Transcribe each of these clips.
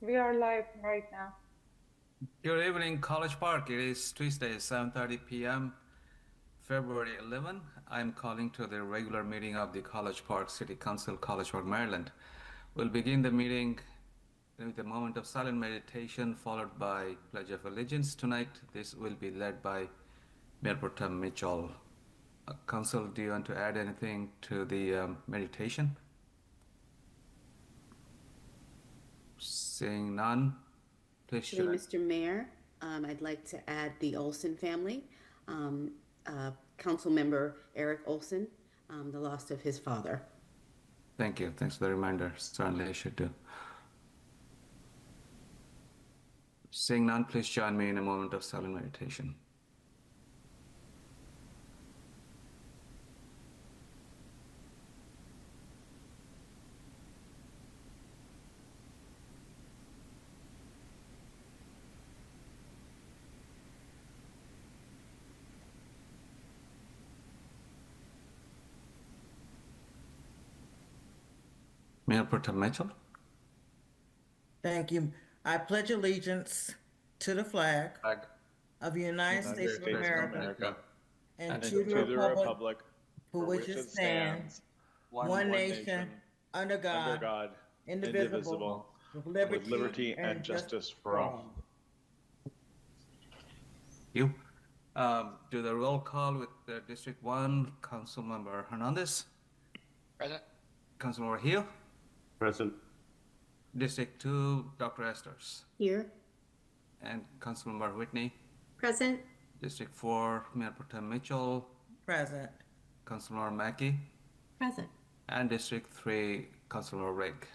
We are live right now. Good evening, College Park. It is Tuesday, 7:30 p.m., February 11. I'm calling to the regular meeting of the College Park City Council, College Park, Maryland. We'll begin the meeting with a moment of silent meditation followed by Pledge of Allegiance. Tonight, this will be led by Mayor Pro Tem Mitchell. Council, do you want to add anything to the meditation? Seeing none, please Actually, join. Mr. Mayor, I'd like to add the Olson family, Council Member Eric Olson, the loss of his father. Thank you. Thanks for the reminder. Certainly I should do. Seeing none, please join me in a moment of silent meditation. Mayor Pro Tem Mitchell. Thank you. I pledge allegiance to the flag Flag. of the United United States of States of America America, and and to the to the republic republic for for which which it it stands, stands, one one nation, nation, under under God, God, indivisible, indivisible, with with liberty liberty and and justice justice for for all. all. You. Do the roll call with the District 1, Councilmember Hernandez. Present. Councilmember Hill. Present. District 2, Dr. Esters. Here. And Councilmember Whitney. Present. District 4, Mayor Pro Tem Mitchell. Present. Councilmember Mackey. Present. And District 3, Councilmember Rigg.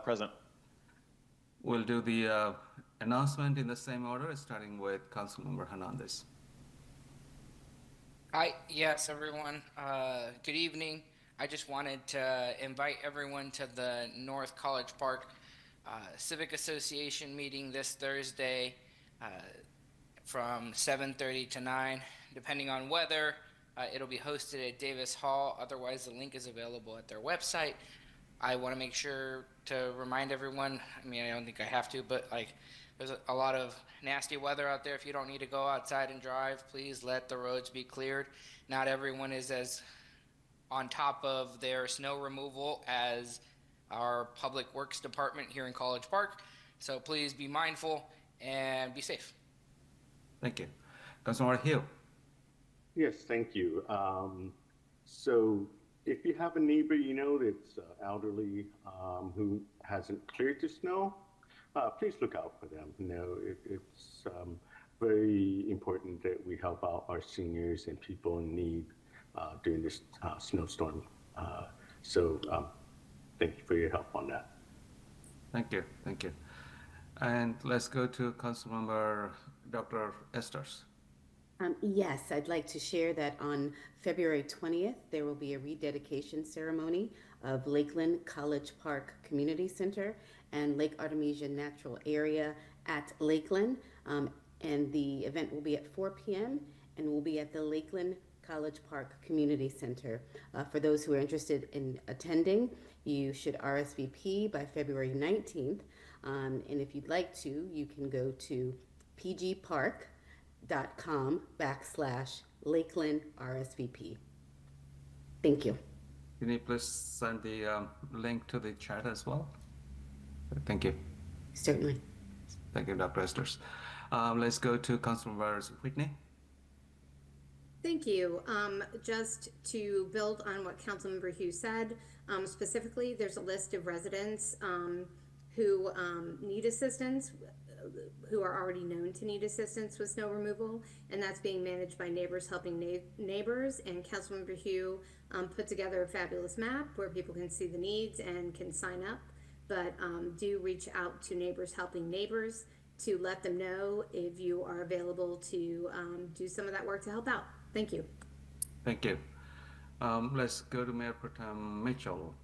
Present. We'll do the announcement in the same order, starting with Councilmember Hernandez. Hi, yes, everyone. Good evening. I just wanted to invite everyone to the North College Park Civic Association meeting this Thursday from 7:30 to 9, depending on weather. It'll be hosted at Davis Hall. Otherwise, the link is available at their website. I want to make sure to remind everyone, I mean, I don't think I have to, but like there's a lot of nasty weather out there. If you don't need to go outside and drive, please let the roads be cleared. Not everyone is as on top of their snow removal as our Public Works Department here in College Park. So please be mindful and be safe. Thank you. Councilmember Hill. Yes, thank you. So if you have a neighbor you know that's elderly who hasn't cleared the snow, please look out for them. You know, it's very important that we help out our seniors and people in need during this snowstorm. So thank you for your help on that. Thank you. Thank you. And let's go to Councilmember Dr. Esters. Yes, I'd like to share that on February 20th, there will be a rededication ceremony of Lakeland College Park Community Center and Lake Artemisia Natural Area at Lakeland. And the event will be at 4 p.m. and will be at the Lakeland College Park Community Center. For those who are interested in attending, you should RSVP by February 19th. And if you'd like to, you can go to pgpark.com/Lakeland RSVP. Thank you. Can you please send the link to the chat as well? Thank you. Certainly. Thank you, Dr. Esters. Let's go to Councilmember Whitney. Thank you. Just to build on what Councilmember Hughes said, specifically, there's a list of residents who need assistance, who are already known to need assistance with snow removal, and that's being managed by Neighbors Helping Neighbors. And Councilmember Hugh put together a fabulous map where people can see the needs and can sign up. But do reach out to Neighbors Helping Neighbors to let them know if you are available to do some of that work to help out. Thank you. Thank you. Let's go to Mayor Pro Tem Mitchell.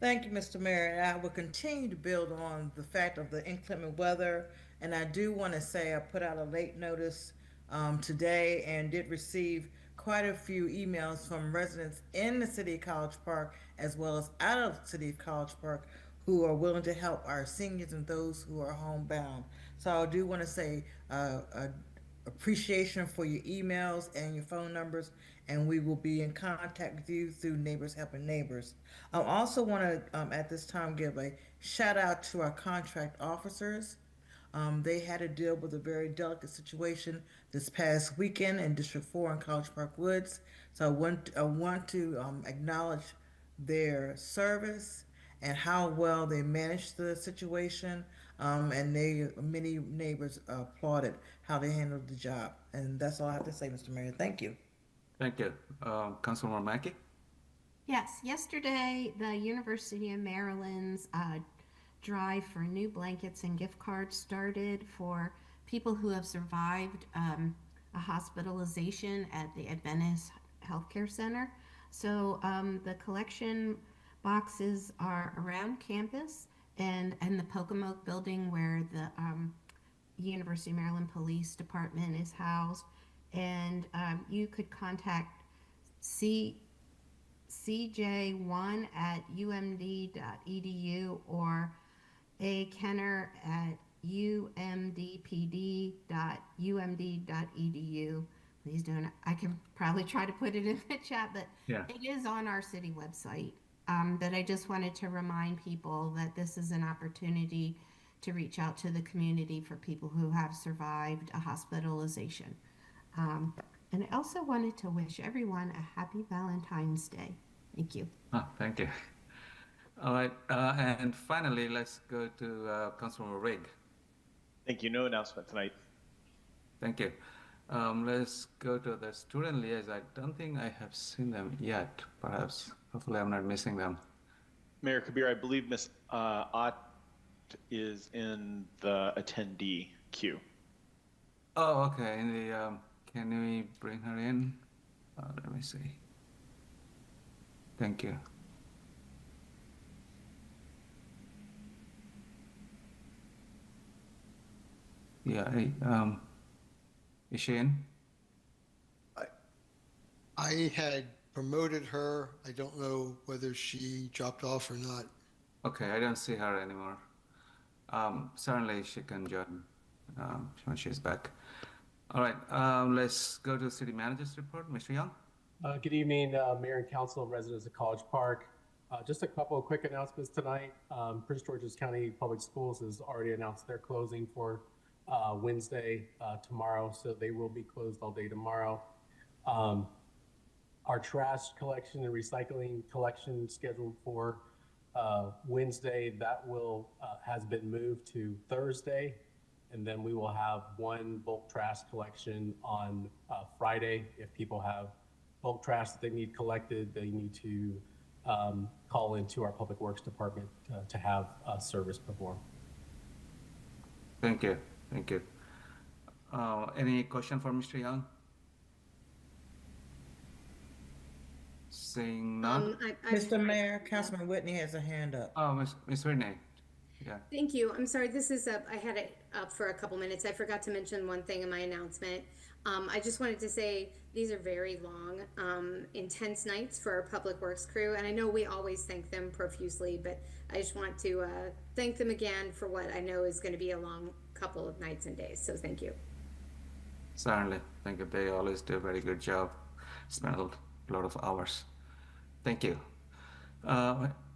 Thank you, Mr. Mayor. I will continue to build on the fact of the inclement weather. And I do want to say I put out a late notice today and did receive quite a few emails from residents in the city of College Park as well as out of the city of College Park who are willing to help our seniors and those who are homebound. So I do want to say appreciation for your emails and your phone numbers, and we will be in contact with you through Neighbors Helping Neighbors. I also want to, at this time, give a shout out to our contract officers. They had to deal with a very delicate situation this past weekend in District 4 in College Park Woods. So I want to acknowledge their service and how well they managed the situation. And many neighbors applauded how they handled the job. And that's all I have to say, Mr. Mayor. Thank you. Thank you. Councilwoman Mackey? Yes, yesterday the University of Maryland's drive for new blankets and gift cards started for people who have survived a hospitalization at the Adventist Healthcare Center. So the collection boxes are around campus and the Pocomoke building where the University of Maryland Police Department is housed. And you could contact CJ1 at umd.edu or A. Kenner at umdpd.umd.edu. Please don't, I can probably try to put it in the chat, but Yeah. it is on our city website. But I just wanted to remind people that this is an opportunity to reach out to the community for people who have survived a hospitalization. And I also wanted to wish everyone a happy Valentine's Day. Thank you. Thank you. All right. And finally, let's go to Councilwoman Rigg. Thank you. No announcement tonight. Thank you. Let's go to the student liaison. I don't think I have seen them yet. Perhaps, hopefully I'm not missing them. Mayor Kabir, I believe Ms. Ott is in the attendee queue. Oh, okay. In the, can we bring her in? Let me see. Thank you. Yeah, hey, is she in? I had promoted her. I don't know whether she dropped off or not. Okay, I don't see her anymore. Certainly she can join when she's back. All right, let's go to City Manager's report. Mr. Young? Good evening, Mayor and Council and residents of College Park. Just a couple of quick announcements tonight. Prince George's County Public Schools has already announced their closing for Wednesday, tomorrow, so they will be closed all day tomorrow. Our trash collection and recycling collection scheduled for Wednesday, that will has been moved to Thursday, and then we will have one bulk trash collection on Friday. If people have bulk trash that they need collected, they need to call into our Public Works Department to have service performed. Thank you. Thank you. Any question for Mr. Young? Seeing none. Mr. Mayor, Councilman Whitney has a hand up. Oh, Ms. Whitney. Yeah. Thank you. I'm sorry, this is up, I had it up for a couple minutes. I forgot to mention one thing in my announcement. I just wanted to say these are very long, intense nights for our Public Works crew. And I know we always thank them profusely, but I just want to thank them again for what I know is going to be a long couple of nights and days. So thank you. Certainly. Thank you. They always do a very good job. Spend a lot of hours. Thank you.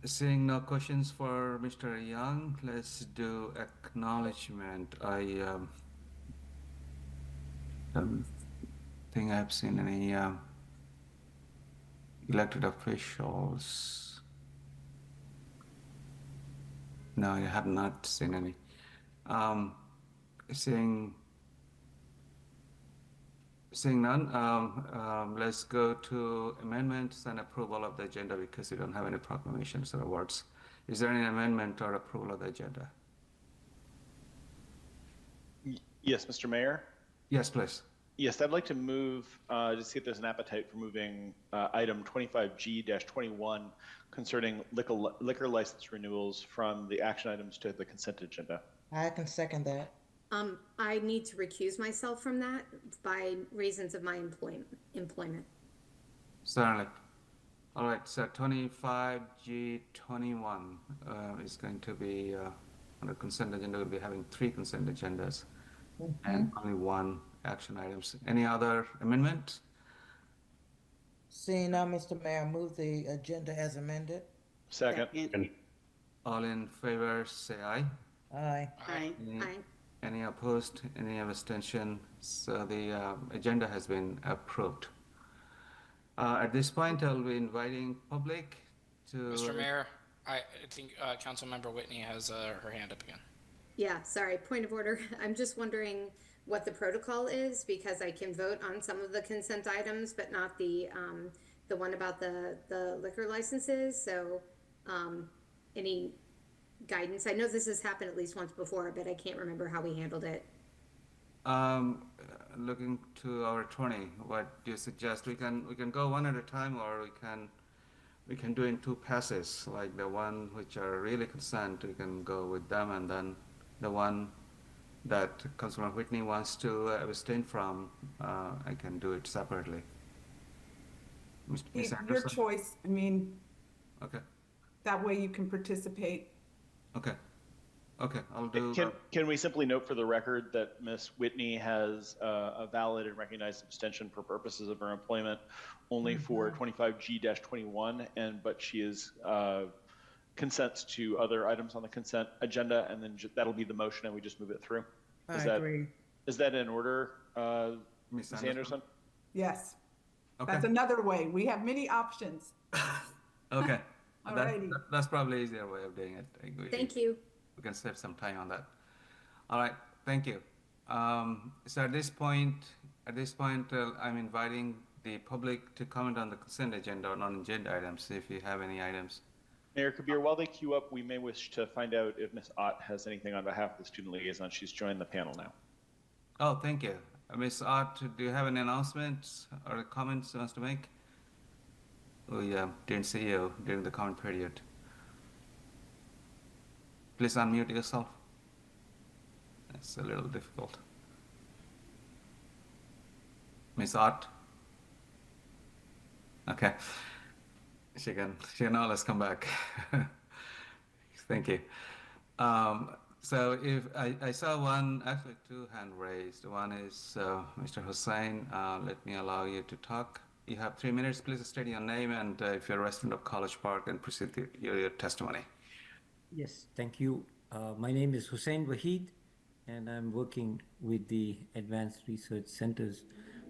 Seeing no questions for Mr. Young, let's do acknowledgement. I don't think I've seen any elected officials. No, I have not seen any. Seeing none, let's go to amendments and approval of the agenda because we don't have any proclamations or awards. Is there any amendment or approval of the agenda? Yes, Mr. Mayor? Yes, please. Yes, I'd like to move, to see if there's an appetite for moving item 25G-21 concerning liquor license renewals from the action items to the consent agenda. I can second that. I need to recuse myself from that by reasons of my employment. Certainly. All right, so 25G21 is going to be on the consent agenda. We'll be having 3 consent agendas and only 1 action items. Any other amendments? Seeing none, Mr. Mayor, I move the agenda as amended. Second. And All in favor, say aye. Aye. Aye. Any opposed? Any abstention? So the agenda has been approved. At this point, I'll be inviting public to. Mr. Mayor, I think Councilmember Whitney has her hand up again. Yeah, sorry, point of order. I'm just wondering what the protocol is, because I can vote on some of the consent items, but not the one about the liquor licenses. So, any guidance? I know this has happened at least once before, but I can't remember how we handled it. Looking to our attorney, what do you suggest? We can go one at a time, or we can do in 2 passes. Like the one which are really consent, we can go with them, and then the one that Councilor Whitney wants to abstain from, I can do it separately. Ms. Your Anderson? choice. I mean, Okay. that way you can participate. Okay. Okay. I'll do. Can we simply note for the record that Ms. Whitney has a valid and recognized abstention for purposes of her employment only for 25G-21, but she is consents to other items on the consent agenda, and then that'll be the motion, and we just move it through. I agree. Is that in order, Ms. Ms. Anderson? Yes. Okay. That's another way. We have many options. Okay. Alrighty. That's probably easier way of doing it. Thank you. We can save some time on that. All right. Thank you. So at this point, I'm inviting the public to comment on the consent agenda or non-agenda items if you have any items. Mayor Kabir, while they queue up, we may wish to find out if Ms. Ott has anything on behalf of the student liaison. She's joined the panel now. Oh, thank you. Ms. Ott, do you have any announcements or comments you want to make? We didn't see you during the comment period. Please unmute yourself. It's a little difficult. Ms. Ott? Okay. She can always come back. Thank you. So if I saw one, actually 2 hands raised. One is Mr. Hussain. Let me allow you to talk. You have 3 minutes. Please state your name and if you're a resident of College Park, and proceed to your testimony. Yes, thank you. My name is Hussain Wahid, and I'm working with the Advanced Research Centers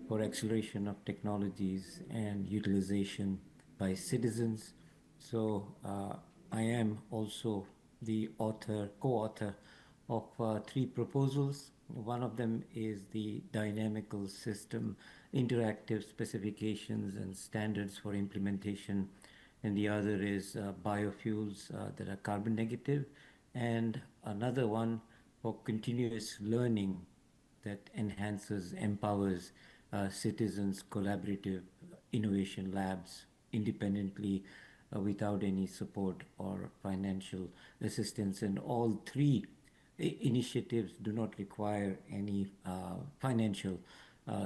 for Acceleration of Technologies and Utilization by Citizens. So I am also the co-author of 3 proposals. One of them is the Dynamical System Interactive Specifications and Standards for Implementation, and the other is biofuels that are carbon negative, and another one for continuous learning that empowers citizens' collaborative innovation labs independently without any support or financial assistance. And all 3 initiatives do not require any financial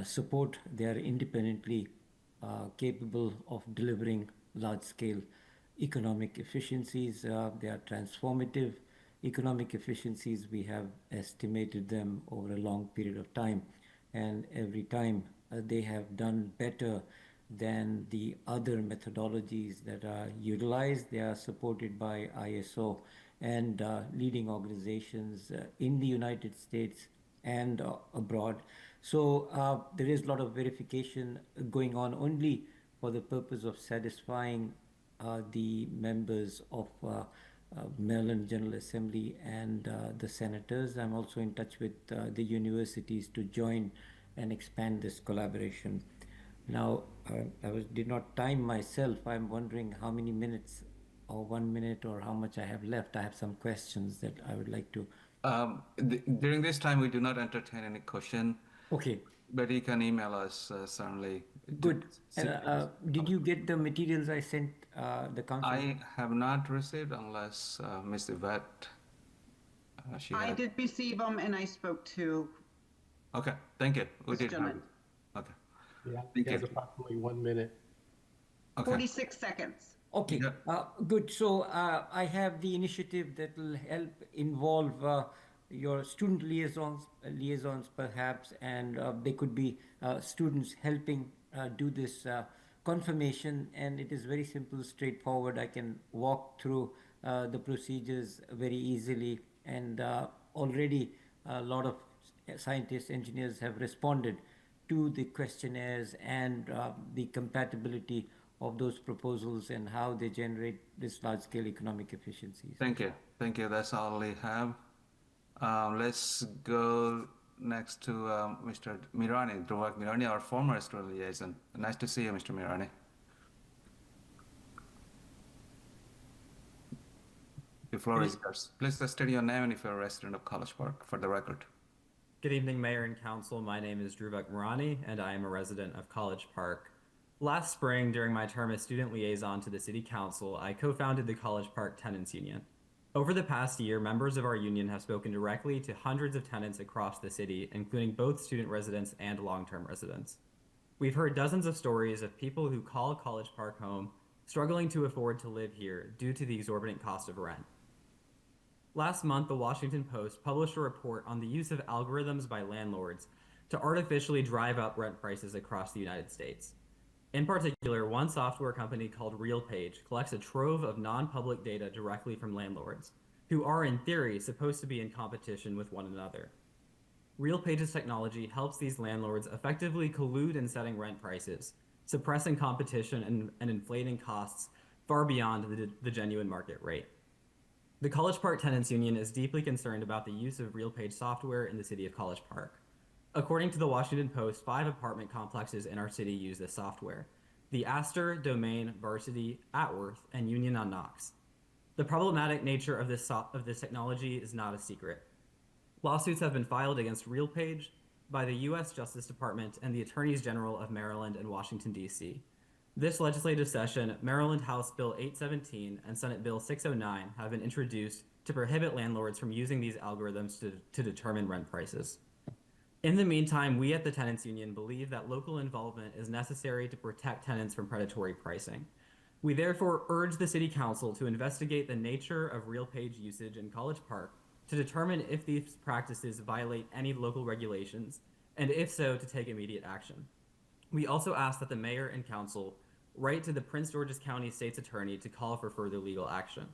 support. They are independently capable of delivering large-scale economic efficiencies. They are transformative economic efficiencies. We have estimated them over a long period of time, and every time they have done better than the other methodologies that are utilized. They are supported by ISO and leading organizations in the United States and abroad. So there is a lot of verification going on only for the purpose of satisfying the members of Maryland General Assembly and the senators. I'm also in touch with the universities to join and expand this collaboration. Now, did not time myself. I'm wondering how many minutes or 1 minute or how much I have left. I have some questions that I would like to. During this time, we do not entertain any question. Okay. But you can email us, certainly. Good. And, did you get the materials I sent the council? I have not received unless Ms. Yvette. I did receive them and I spoke to. Okay, thank you. We did have. gentleman. Okay. Yeah, Thank he has you. approximately 1 minute. Okay. 46 seconds. Okay, good. So I have the initiative that will help involve your student liaisons perhaps, and they could be students helping do this confirmation. And it is very simple, straightforward. I can walk through the procedures very easily, and already a lot of scientists, engineers have responded to the questionnaires and the compatibility of those proposals and how they generate this large-scale economic efficiencies. Thank you. Thank you. That's all we have. Let's go next to Mr. Mirani, Druvak Mirani, our former student liaison. Nice to see you, Mr. Mirani. The floor is yours. Please state your name and if you're a resident of College Park for the record. Good evening, Mayor and Council. My name is Druvak Mirani, and I am a resident of College Park. Last spring, during my term as student liaison to the City Council, I co-founded the College Park Tenants Union. Over the past year, members of our union have spoken directly to hundreds of tenants across the city, including both student residents and long-term residents. We've heard dozens of stories of people who call College Park home, struggling to afford to live here due to the exorbitant cost of rent. Last month, the Washington Post published a report on the use of algorithms by landlords to artificially drive up rent prices across the United States. In particular, one software company called RealPage collects a trove of non-public data directly from landlords, who are in theory supposed to be in competition with one another. RealPage's technology helps these landlords effectively collude in setting rent prices, suppressing competition and inflating costs far beyond the genuine market rate. The College Park Tenants Union is deeply concerned about the use of RealPage software in the city of College Park. According to the Washington Post, 5 apartment complexes in our city use this software: the Astor, Domain, Varsity, Atworth, and Union on Knox. The problematic nature of this technology is not a secret. Lawsuits have been filed against RealPage by the U.S. Justice Department and the Attorneys General of Maryland and Washington, D.C. This legislative session, Maryland House Bill 817 and Senate Bill 609 have been introduced to prohibit landlords from using these algorithms to determine rent prices. In the meantime, we at the Tenants Union believe that local involvement is necessary to protect tenants from predatory pricing. We therefore urge the City Council to investigate the nature of RealPage usage in College Park to determine if these practices violate any local regulations, and if so, to take immediate action. We also ask that the Mayor and Council write to the Prince George's County State's Attorney to call for further legal action.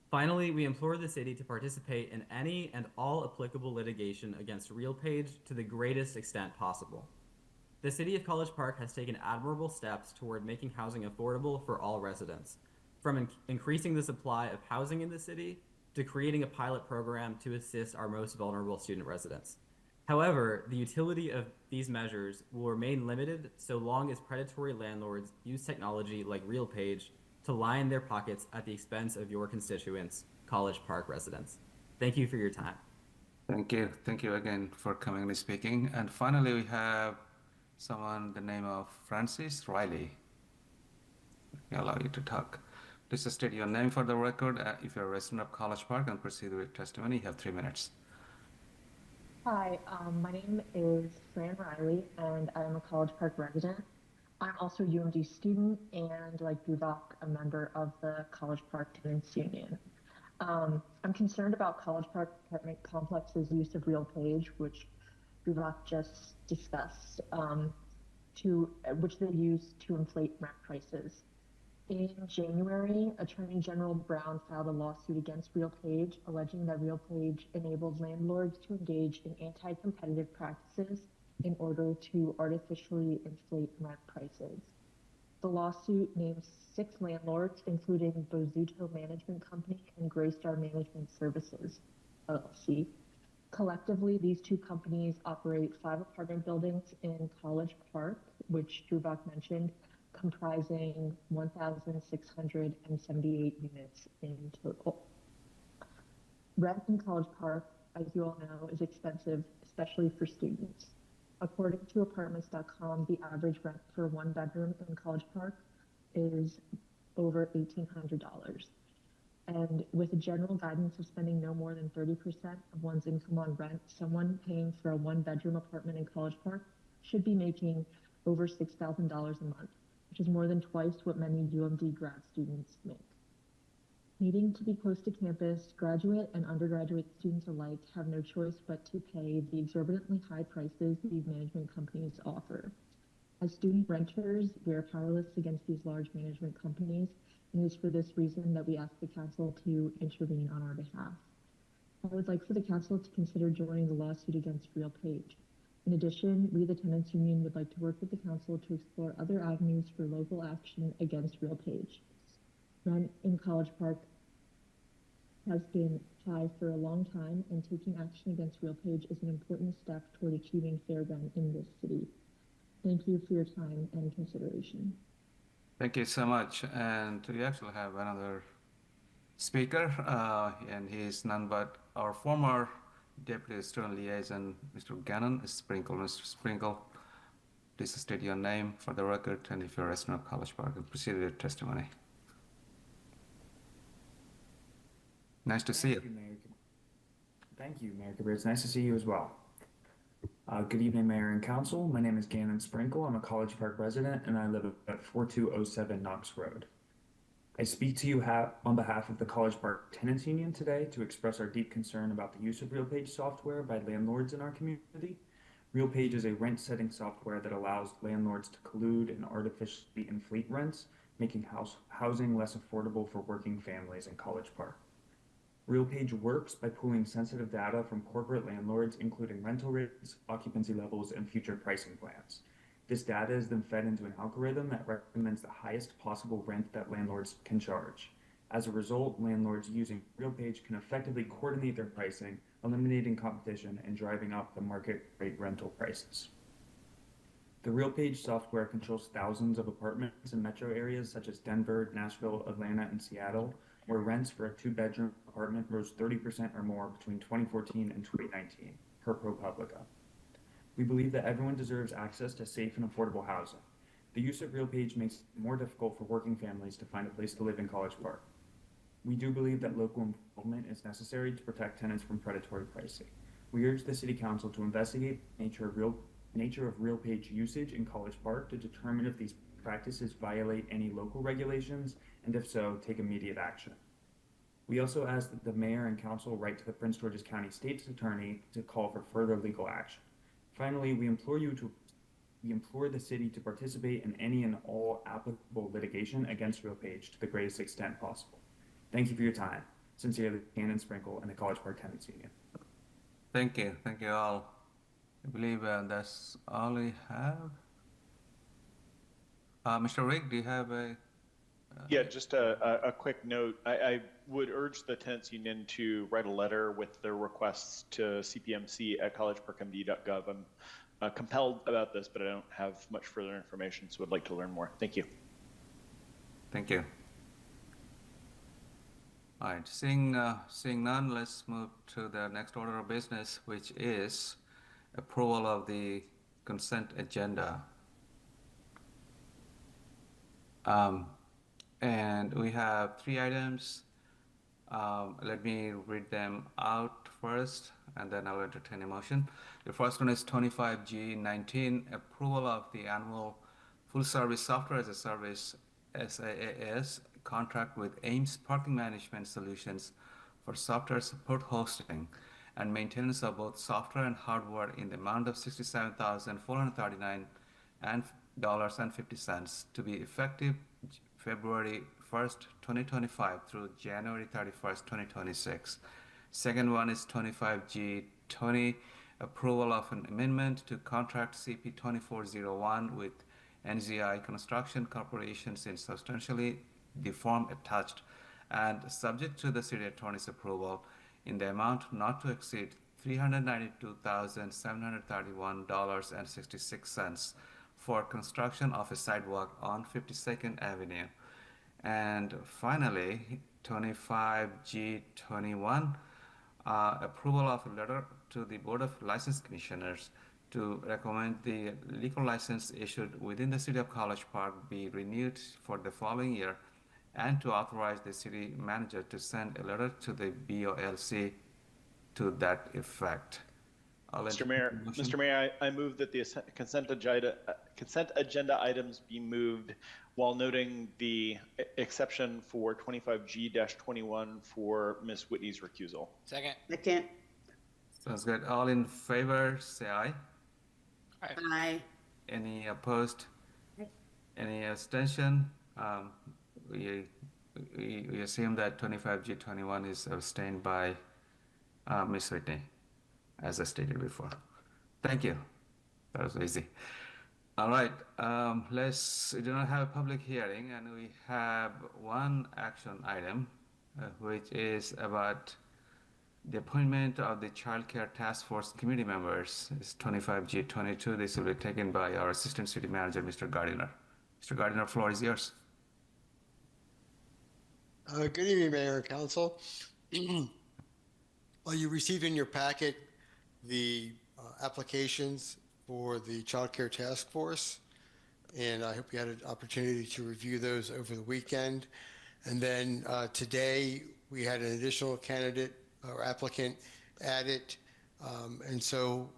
Finally, we implore the city to participate in any and all applicable litigation against RealPage to the greatest extent possible. The City of College Park has taken admirable steps toward making housing affordable for all residents, from increasing the supply of housing in the city to creating a pilot program to assist our most vulnerable student residents. However, the utility of these measures will remain limited so long as predatory landlords use technology like RealPage to line their pockets at the expense of your constituents, College Park residents. Thank you for your time. Thank you. Thank you again for coming and speaking. And finally, we have someone the name of Francis Riley. I allow you to talk. Please state your name for the record. If you're a resident of College Park, and proceed with testimony. You have 3 minutes. Hi, my name is Fran Riley, and I'm a College Park resident. I'm also a UMD student and, like Druvak, a member of the College Park Tenants Union. I'm concerned about College Park apartment complex's use of RealPage, which Druvak just discussed, which they use to inflate rent prices. In January, Attorney General Brown filed a lawsuit against RealPage, alleging that RealPage enabled landlords to engage in anti-competitive practices in order to artificially inflate rent prices. The lawsuit names 6 landlords, including Bozuto Management Company and Graystar Management Services, LLC. Collectively, these 2 companies operate 5 apartment buildings in College Park, which Druvak mentioned, comprising 1,678 units in total. Rent in College Park, as you all know, is expensive, especially for students. According to apartments.com, the average rent for 1 bedroom in College Park is over $1,800. And with a general guidance of spending no more than 30% of one's income on rent, someone paying for a 1 bedroom apartment in College Park should be making over $6,000 a month, which is more than twice what many UMD grad students make. Needing to be close to campus, graduate and undergraduate students alike have no choice but to pay the exorbitantly high prices these management companies offer. As student renters, we are powerless against these large management companies, and it is for this reason that we ask the council to intervene on our behalf. I would like for the council to consider joining the lawsuit against RealPage. In addition, we, the Tenants Union, would like to work with the council to explore other avenues for local action against RealPage. Rent in College Park has been high for a long time, and taking action against RealPage is an important step toward achieving fair rent in this city. Thank you for your time and consideration. Thank you so much. And we actually have another speaker, and he is none but our former Deputy Student Liaison, Mr. Gannon Sprinkle. Mr. Sprinkle, please state your name for the record, and if you're a resident of College Park, and proceed with your testimony. Nice to see you. Thank you, Mayor Kabir. It's nice to see you as well. Good evening, Mayor and Council. My name is Gannon Sprinkle. I'm a College Park resident, and I live at 4207 Knox Road. I speak to you on behalf of the College Park Tenants Union today to express our deep concern about the use of RealPage software by landlords in our community. RealPage is a rent-setting software that allows landlords to collude and artificially inflate rents, making housing less affordable for working families in College Park. RealPage works by pooling sensitive data from corporate landlords, including rental rates, occupancy levels, and future pricing plans. This data is then fed into an algorithm that recommends the highest possible rent that landlords can charge. As a result, landlords using RealPage can effectively coordinate their pricing, eliminating competition and driving up the market rate rental prices. The RealPage software controls thousands of apartments in metro areas such as Denver, Nashville, Atlanta, and Seattle, where rents for a two-bedroom apartment rose 30% or more between 2014 and 2019, per ProPublica. We believe that everyone deserves access to safe and affordable housing. The use of RealPage makes it more difficult for working families to find a place to live in College Park. We do believe that local involvement is necessary to protect tenants from predatory pricing. We urge the City Council to investigate the nature of RealPage usage in College Park to determine if these practices violate any local regulations, and if so, take immediate action. We also ask that the Mayor and Council write to the Prince George's County State's Attorney to call for further legal action. Finally, we implore the city to participate in any and all applicable litigation against RealPage to the greatest extent possible. Thank you for your time. Sincerely, Gannon Sprinkle and the College Park Tenants Union. Thank you. Thank you all. I believe that's all we have. Mr. Rick, do you have a... Yeah, just a quick note. I would urge the Tenants Union to write a letter with their requests to CPMC at collegeparkmd.gov. I'm compelled about this, but I don't have much further information, so would like to learn more. Thank you. Thank you. All right, seeing none, let's move to the next order of business, which is approval of the consent agenda. And we have 3 items. Let me read them out first, and then I'll entertain a motion. The first one is 25G19, approval of the annual full service software as a service SaaS contract with Ames Parking Management Solutions for software support, hosting, and maintenance of both software and hardware in the amount of $67,439.50 to be effective February 1st, 2025 through January 31st, 2026. Second one is 25G20, approval of an amendment to contract CP 2401 with NZI Construction Corporation in substantially the form attached and subject to the city attorney's approval in the amount not to exceed $392,731.66 for construction of a sidewalk on 52nd Avenue. And finally, 25G21, approval of a letter to the Board of License Commissioners to recommend the liquor license issued within the City of College Park be renewed for the following year, and to authorize the city manager to send a letter to the BOLC to that effect. Mr. Mayor, I move that the consent agenda items be moved while noting the exception for 25G-21 for Ms. Whitney's recusal. Second. Second. Sounds good. All in favor, say aye. Aye. Any opposed? Any abstention? We assume that 25G21 is abstained by Ms. Whitney, as I stated before. Thank you. That was easy. All right. We do not have a public hearing, and we have one action item, which is about the appointment of the Child Care Task Force committee members. It's 25G22. This will be taken by our Assistant City Manager, Mr. Gardiner. Mr. Gardiner, floor is yours. Good evening, Mayor and Council. Well, you received in your packet the applications for the Child Care Task Force, and I hope you had an opportunity to review those over the weekend. And then today we had an additional candidate or applicant added, and so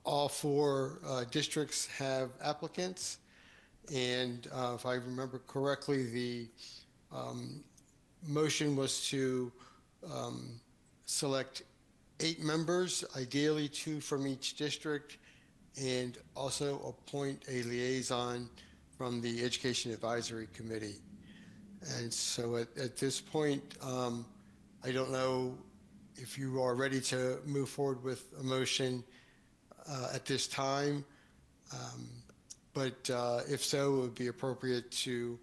all four districts have applicants. And if I remember correctly, the motion was to select 8 members, ideally 2 from each district, and also appoint a liaison from the Education Advisory Committee. And so at this point, I don't know if you are ready to move forward with a motion at this time. But if so, it would be appropriate to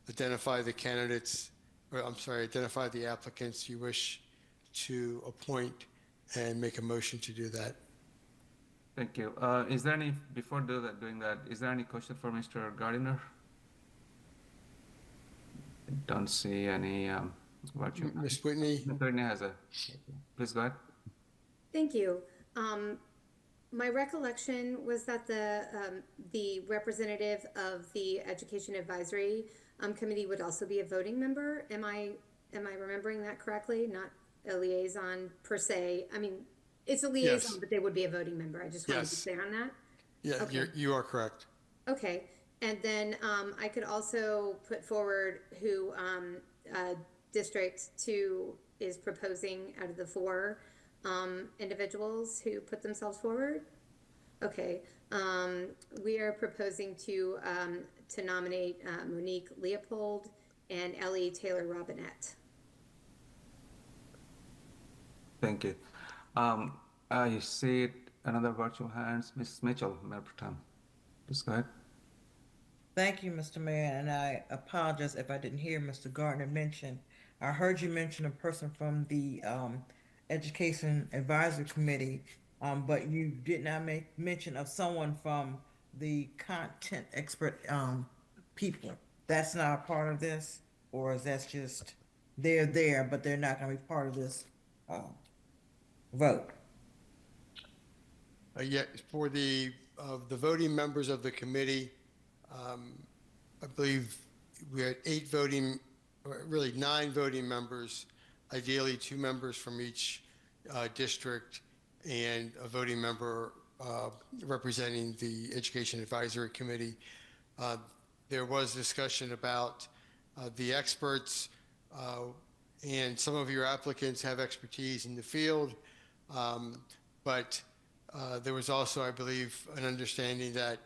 identify the candidates, or I'm sorry, identify the applicants you wish to appoint and make a motion to do that. Thank you. Is there any, before doing that, is there any question for Mr. Gardiner? I don't see any. Ms. Whitney? Ms. Whitney has a, please go ahead. Thank you. My recollection was that the representative of the Education Advisory Committee would also be a voting member. Am I remembering that correctly? Not a liaison per se. I mean, it's a liaison, Yes. But they would be a voting member. I just wanted to Yes. say on that. Yeah, Okay. you are correct. Okay, and then I could also put forward who District 2 is proposing out of the 4 individuals who put themselves forward. Okay, we are proposing to nominate Monique Leopold and Ellie Taylor Robinette. Thank you. I see another virtual hands, Mrs. Mitchell, Mayor Pro Tem. Please go ahead. Thank you, Mr. Mayor, and I apologize if I didn't hear Mr. Gardner mention. I heard you mention a person from the Education Advisory Committee, but you did not make mention of someone from the content expert people. That's not a part of this, or is that just they're there, but they're not going to be part of this vote? Yeah, for the voting members of the committee, I believe we had 8 voting, or really 9 voting members, ideally 2 members from each district, and a voting member representing the Education Advisory Committee. There was discussion about the experts, and some of your applicants have expertise in the field, but there was also, I believe, an understanding that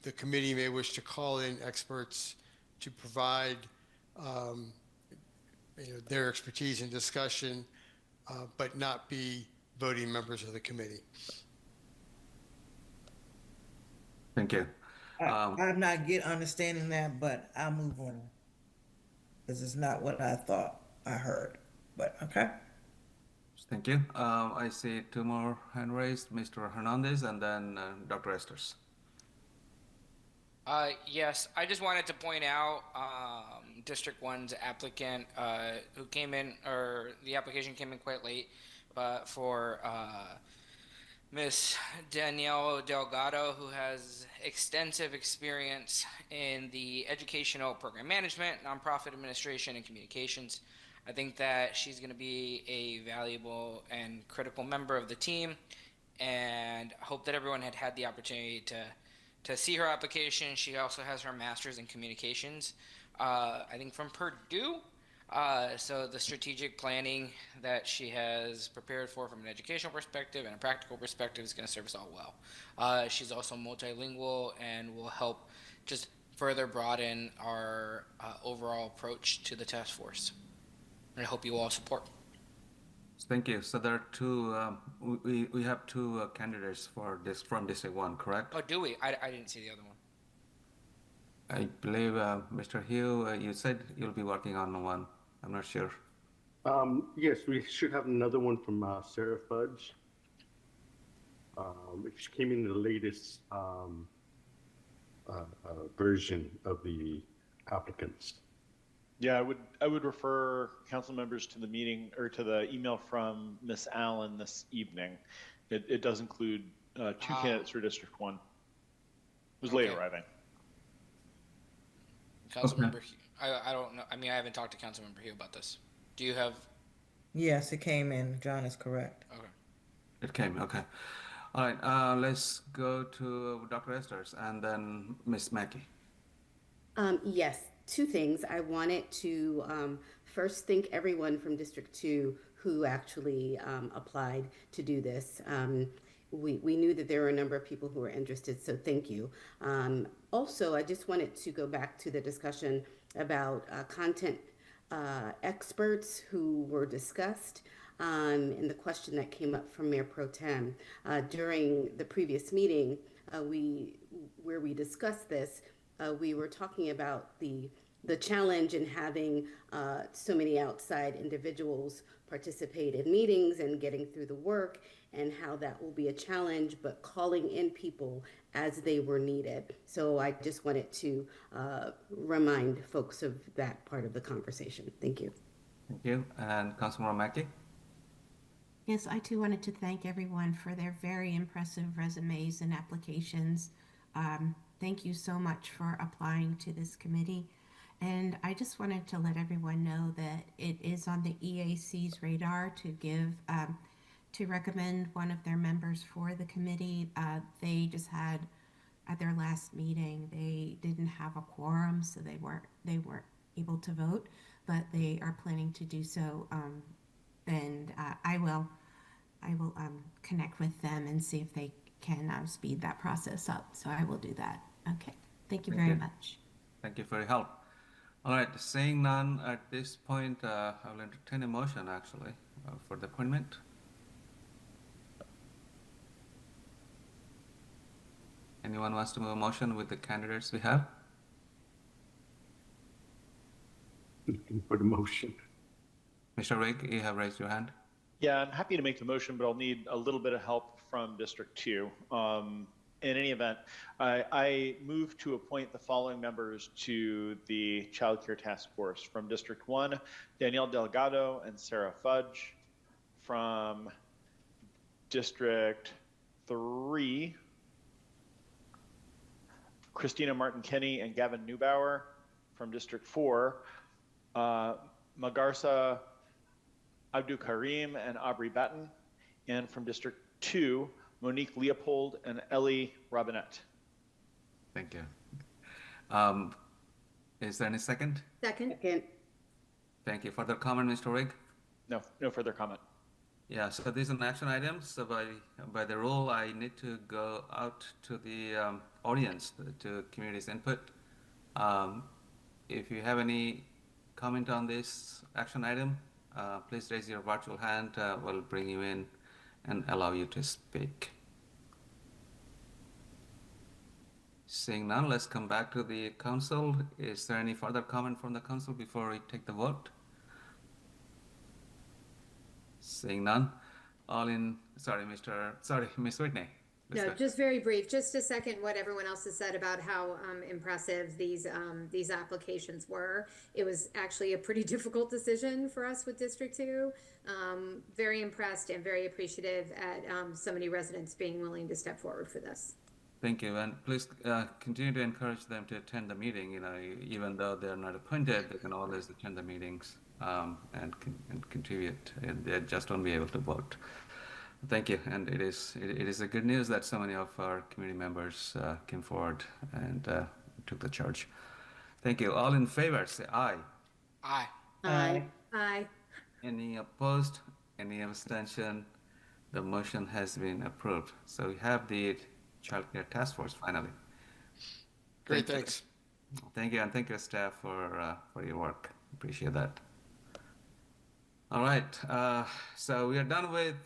the committee may wish to call in experts to provide their expertise in discussion, but not be voting members of the committee. Thank you. I'm not understanding that, but I'll move on. This is not what I thought I heard, but okay. Thank you. I see 2 more hand raised, Mr. Hernandez and then Dr. Esters. Yes, I just wanted to point out District 1's applicant who came in, or the application came in quite late, but for Miss Danielle Delgado, who has extensive experience in the educational program management, nonprofit administration, and communications. I think that she's going to be a valuable and critical member of the team, and I hope that everyone had the opportunity to to see her application. She also has her master's in communications, I think from Purdue. So the strategic planning that she has prepared for from an educational perspective and a practical perspective is going to serve us all well. She's also multilingual and will help just further broaden our overall approach to the task force. And I hope you all support. Thank you. So there are two, we have two candidates for this from District 1, correct? Oh, do we? I didn't see the other one. I believe, Mr. Hugh, you said you'll be working on one. I'm not sure. Yes, we should have another one from Sarah Fudge. She came in the latest version of the applicants. Yeah, I would refer council members to the meeting or to the email from Miss Allen this evening. It does include two candidates for District 1. It was late arriving. Councilmember, I don't know. I mean, I haven't talked to Councilmember Hugh about this. Do you have? Yes, it came in. John is correct. Okay. It came, okay. All right, let's go to Dr. Esters and then Miss Mackey. Yes, two things. I wanted to first thank everyone from District 2 who actually applied to do this. We knew that there were a number of people who were interested, so thank you. Also, I just wanted to go back to the discussion about content experts who were discussed and the question that came up from Mayor Pro Tem. During the previous meeting, where we discussed this, we were talking about the challenge in having so many outside individuals participate in meetings and getting through the work, and how that will be a challenge, but calling in people as they were needed. So I just wanted to remind folks of that part of the conversation. Thank you. Thank you. And Councilmember Mackey? Yes, I too wanted to thank everyone for their very impressive resumes and applications. Thank you so much for applying to this committee. And I just wanted to let everyone know that it is on the EAC's radar to recommend one of their members for the committee. They just had, at their last meeting, they didn't have a quorum, so they weren't able to vote, but they are planning to do so. And I will connect with them and see if they can speed that process up. So I will do that. Okay. Thank you very much. Thank you for your help. All right, seeing none at this point, I will entertain a motion actually for the appointment. Anyone wants to move a motion with the candidates we have? Looking for the motion. Mr. Rigg, you have raised your hand. Yeah, I'm happy to make the motion, but I'll need a little bit of help from District 2. In any event, I move to appoint the following members to the Child Care Task Force. From District 1, Danielle Delgado and Sarah Fudge. From District 3, Christina Martin-Kenny and Gavin Neubauer. From District 4, Magarsa Abdul Karim and Aubrey Batten. And from District 2, Monique Leopold and Ellie Robinette. Thank you. Is there any second? Second. Thank you. Further comment, Mr. Rigg? No further comment. Yeah, so these are action items. So by the rule, I need to go out to the audience to community's input. If you have any comment on this action item, please raise your virtual hand. We'll bring you in and allow you to speak. Seeing none, let's come back to the council. Is there any further comment from the council before we take the vote? Seeing none, Miss Whitney. No, just very brief, just to second what everyone else has said about how impressive these applications were. It was actually a pretty difficult decision for us with District 2. Very impressed and very appreciative at so many residents being willing to step forward for this. Thank you, and please continue to encourage them to attend the meeting. You know, even though they're not appointed, they can always attend the meetings and contribute. And they just won't be able to vote. Thank you, and it is a good news that so many of our community members came forward and took the charge. Thank you. All in favor, say aye. Aye. Aye. Aye. Any opposed? Any abstention? The motion has been approved. So we have the Child Care Task Force finally. Great, Thank you. thanks. Thank you, and thank you, staff, for your work. Appreciate that. All right, so we are done with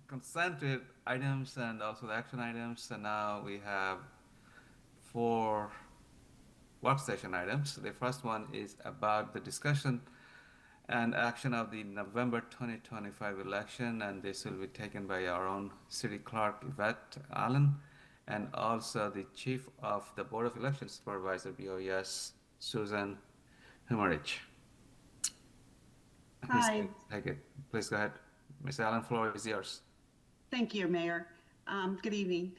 consent items and also the action items, and now we have 4 work session items. The first one is about the discussion and action of the November 2025 election, and this will be taken by our own City Clerk Yvette Allen, and also the Chief of the Board of Election Supervisor, BOES, Susan Humerich. Hi. Take it. Please go ahead. Ms. Allen, floor is yours. Thank you, Mayor. Good evening.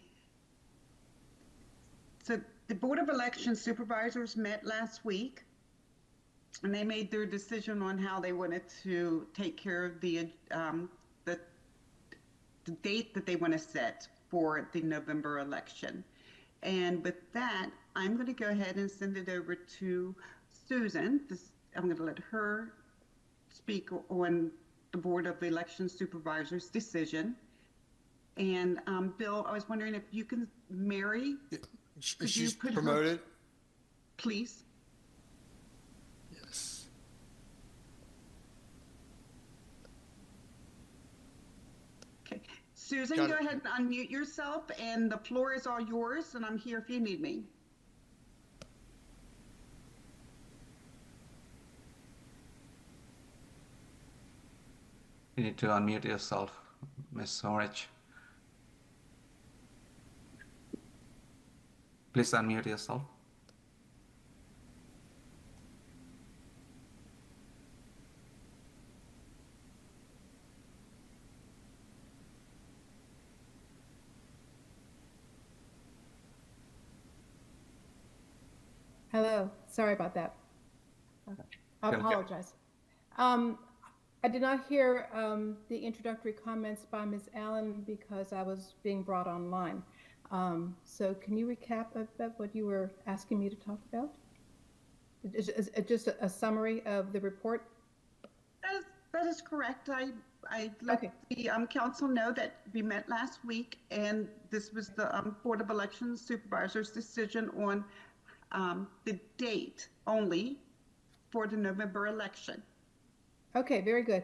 So the Board of Election Supervisors met last week, and they made their decision on how they wanted to take care of the date that they want to set for the November election. And with that, I'm going to go ahead and send it over to Susan. I'm going to let her speak on the Board of Election Supervisors' decision. And Bill, I was wondering if you can, Mary, She's promoted? Please. Yes. Okay. Susan, Got go it. ahead and unmute yourself, and the floor is all yours, and I'm here if you need me. You need to unmute yourself, Ms. Humerich. Please unmute yourself. Hello, sorry about that. I Okay. apologize. I did not hear the introductory comments by Ms. Allen because I was being brought online. So can you recap about what you were asking me to talk about? Just a summary of the report? That is correct. I let the council know that we met last week, and this was the Board of Elections Supervisors' decision on the date only for the November election. Okay, very good.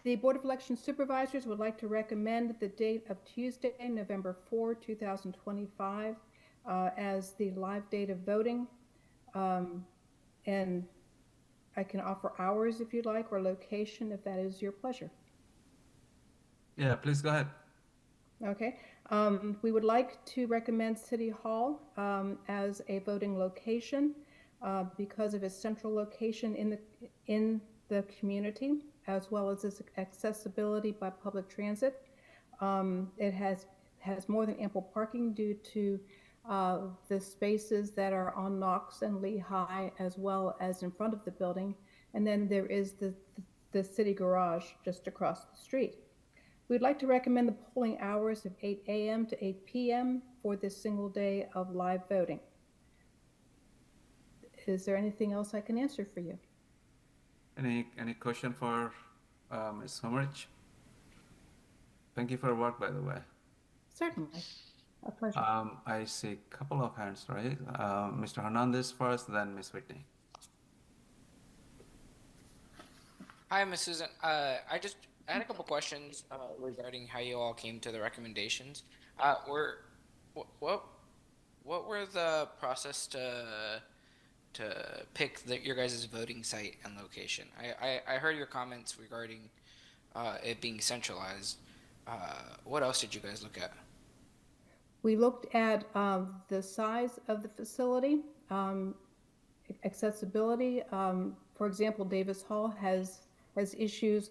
The Board of Election Supervisors would like to recommend the date of Tuesday, November 4, 2025, as the live date of voting. And I can offer hours if you'd like, or location if that is your pleasure. Yeah, please go ahead. Okay. We would like to recommend City Hall as a voting location because of its central location in the community, as well as its accessibility by public transit. It has more than ample parking due to the spaces that are on Knox and Lehigh, as well as in front of the building. And then there is the city garage just across the street. We'd like to recommend the polling hours of 8 a.m. to 8 p.m. for this single day of live voting. Is there anything else I can answer for you? Any question for Ms. Humerich? Thank you for your work, by the way. Certainly. A pleasure. I see a couple of hands, right? Mr. Hernandez first, then Ms. Whitney. Hi, Ms. Susan. I had a couple questions regarding how you all came to the recommendations. What were the process to pick your guys' voting site and location? I heard your comments regarding it being centralized. What else did you guys look at? We looked at the size of the facility, accessibility. For example, Davis Hall has issues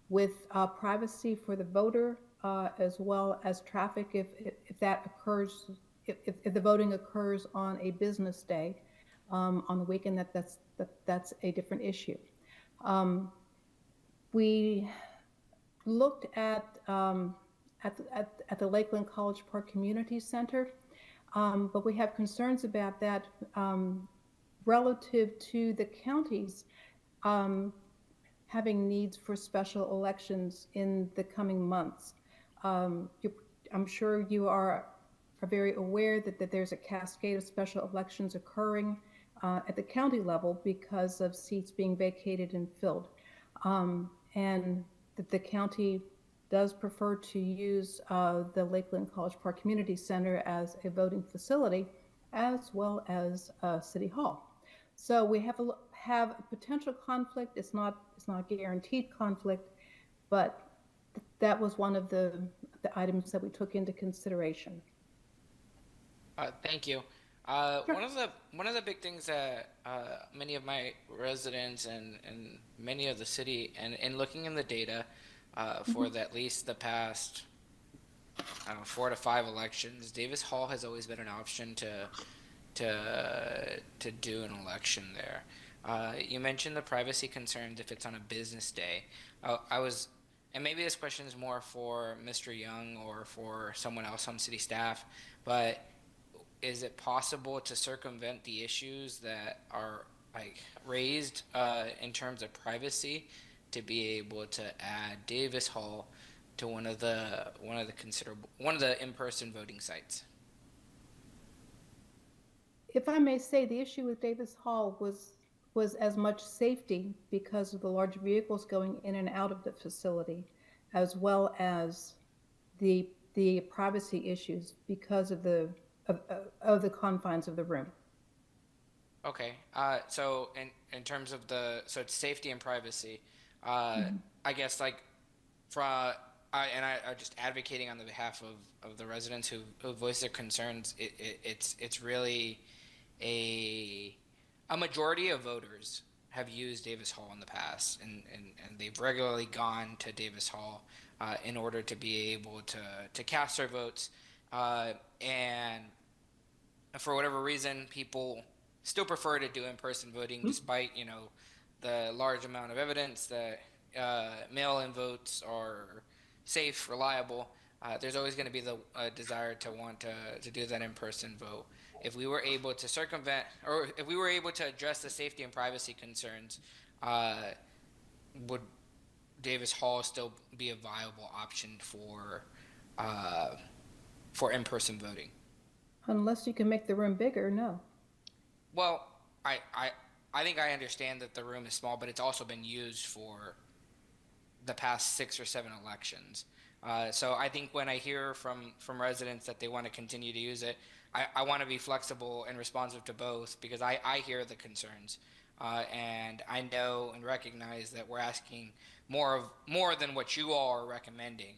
with privacy for the voter, as well as traffic if that occurs, if the voting occurs on a business day. On the weekend, that's a different issue. We looked at the Lakeland College Park Community Center, but we have concerns about that relative to the counties having needs for special elections in the coming months. I'm sure you are very aware that there's a cascade of special elections occurring at the county level because of seats being vacated and filled. And that the county does prefer to use the Lakeland College Park Community Center as a voting facility, as well as City Hall. So we have a potential conflict. It's not a guaranteed conflict, but that was one of the items that we took into consideration. Thank you. Sure. One of the big things that many of my residents and many of the city and looking in the data for at least the past 4 to 5 elections, Davis Hall has always been an option to do an election there. You mentioned the privacy concerns if it's on a business day. And maybe this question is more for Mr. Young or for someone else on city staff, but is it possible to circumvent the issues that are raised in terms of privacy to be able to add Davis Hall to one of the in-person voting sites? If I may say, the issue with Davis Hall was as much safety because of the large vehicles going in and out of the facility, as well as the privacy issues because of the confines of the room. Okay. So in terms of so it's safety and privacy. I guess I just advocating on the behalf of the residents who voice their concerns. It's really a majority of voters have used Davis Hall in the past, and they've regularly gone to Davis Hall in order to be able to cast their votes. And for whatever reason, people still prefer to do in-person voting, despite the large amount of evidence that mail-in votes are safe, reliable. There's always going to be the desire to want to do that in-person vote. If we were able to circumvent, or if we were able to address the safety and privacy concerns, would Davis Hall still be a viable option for in-person voting? Unless you can make the room bigger, no. Well, I think I understand that the room is small, but it's also been used for the past 6 or 7 elections. So I think when I hear from residents that they want to continue to use it, I want to be flexible and responsive to both, because I hear the concerns. And I know and recognize that we're asking more than what you all are recommending.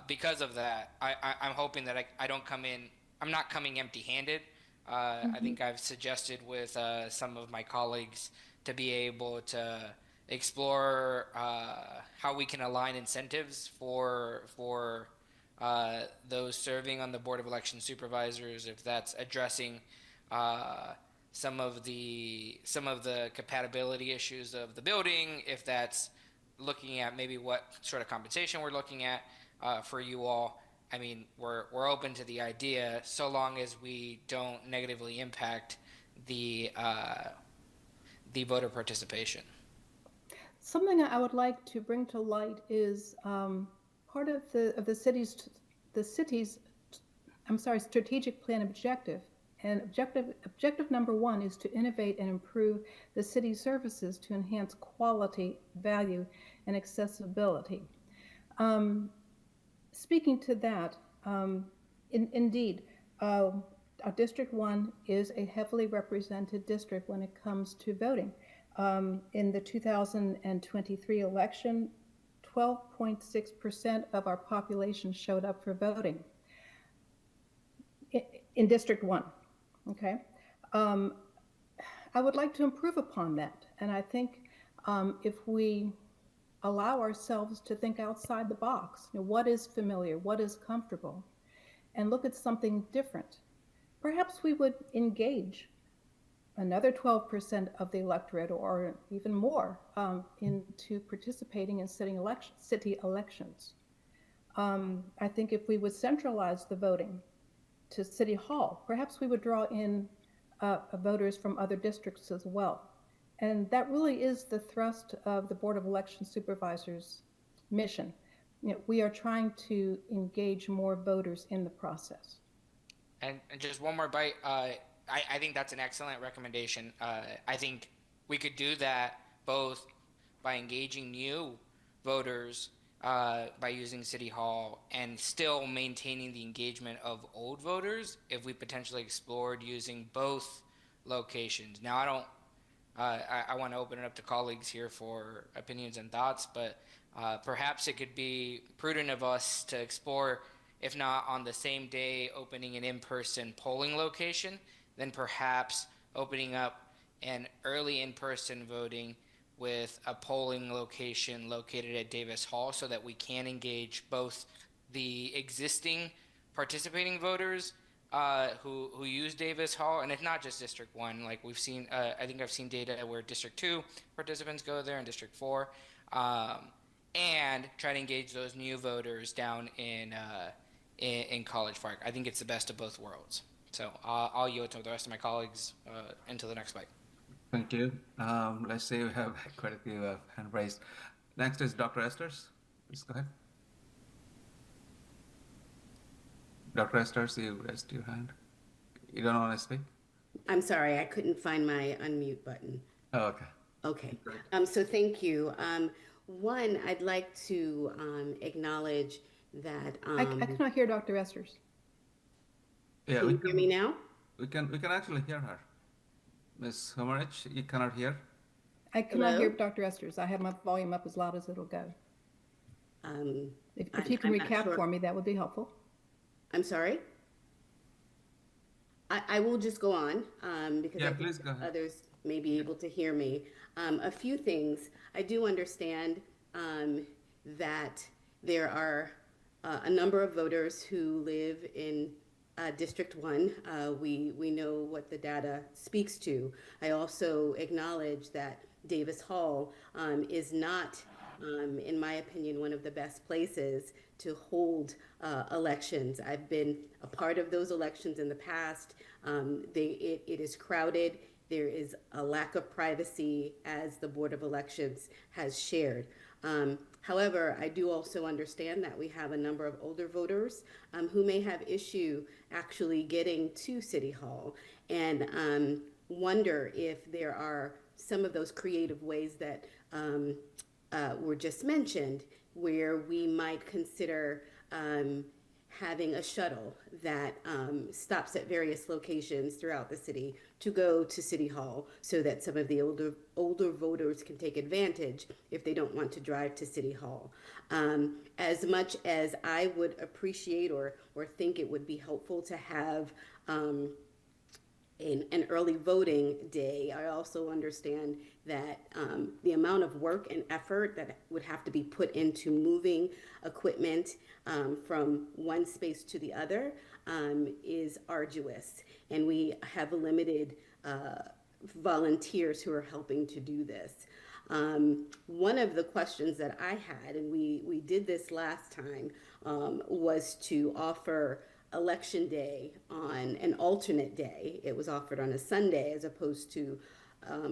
Because of that, I'm hoping that I don't come in, I'm not coming empty-handed. I think I've suggested with some of my colleagues to be able to explore how we can align incentives for those serving on the Board of Election Supervisors, if that's addressing some of the compatibility issues of the building, if that's looking at maybe what sort of compensation we're looking at for you all. I mean, we're open to the idea, so long as we don't negatively impact the voter participation. Something I would like to bring to light is part of the city's strategic plan objective. And objective number 1 is to innovate and improve the city's services to enhance quality, value, and accessibility. Speaking to that, indeed, our District 1 is a heavily represented district when it comes to voting. In the 2023 election, 12.6% of our population showed up for voting in District 1, okay? I would like to improve upon that, and I think if we allow ourselves to think outside the box, what is familiar, what is comfortable, and look at something different, perhaps we would engage another 12% of the electorate or even more into participating in city elections. I think if we would centralize the voting to City Hall, perhaps we would draw in voters from other districts as well. And that really is the thrust of the Board of Election Supervisors' mission. We are trying to engage more voters in the process. And just one more bite. I think that's an excellent recommendation. I think we could do that both by engaging new voters by using City Hall and still maintaining the engagement of old voters if we potentially explored using both locations. Now, I want to open it up to colleagues here for opinions and thoughts, but perhaps it could be prudent of us to explore, if not on the same day, opening an in-person polling location, then perhaps opening up an early in-person voting with a polling location located at Davis Hall so that we can engage both the existing participating voters who use Davis Hall, and it's not just District 1. Like we've seen, I think I've seen data where District 2 participants go there and District 4, and try to engage those new voters down in College Park. I think it's the best of both worlds. So I'll yield to the rest of my colleagues until the next bite. Thank you. Let's see, we have quite a few hand raised. Next is Dr. Esters. Please go ahead. Dr. Esters, you raised your hand. You don't want to speak? I'm sorry, I couldn't find my unmute button. Oh, okay. Okay. So thank you. One, I'd like to acknowledge that. I cannot hear Dr. Esters. Yeah, can you hear me now? We can actually hear her. Ms. Homerich, you cannot hear? I cannot hear Dr. Esters. I have my volume up as loud as it'll go. If you can recap for me, that would be helpful. I'm sorry? I will just go on because I think others may be able to hear me. A few things. I do understand that there are a number of voters who live in District 1. We know what the data speaks to. I also acknowledge that Davis Hall is not, in my opinion, one of the best places to hold elections. I've been a part of those elections in the past. It is crowded. There is a lack of privacy, as the Board of Elections has shared. However, I do also understand that we have a number of older voters who may have issue actually getting to City Hall, and wonder if there are some of those creative ways that were just mentioned, where we might consider having a shuttle that stops at various locations throughout the city to go to City Hall, so that some of the older voters can take advantage if they don't want to drive to City Hall. As much as I would appreciate or think it would be helpful to have an early voting day, I also understand that the amount of work and effort that would have to be put into moving equipment from one space to the other is arduous. And we have limited volunteers who are helping to do this. One of the questions that I had, and we did this last time, was to offer Election Day on an alternate day. It was offered on a Sunday as opposed to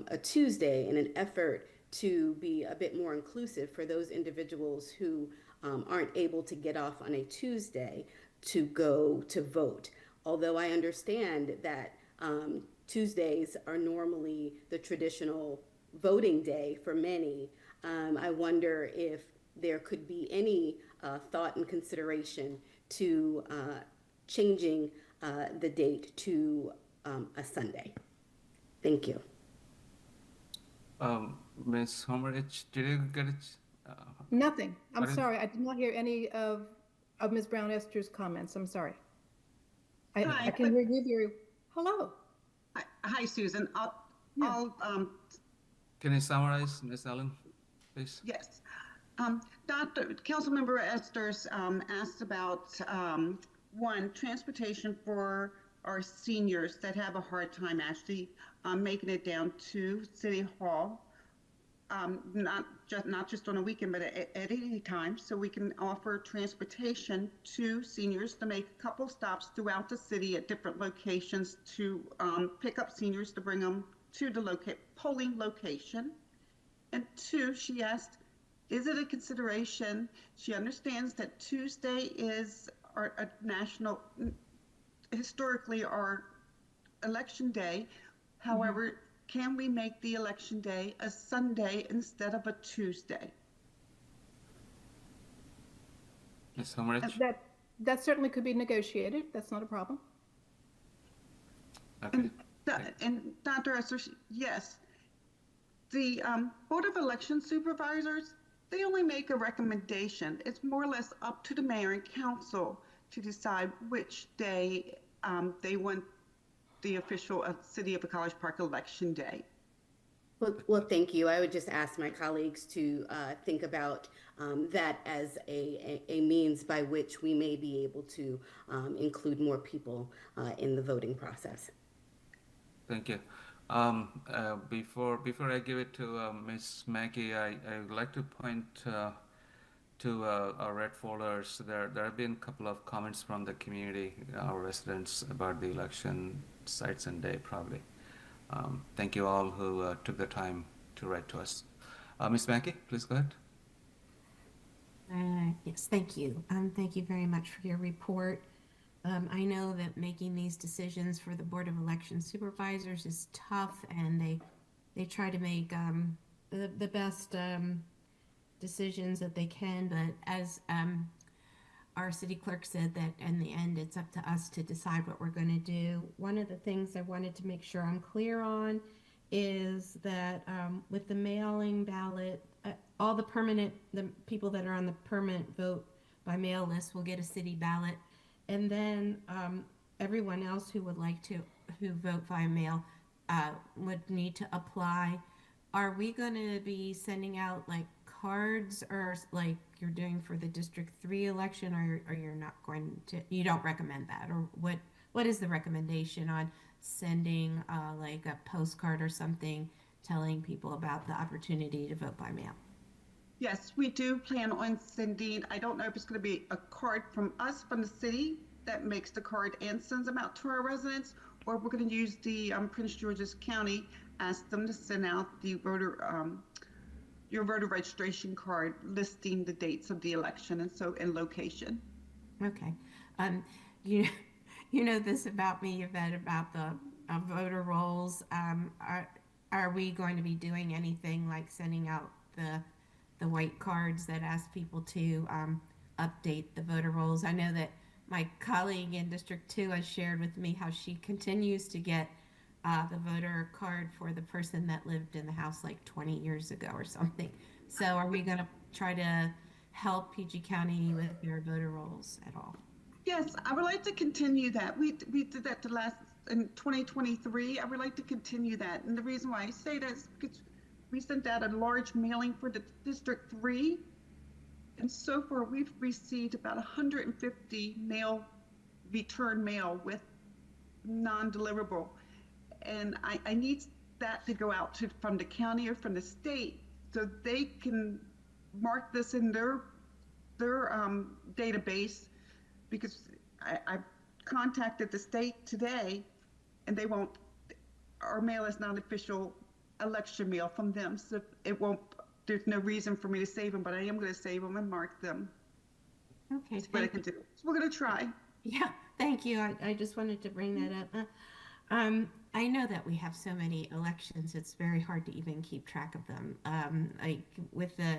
a Tuesday, in an effort to be a bit more inclusive for those individuals who aren't able to get off on a Tuesday to go to vote. Although I understand that Tuesdays are normally the traditional voting day for many, I wonder if there could be any thought and consideration to changing the date to a Sunday. Thank you. Ms. Homerich, did you get it? Nothing. I'm sorry. I did not hear any of Ms. Brown Esther's comments. I'm sorry. I can hear you very. Hello. Hi, Susan. Can you summarize, Ms. Allen, please? Yes. Councilmember Esters asked about one, transportation for are seniors that have a hard time actually making it down to City Hall. Not just on a weekend, but at any time, so we can offer transportation to seniors to make a couple stops throughout the city at different locations to pick up seniors to bring them to the polling location. And two, she asked, is it a consideration? She understands that Tuesday is a national, historically our election day. However, can we make the election day a Sunday instead of a Tuesday? Ms. Humrich? That certainly could be negotiated. That's not a problem. Okay. And Dr. Esser, yes, the Board of Election Supervisors, they only make a recommendation. It's more or less up to the mayor and council to decide which day they want the official City of College Park election day. Well, thank you. I would just ask my colleagues to think about that as a means by which we may be able to include more people in the voting process. Thank you. Before I give it to Ms. Mackey, I would like to point to our red folders. There have been a couple of comments from the community, our residents, about the election sites and day, probably. Thank you all who took the time to write to us. Ms. Mackey, please go ahead. Yes, thank you. Thank you very much for your report. I know that making these decisions for the Board of Election Supervisors is tough, and they try to make the best decisions that they can, but as our city clerk said, that in the end it's up to us to decide what we're going to do. One of the things I wanted to make sure I'm clear on is that with the mailing ballot, all the people that are on the permanent vote by mail list will get a city ballot, and then everyone else who would like to vote via mail would need to apply. Are we going to be sending out like cards, or like you're doing for the District 3 election, or you're not going to, you don't recommend that? Or what is the recommendation on sending like a postcard or something telling people about the opportunity to vote by mail? Yes, we do plan on sending, I don't know if it's going to be a card from us, from the city, that makes the card and sends them out to our residents, or we're going to use the Prince George's County, ask them to send out the your voter registration card listing the dates of the election and location. Okay. You know this about me, Yvette, about the voter rolls. Are we going to be doing anything like sending out the white cards that ask people to update the voter rolls? I know that my colleague in District 2 has shared with me how she continues to get the voter card for the person that lived in the house like 20 years ago or something. So are we going to try to help PG County with their voter rolls at all? Yes, I would like to continue that. We did that in 2023. I would like to continue that. And the reason why I say that is because we sent out a large mailing for the District 3. And so far we've received about 150 return mail with non-deliverable. And I need that to go out from the county or from the state so they can mark this in their database, because I contacted the state today and they won't, our mail is not official election mail from them, so it won't, there's no reason for me to save them, but I am going to save them and mark them. Okay. That's what I can do. So we're going to try. Yeah, thank you. I just wanted to bring that up. I know that we have so many elections, it's very hard to even keep track of them. Like with the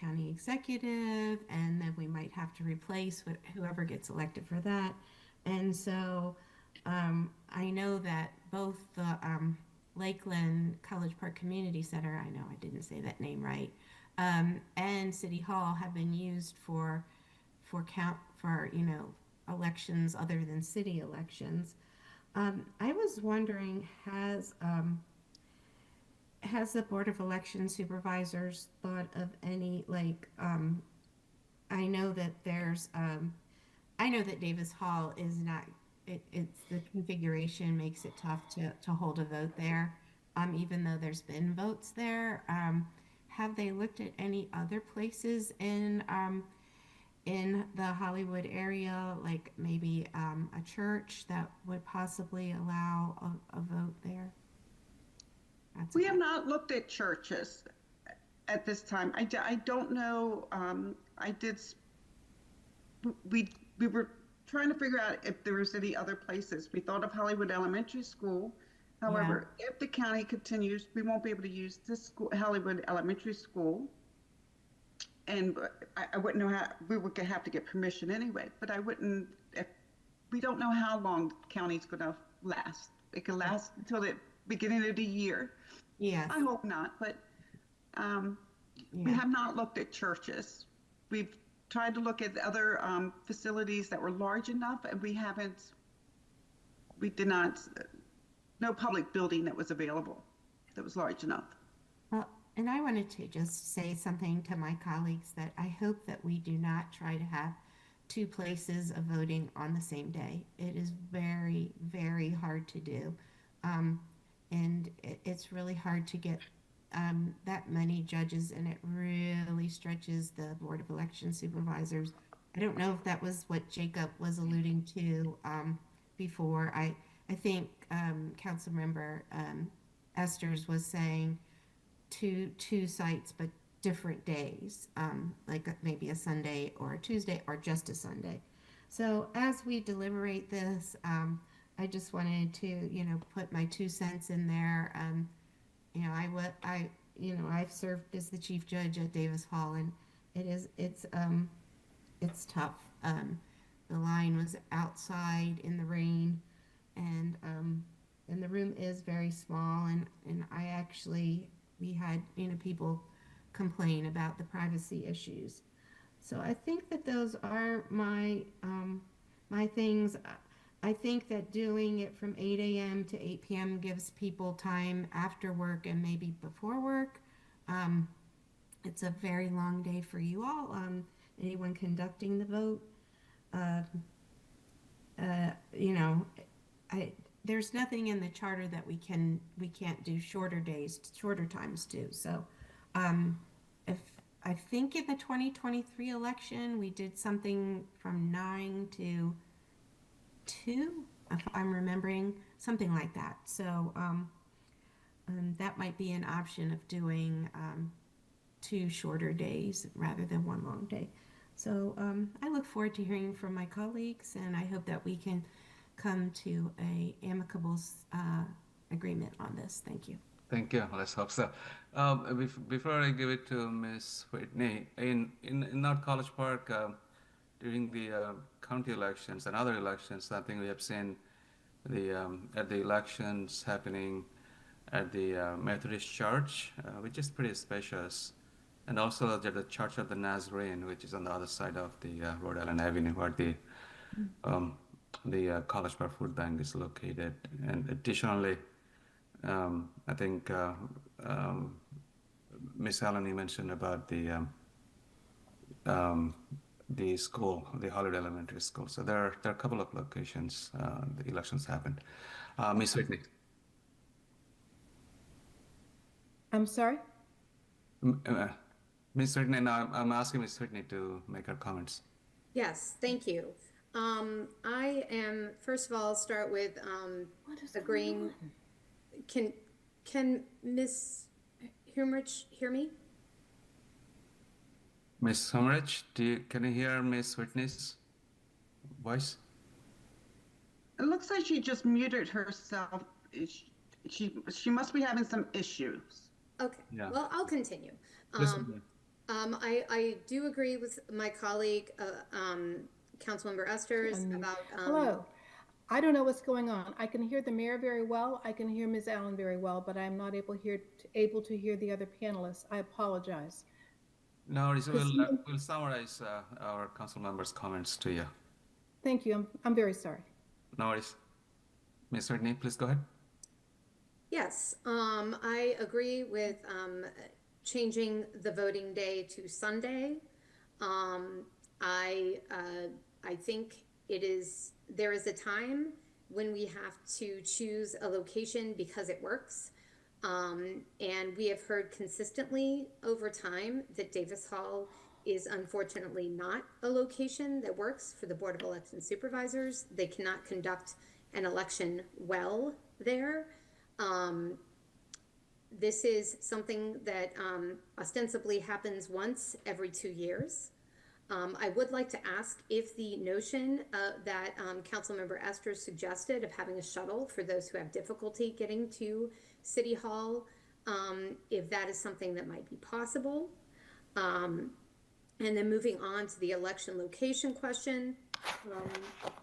county executive, and then we might have to replace whoever gets elected for that. And so I know that both the Lakeland College Park Community Center, I know I didn't say that name right, and City Hall have been used for elections other than city elections. I was wondering, has the Board of Election Supervisors thought of any, like, I know that Davis Hall is not it's the configuration makes it tough to hold a vote there, even though there's been votes there. Have they looked at any other places in the Hollywood area, like maybe a church that would possibly allow a vote there? We have not looked at churches at this time. I don't know. We were trying to figure out if there was any other places. We thought of Hollywood Elementary School. However, if the county continues, we won't be able to use this school, Hollywood Elementary School. And I wouldn't know how, we would have to get permission anyway, but I wouldn't, if, we don't know how long the county's gonna last. It could last until the beginning of the year. Yes. I hope not, but we have not looked at churches. We've tried to look at other facilities that were large enough, and we did not, no public building that was available that was large enough. Well, and I wanted to just say something to my colleagues that I hope that we do not try to have two places of voting on the same day. It is very, very hard to do. And it's really hard to get that many judges, and it really stretches the Board of Election Supervisors. I don't know if that was what Jacob was alluding to before. I think Councilmember Esters was saying two sites, but different days, like maybe a Sunday or a Tuesday or just a Sunday. So as we deliberate this, I just wanted to, put my 2 cents in there. I've served as the chief judge at Davis Hall, and it's tough. The line was outside in the rain, and the room is very small, and we had, people complain about the privacy issues. So I think that those are my things. I think that doing it from 8 a.m. to 8 p.m. gives people time after work and maybe before work. It's a very long day for you all. Anyone conducting the vote, there's nothing in the charter that we can't do shorter days, shorter times too. So, if I think in the 2023 election we did something from 9 to 2, if I'm remembering, something like that. So that might be an option of doing 2 shorter days rather than 1 long day. So I look forward to hearing from my colleagues, and I hope that we can come to a amicable agreement on this. Thank you. Thank you. Let's hope so. Before I give it to Ms. Whitney, in North College Park, during the county elections and other elections, I think we have seen at the elections happening at the Methodist Church, which is pretty spacious, and also at the Church of the Nazarene, which is on the other side of the Rhode Island Avenue, where the College Park Food Bank is located. And additionally, I think Ms. Allen, you mentioned about the school, the Hollywood Elementary School. So there are a couple of locations the elections happened. Ms. Whitney. I'm sorry? Ms. Whitney, now I'm asking Ms. Whitney to make her comments. Yes, thank you. I am, first of all, start with agreeing. Can Ms. Humrich hear me? Ms. Humrich, can you hear Ms. Whitney's voice? It looks like she just muted herself. She must be having some issues. Okay, Yeah. well, I'll continue. Listen, I do agree with my colleague, Councilmember Esters, about. Hello. I don't know what's going on. I can hear the mayor very well. I can hear Ms. Allen very well, but I'm not able to hear the other panelists. I apologize. No worries. We'll summarize our council members' comments to you. Thank you. I'm very sorry. No worries. Ms. Whitney, please go ahead. Yes, I agree with changing the voting day to Sunday. I think it is there is a time when we have to choose a location because it works. And we have heard consistently over time that Davis Hall is unfortunately not a location that works for the Board of Election Supervisors. They cannot conduct an election well there. This is something that ostensibly happens once every 2 years. I would like to ask if the notion that Councilmember Esther suggested of having a shuttle for those who have difficulty getting to City Hall, if that is something that might be possible. And then moving on to the election location question,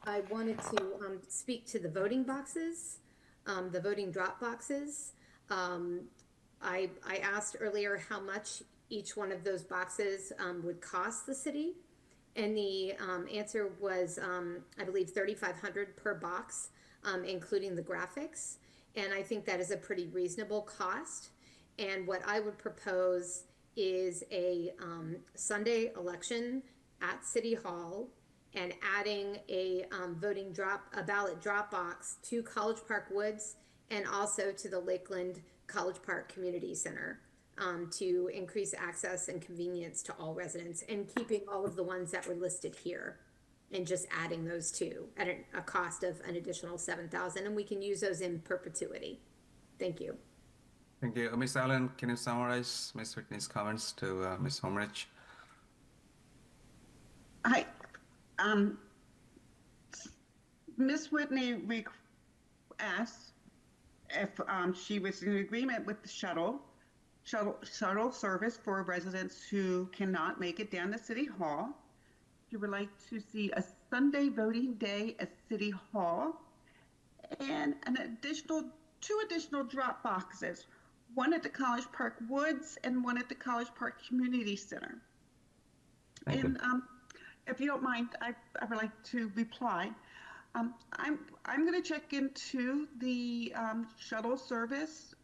I wanted to speak to the voting boxes, the voting drop boxes. I asked earlier how much each one of those boxes would cost the city, and the answer was, I believe, $3,500 per box, including the graphics. And I think that is a pretty reasonable cost. And what I would propose is a Sunday election at City Hall and adding a ballot drop box to College Park Woods and also to the Lakeland College Park Community Center to increase access and convenience to all residents, and keeping all of the ones that were listed here and just adding those two at a cost of an additional $7,000, and we can use those in perpetuity. Thank you. Thank you. Ms. Allen, can you summarize Ms. Whitney's comments to Ms. Homerich? Hi. Ms. Whitney asked if she was in agreement with the shuttle service for residents who cannot make it down to City Hall. She would like to see a Sunday voting day at City Hall and two additional drop boxes, one at the College Park Woods and one at the College Park Community Center. And if you don't mind, I would like to reply. I'm going to check into the shuttle service.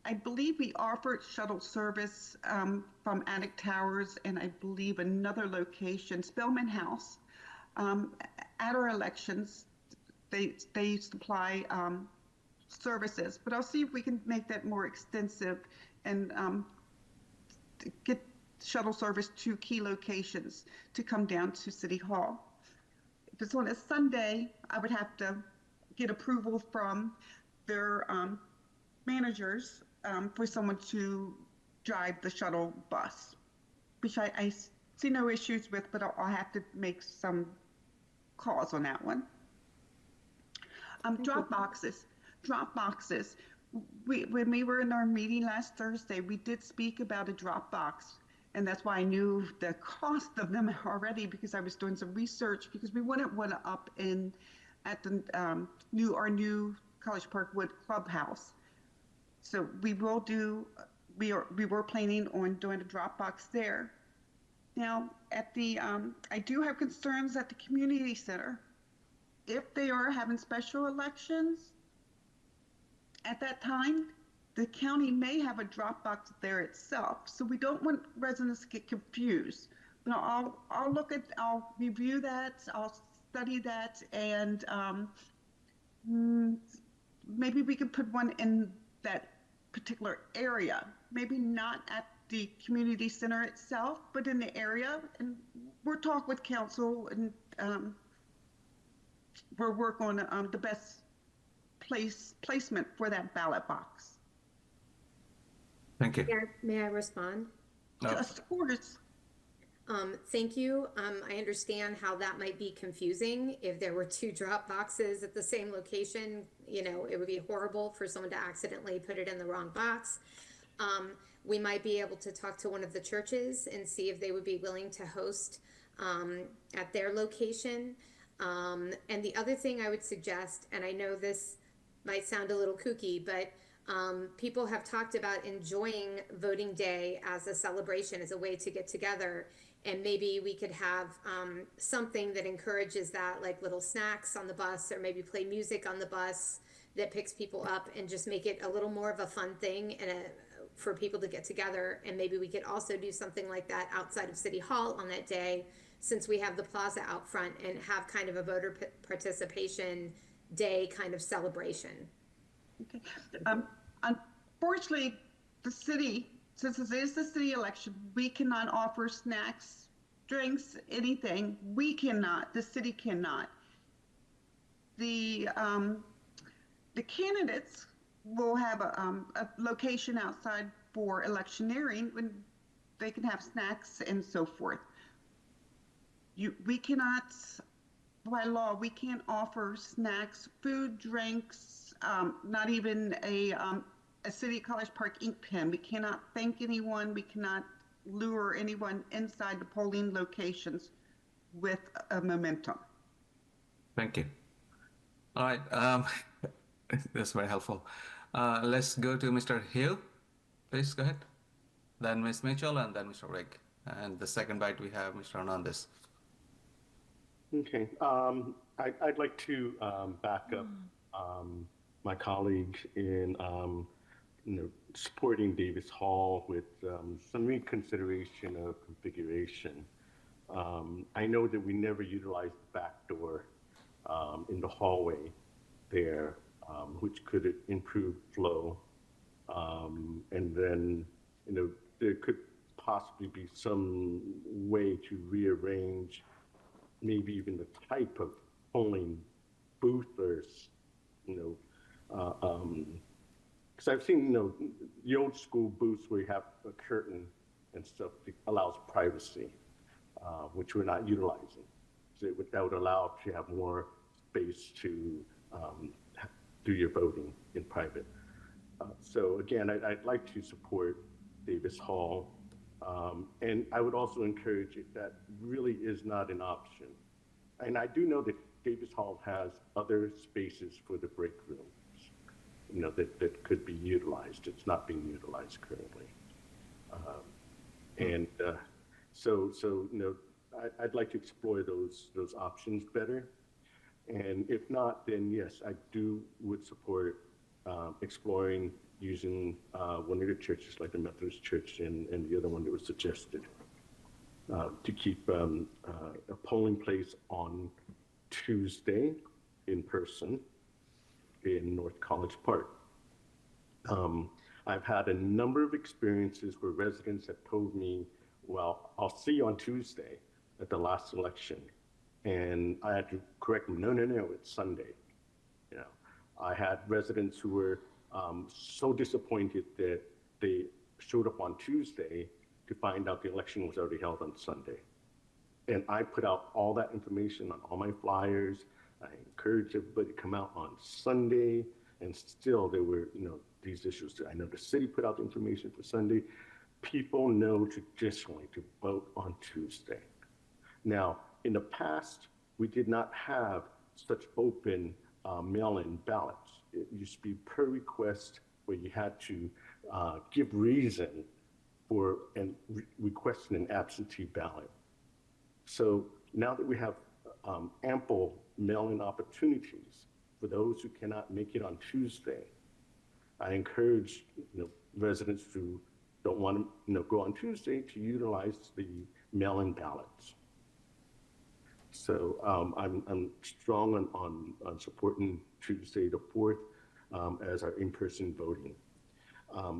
I believe we offered shuttle service from Attic Towers and I believe another location, Spelman House. At our elections, they supply services, but I'll see if we can make that more extensive and get shuttle service to key locations to come down to City Hall. If it's on a Sunday, I would have to get approval from their managers for someone to drive the shuttle bus, which I see no issues with, but I'll have to make some calls on that one. Drop boxes. When we were in our meeting last Thursday, we did speak about a drop box, and that's why I knew the cost of them already, because I was doing some research, because we wouldn't want to up in at the our new College Park Wood Clubhouse. So we were planning on doing a drop box there. Now at the I do have concerns at the community center. If they are having special elections at that time, the county may have a drop box there itself. So we don't want residents to get confused. But I'll review that, I'll study that, and maybe we could put one in that particular area. Maybe not at the community center itself, but in the area. And we'll talk with council and we'll work on the best placement for that ballot box. Thank you. May I respond? No. Of course. Thank you. I understand how that might be confusing. If there were two drop boxes at the same location, it would be horrible for someone to accidentally put it in the wrong box. We might be able to talk to one of the churches and see if they would be willing to host at their location. And the other thing I would suggest, and I know this might sound a little kooky, but people have talked about enjoying voting day as a celebration, as a way to get together. And maybe we could have something that encourages that, like little snacks on the bus, or maybe play music on the bus that picks people up, and just make it a little more of a fun thing and for people to get together. And maybe we could also do something like that outside of City Hall on that day, since we have the plaza out front, and have kind of a voter participation day kind of celebration. Okay. Unfortunately, the city, since this is the city election, we cannot offer snacks, drinks, anything. We cannot, the city cannot. The candidates will have a location outside for electioneering when they can have snacks and so forth. We cannot, by law, we can't offer snacks, food, drinks, not even a City College Park ink pen. We cannot thank anyone. We cannot lure anyone inside the polling locations with a momentum. Thank you. All right, that's very helpful. Let's go to Mr. Hill. Please go ahead. Then Ms. Mitchell, and then Mr. Rigg. And the second bite we have Mr. Hernandez. Okay, I'd like to back up my colleague in supporting Davis Hall with some reconsideration of configuration. I know that we never utilized the back door in the hallway there, which could improve flow. And then, there could possibly be some way to rearrange maybe even the type of polling booth or, because I've seen, the old school booths where you have a curtain and stuff that allows privacy, which we're not utilizing. So that would allow you to have more space to do your voting in private. So again, I'd like to support Davis Hall. And I would also encourage it that really is not an option. And I do know that Davis Hall has other spaces for the break rooms, that could be utilized. It's not being utilized currently. I'd like to explore those options better. And if not, then yes, I would support exploring using one of the churches, like the Methodist Church and the other one that was suggested, to keep a polling place on Tuesday in person in North College Park. I've had a number of experiences where residents have told me, well, I'll see you on Tuesday at the last election. And I had to correct them, no, it's Sunday. I had residents who were so disappointed that they showed up on Tuesday to find out the election was already held on Sunday. And I put out all that information on all my flyers. I encouraged everybody to come out on Sunday, and still there were, these issues. I know the city put out the information for Sunday. People know traditionally to vote on Tuesday. Now, in the past, we did not have such open mail-in ballots. It used to be per request, where you had to give reason for requesting an absentee ballot. So now that we have ample mail-in opportunities for those who cannot make it on Tuesday, I encourage residents who don't want to go on Tuesday to utilize the mail-in ballots. So I'm strong on supporting Tuesday the 4th as our in-person voting.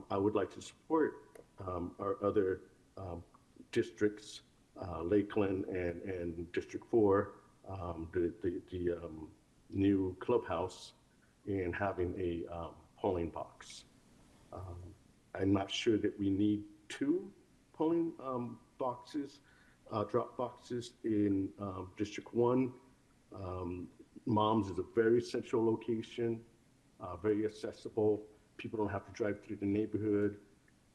I would like to support our other districts, Lakeland and District 4, the new clubhouse, and having a polling box. I'm not sure that we need 2 polling boxes, drop boxes in District 1. Moms is a very central location, very accessible. People don't have to drive through the neighborhood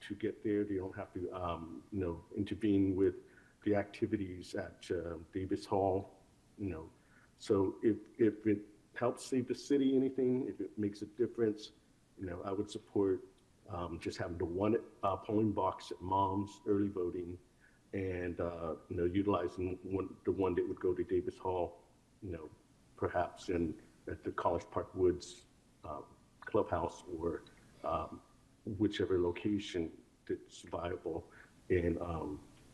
to get there. They don't have to, intervene with the activities at Davis Hall. So if it helps save the city anything, if it makes a difference, I would support just having the one polling box at Mom's early voting, and utilizing the one that would go to Davis Hall, perhaps at the College Park Woods clubhouse, or whichever location that's viable in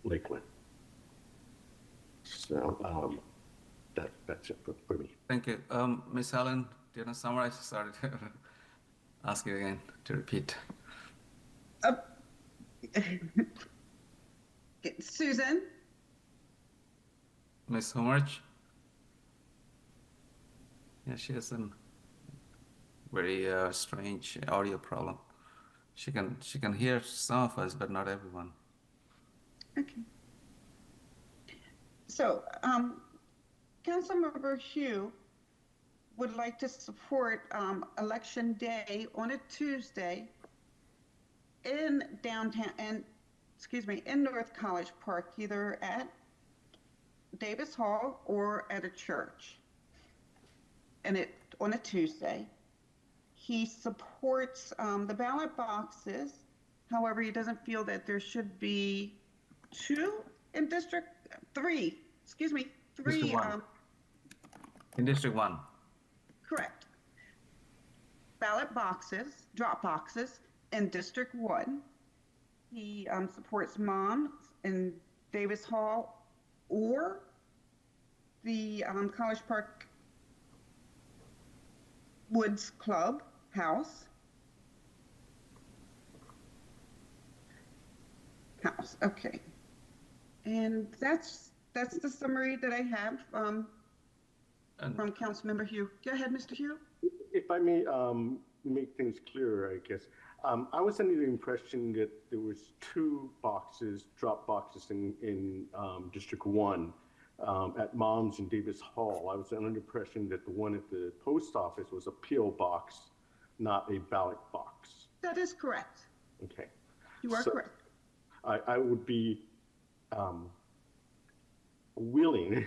Lakeland. So that's it for me. Thank you. Ms. Allen, do you want to summarize? Sorry to ask you again to repeat. Susan? Ms. Homerich? Yeah, she has a very strange audio problem. She can hear some of us, but not everyone. Okay. So, Councilmember Hugh would like to support Election Day on a Tuesday in in North College Park, either at Davis Hall or at a church, and on a Tuesday. He supports the ballot boxes. However, he doesn't feel that there should be three. District 1. In District 1. Correct. Ballot boxes, drop boxes in District 1. He supports moms in Davis Hall or the College Park Woods Club house. Okay. And that's the summary that I have from Councilmember Hugh. Go ahead, Mr. Hugh. If I may make things clearer, I guess. I was under the impression that there was 2 drop boxes in District 1 at Moms in Davis Hall. I was under the impression that the one at the post office was a P.O. box, not a ballot box. That is correct. Okay. You are correct. I would be willing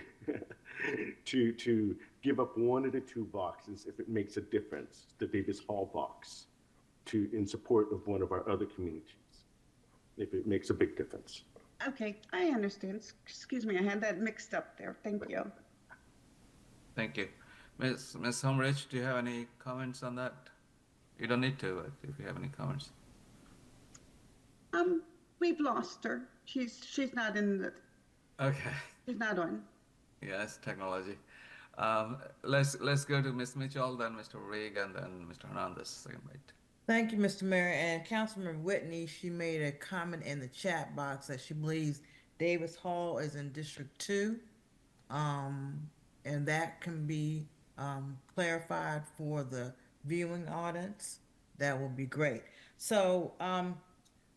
to give up one of the 2 boxes if it makes a difference, the Davis Hall box, in support of one of our other communities, if it makes a big difference. Okay, I understand. Excuse me, I had that mixed up there. Thank you. Thank you. Ms. Homerich, do you have any comments on that? You don't need to, if you have any comments. We've lost her. She's not in the. Okay. She's not on. Yes, technology. Let's go to Ms. Mitchell, then Mr. Rigg, and then Mr. Hernandez. Second right. Thank you, Mr. Mayor. And Councilman Whitney, she made a comment in the chat box that she believes Davis Hall is in District 2. And that can be clarified for the viewing audience. That will be great. So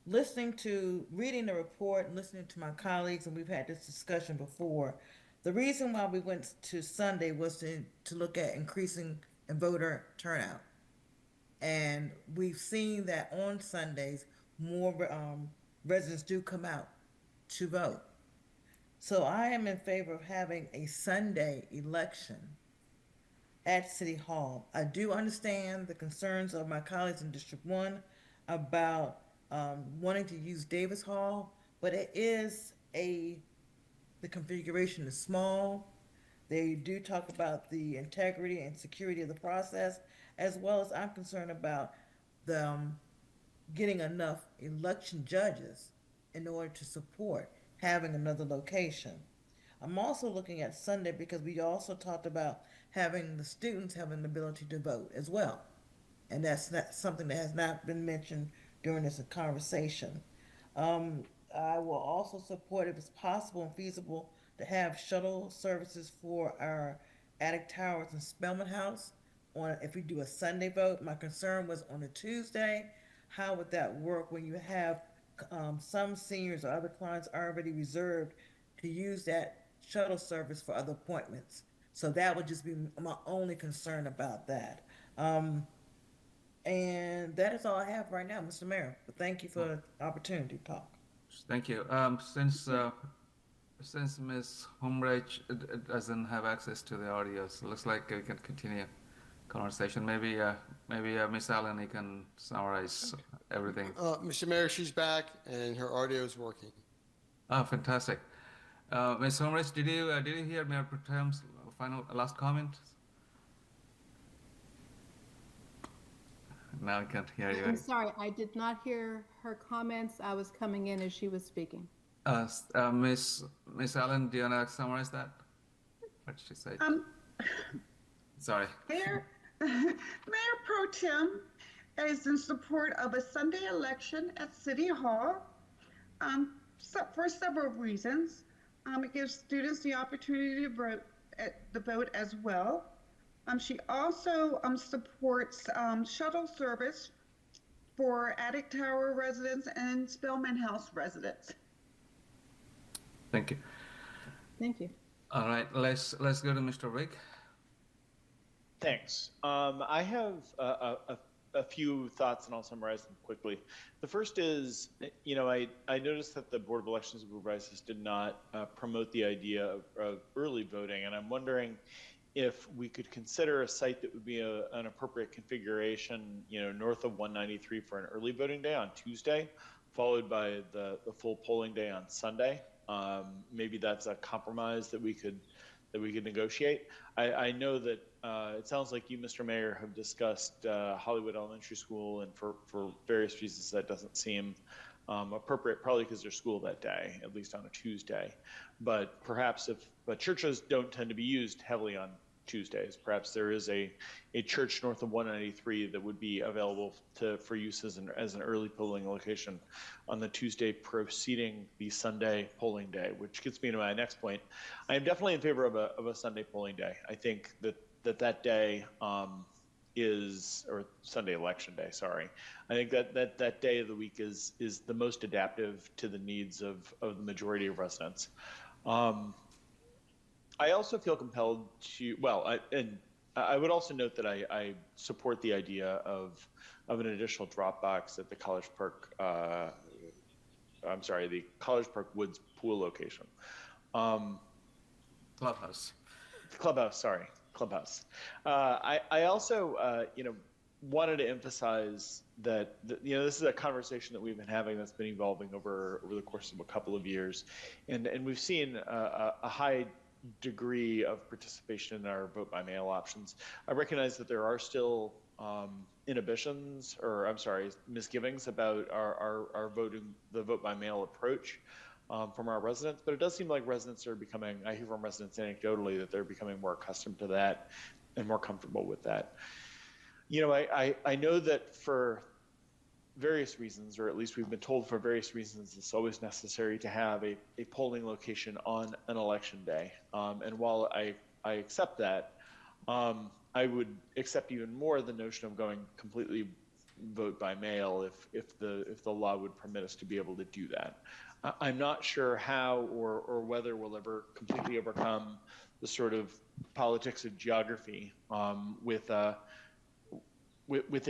reading the report and listening to my colleagues, and we've had this discussion before, the reason why we went to Sunday was to look at increasing in voter turnout. And we've seen that on Sundays, more residents do come out to vote. So I am in favor of having a Sunday election at City Hall. I do understand the concerns of my colleagues in District 1 about wanting to use Davis Hall, but the configuration is small. They do talk about the integrity and security of the process, as well as I'm concerned about getting enough election judges in order to support having another location. I'm also looking at Sunday because we also talked about having the students having the ability to vote as well. And that's not something that has not been mentioned during this conversation. I will also support, if it's possible and feasible, to have shuttle services for our Attic Towers and Spelman House if we do a Sunday vote. My concern was on a Tuesday. How would that work when you have some seniors or other clients already reserved to use that shuttle service for other appointments? So that would just be my only concern about that. And that is all I have right now, Mr. Mayor. But thank you for the opportunity to talk. Thank you. Since Ms. Homerich doesn't have access to the audio, so it looks like we can continue conversation. Maybe Ms. Allen, you can summarize everything. Mr. Mayor, she's back and her audio is working. Oh, fantastic. Ms. Homerich, did you hear Mayor Pro Tem's last comment? Now I can't hear you. I'm sorry, I did not hear her comments. I was coming in as she was speaking. Miss Allen, do you want to summarize that? What did she say? Sorry. Mayor Pro Tem is in support of a Sunday election at City Hall for several reasons. It gives students the opportunity to vote as well. She also supports shuttle service for Attic Tower residents and Spelman House residents. Thank you. Thank you. All right, let's go to Mr. Rick. Thanks. I have a few thoughts, and I'll summarize them quickly. The first is, I noticed that the Board of Election Supervisors did not promote the idea of early voting, and I'm wondering if we could consider a site that would be an appropriate configuration, north of 193 for an early voting day on Tuesday, followed by the full polling day on Sunday. Maybe that's a compromise that we could negotiate. I know that it sounds like you, Mr. Mayor, have discussed Hollywood Elementary School, and for various reasons that doesn't seem appropriate, probably because there's school that day, at least on a Tuesday. But perhaps but churches don't tend to be used heavily on Tuesdays. Perhaps there is a church north of 193 that would be available for use as an early polling location on the Tuesday preceding the Sunday polling day, which gets me to my next point. I am definitely in favor of a Sunday polling day. I think that day or Sunday election day, sorry. I think that day of the week is the most adaptive to the needs of the majority of residents. I also feel compelled to, I would also note that I support the idea of an additional drop box at the College Park, the College Park Woods pool location. Clubhouse. Clubhouse. I also, wanted to emphasize that, this is a conversation that we've been having that's been evolving over the course of a couple of years. And we've seen a high degree of participation in our vote by mail options. I recognize that there are still misgivings about our the vote by mail approach from our residents, but it does seem like residents are I hear from residents anecdotally that they're becoming more accustomed to that and more comfortable with that. I know that for various reasons, or at least we've been told for various reasons, it's always necessary to have a polling location on an election day. And while I accept that, I would accept even more the notion of going completely vote by mail if the law would permit us to be able to do that. I'm not sure how or whether we'll ever completely overcome the sort of politics of geography with a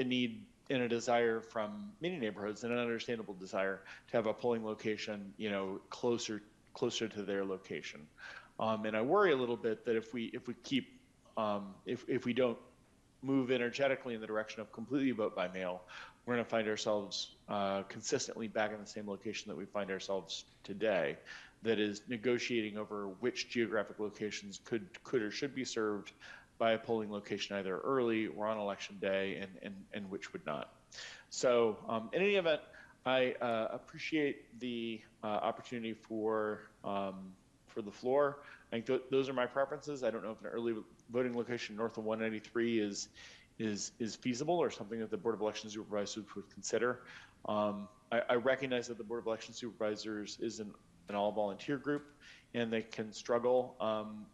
need and a desire from many neighborhoods, and an understandable desire to have a polling location, closer to their location. And I worry a little bit that if we don't move energetically in the direction of completely vote by mail, we're going to find ourselves consistently back in the same location that we find ourselves today. That is negotiating over which geographic locations could or should be served by a polling location either early or on election day, and which would not. So in any event, I appreciate the opportunity for the floor. I think those are my preferences. I don't know if an early voting location north of 193 is feasible or something that the Board of Election Supervisors would consider. I recognize that the Board of Election Supervisors is an all-volunteer group, and they can struggle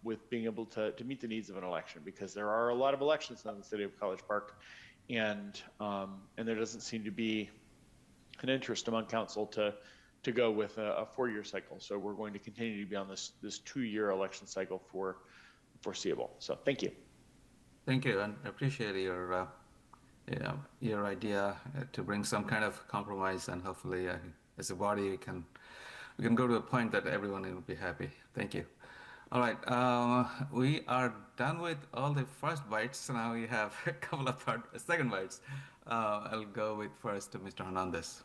with being able to meet the needs of an election, because there are a lot of elections in the city of College Park, and there doesn't seem to be an interest among council to go with a 4-year cycle. So we're going to continue to be on this 2-year election cycle for foreseeable. So thank you. Thank you, and I appreciate your idea to bring some kind of compromise, and hopefully as a body we can go to a point that everyone will be happy. Thank you. All right, we are done with all the first bites. Now we have a couple of second bites. I'll go with first to Mr. Hernandez.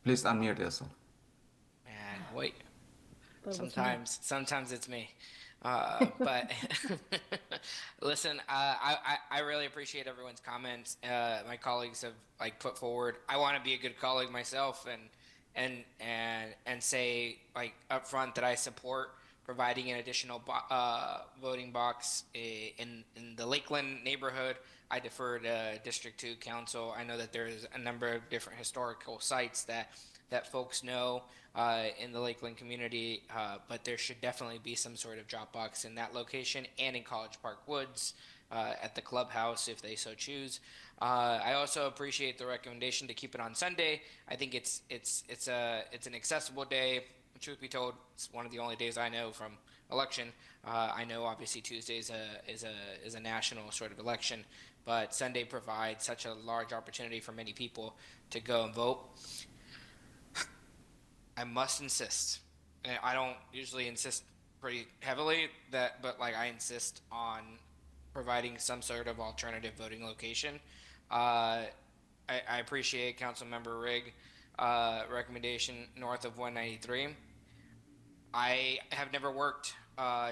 Please unmute yourself. Man, wait. Sometimes it's me. But listen, I really appreciate everyone's comments. My colleagues have like put forward. I want to be a good colleague myself, and say like upfront that I support providing an additional voting box in the Lakeland neighborhood. I defer to District 2 Council. I know that there's a number of different historical sites that folks know in the Lakeland community, but there should definitely be some sort of drop box in that location and in College Park Woods at the clubhouse if they so choose. I also appreciate the recommendation to keep it on Sunday. I think it's an accessible day. Truth be told, it's one of the only days I know from election. I know obviously Tuesday is a national sort of election, but Sunday provides such a large opportunity for many people to go and vote. I must insist, and I don't usually insist pretty heavily but like I insist on providing some sort of alternative voting location. I appreciate Councilmember Rigg recommendation north of 193. I have never worked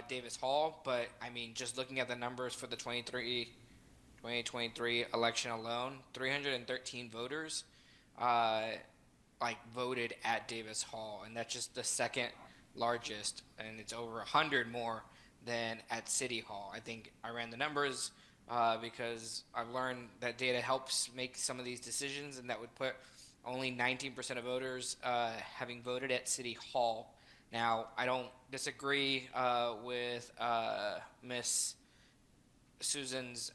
Davis Hall, but I mean, just looking at the numbers for the 2023 election alone, 313 voters like voted at Davis Hall, and that's just the second largest, and it's over 100 more than at City Hall. I think I ran the numbers because I've learned that data helps make some of these decisions, and that would put only 19% of voters having voted at City Hall. Now, I don't disagree with Miss Susan's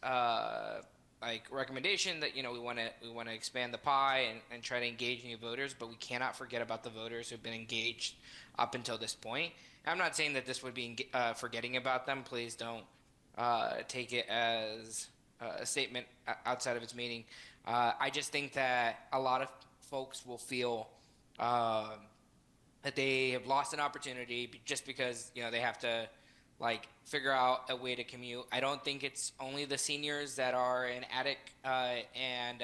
like recommendation that we want to expand the pie and try to engage new voters, but we cannot forget about the voters who've been engaged up until this point. And I'm not saying that this would be forgetting about them. Please don't take it as a statement outside of its meaning. I just think that a lot of folks will feel that they have lost an opportunity just because they have to like figure out a way to commute. I don't think it's only the seniors that are in Attic and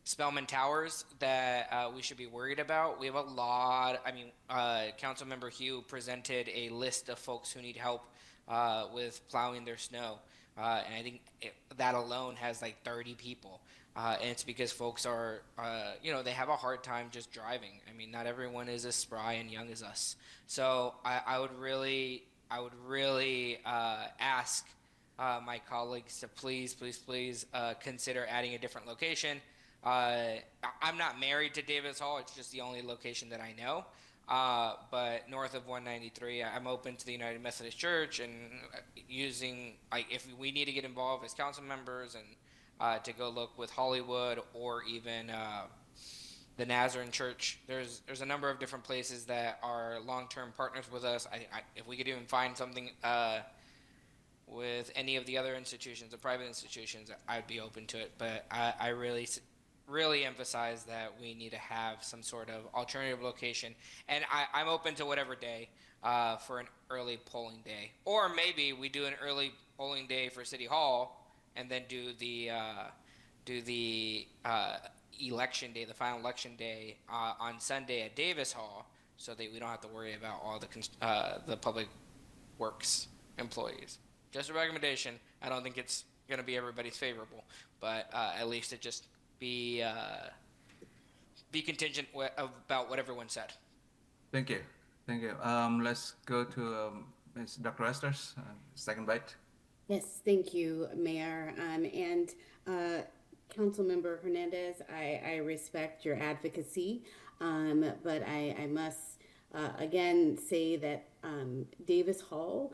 Spelman Towers that we should be worried about. We have a lot. I mean, Councilmember Hugh presented a list of folks who need help with plowing their snow, and I think that alone has like 30 people. And it's because folks are, they have a hard time just driving. I mean, not everyone is as spry and young as us. So I would really ask my colleagues to please consider adding a different location. I'm not married to Davis Hall. It's just the only location that I know. But north of 193, I'm open to the United Methodist Church and using, like, if we need to get involved as council members and to go look with Hollywood or even the Nazarene Church. There's a number of different places that are long-term partners with us. If we could even find something with any of the other institutions, the private institutions, I'd be open to it. But I really emphasize that we need to have some sort of alternative location. And I'm open to whatever day for an early polling day. Or maybe we do an early polling day for City Hall and then do the election day, the final election day on Sunday at Davis Hall, so that we don't have to worry about all the public works employees. Just a recommendation. I don't think it's going to be everybody's favorable, but at least it just be contingent about what everyone said. Thank you. Let's go to Ms. Dr. Estes, second bite. Yes, thank you, Mayor. And Councilmember Hernandez, I respect your advocacy, but I must again say that Davis Hall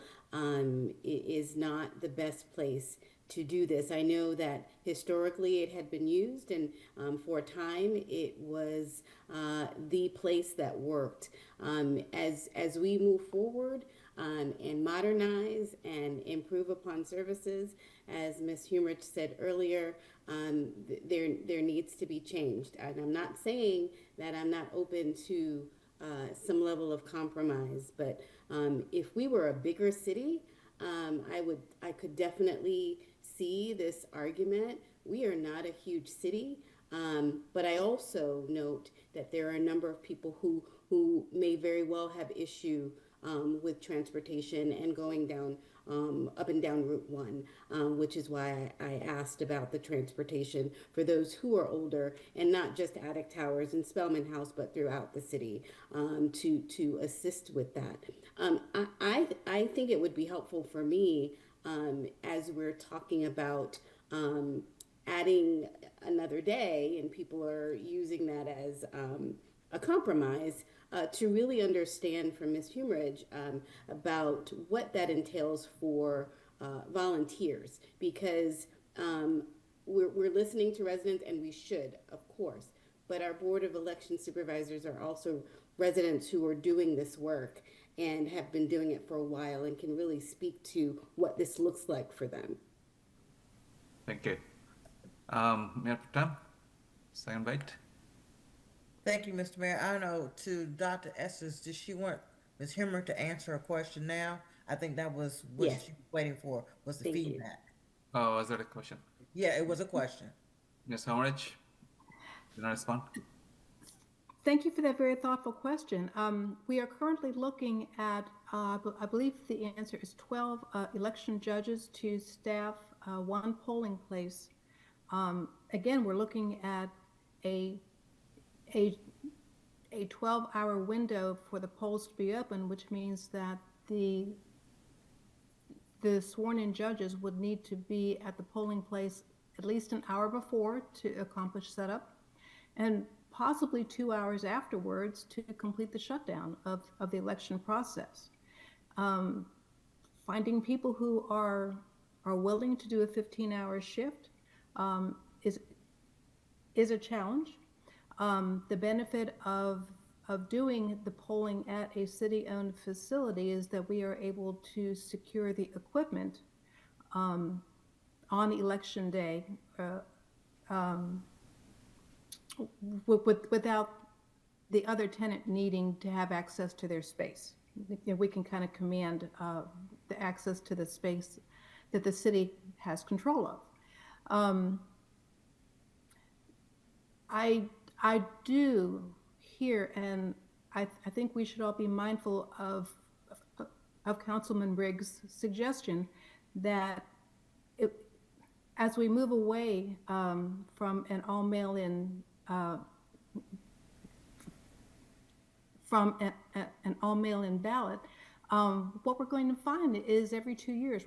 is not the best place to do this. I know that historically it had been used, and for a time it was the place that worked. As we move forward and modernize and improve upon services, as Ms. Humrich said earlier, there needs to be changed. And I'm not saying that I'm not open to some level of compromise, but if we were a bigger city, I could definitely see this argument. We are not a huge city, but I also note that there are a number of people who may very well have issue with transportation and going down up and down Route 1, which is why I asked about the transportation for those who are older, and not just Attic Towers and Spelman House, but throughout the city, to assist with that. I think it would be helpful for me, as we're talking about adding another day, and people are using that as a compromise, to really understand from Ms. Humeridge about what that entails for volunteers, because we're listening to residents, and we should, of course, but our Board of Election Supervisors are also residents who are doing this work and have been doing it for a while and can really speak to what this looks like for them. Thank you. Mayor Protem, second bite. Thank you, Mr. Mayor. I don't know, to Dr. Estes, did she want Ms. Himmer to answer a question now? I think that was what Yes. she was waiting for, was the Thank you. feedback. Oh, was that a question? Yeah, it was a question. Ms. Hemorrhage, you want to respond? Thank you for that very thoughtful question. We are currently looking at, I believe the answer is 12 election judges to staff one polling place. Again, we're looking at a 12-hour window for the polls to be open, which means that the sworn-in judges would need to be at the polling place at least an hour before to accomplish setup, and possibly 2 hours afterwards to complete the shutdown of the election process. Finding people who are willing to do a 15-hour shift is a challenge. The benefit of doing the polling at a city-owned facility is that we are able to secure the equipment on election day without the other tenant needing to have access to their space. We can kind of command the access to the space that the city has control of. I do hear, and I think we should all be mindful of Councilman Briggs' suggestion that as we move away from an all mail-in ballot, what we're going to find is every 2 years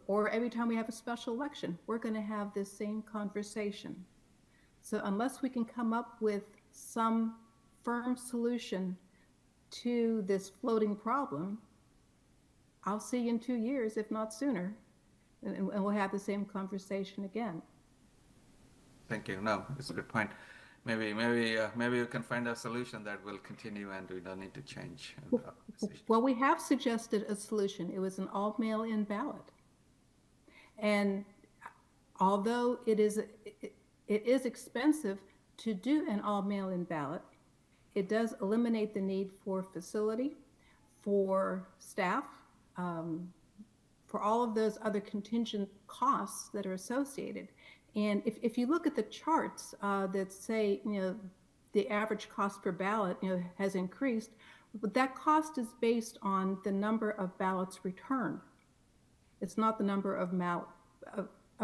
or every time we have a special election, we're going to have this same conversation. So unless we can come up with some firm solution to this floating problem, I'll see you in 2 years, if not sooner, and we'll have the same conversation again. Thank you. No, it's a good point. Maybe you can find a solution that will continue and we don't need to change. Well, we have suggested a solution. It was an all mail-in ballot. And although it is expensive to do an all mail-in ballot, it does eliminate the need for facility, for staff, for all of those other contingent costs that are associated. And if you look at the charts that say, the average cost per ballot, has increased, but that cost is based on the number of ballots returned. It's not the number of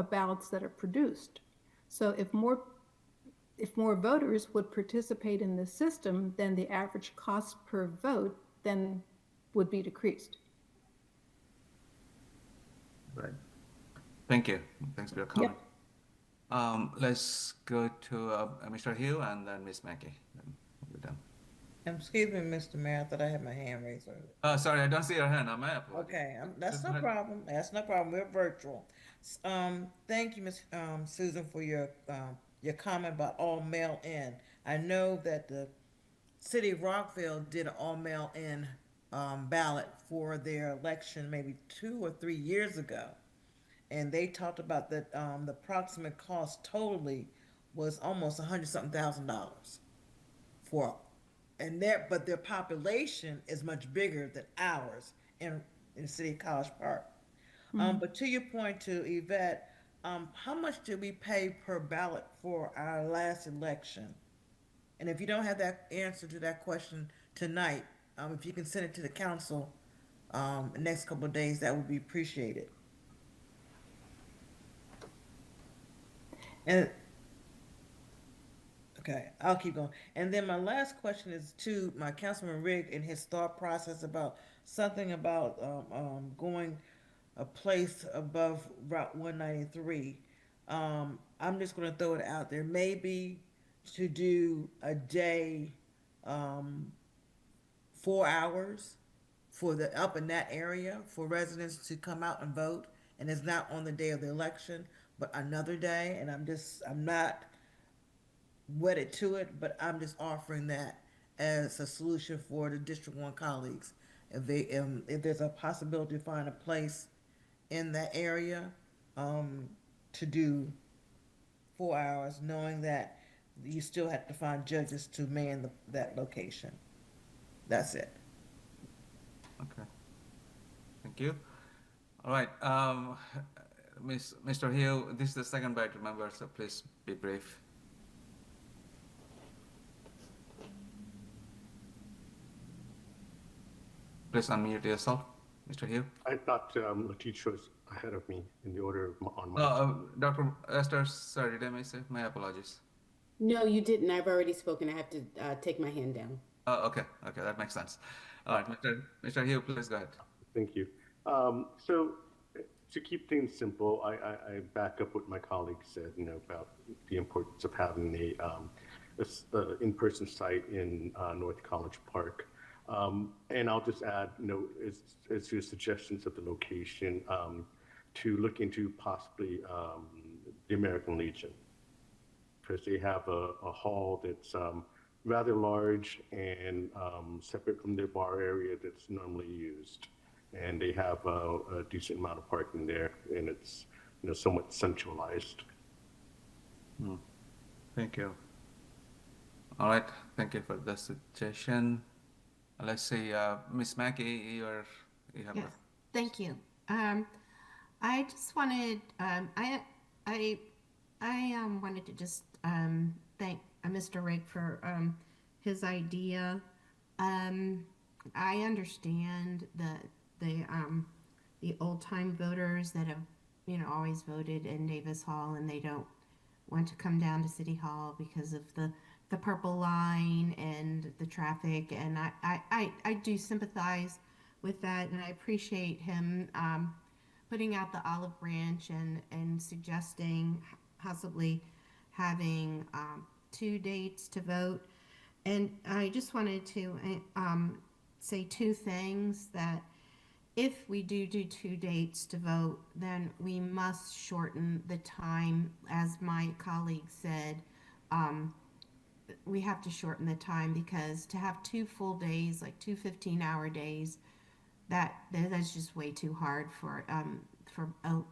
ballots that are produced. So if more voters would participate in the system, then the average cost per vote then would be decreased. Right. Thank you. Thanks for your comment. Yep. Let's go to Mr. Hill and then Ms. Mackey. Then we're done. Excuse me, Mr. Mayor, I thought I had my hand raised earlier. Oh, sorry, I don't see your hand. My apologies. Okay, that's no problem. That's no problem. We're virtual. Thank you, Ms. Susan, for your comment about all mail-in. I know that the city of Rockville did an all mail-in ballot for their election maybe 2 or 3 years ago, and they talked about that the approximate cost totally was almost $100-something thousand for. But their population is much bigger than ours in the city of College Park. Mm-hmm. But to your point, to Yvette, how much did we pay per ballot for our last election? And if you don't have that answer to that question tonight, if you can send it to the council, the next couple of days, that would be appreciated. And okay, I'll keep going. And then my last question is to my Councilman Rigg and his thought process about something about going a place above Route 193. I'm just going to throw it out there. Maybe to do a day, 4 hours for the up in that area for residents to come out and vote, and it's not on the day of the election, but another day. And I'm not wedded to it, but I'm just offering that as a solution for the District 1 colleagues. If there's a possibility to find a place in that area to do 4 hours, knowing that you still have to find judges to man that location. That's it. Okay. Thank you. All right. Mr. Hill, this is the second bite, remember, so please be brief. Please unmute yourself, Mr. Hill. I thought Letitia was ahead of me in the order on my. Dr. Esther, sorry, did I miss it? My apologies. No, you didn't. I've already spoken. I have to take my hand down. Oh, okay, that makes sense. All right, Mr. Hill, please go ahead. Thank you. So to keep things simple, I back up what my colleague said, about the importance of having a in-person site in North College Park. And I'll just add, as your suggestions of the location, to look into possibly the American Legion, because they have a hall that's rather large and separate from their bar area that's normally used. And they have a decent amount of parking there, and it's somewhat centralized. Thank you. All right, thank you for the suggestion. Let's see, Miss Mackey, you have. Yes, thank you. I just wanted, I wanted to just thank Mr. Rigg for his idea. I understand the old time voters that have always voted in Davis Hall, and they don't want to come down to City Hall because of the purple line and the traffic, and I do sympathize with that, and I appreciate him putting out the olive branch and suggesting possibly having 2 dates to vote. And I just wanted to say 2 things: that if we do 2 dates to vote, then we must shorten the time, as my colleague said. We have to shorten the time, because to have 2 full days, like 2 15-hour days, that's just way too hard for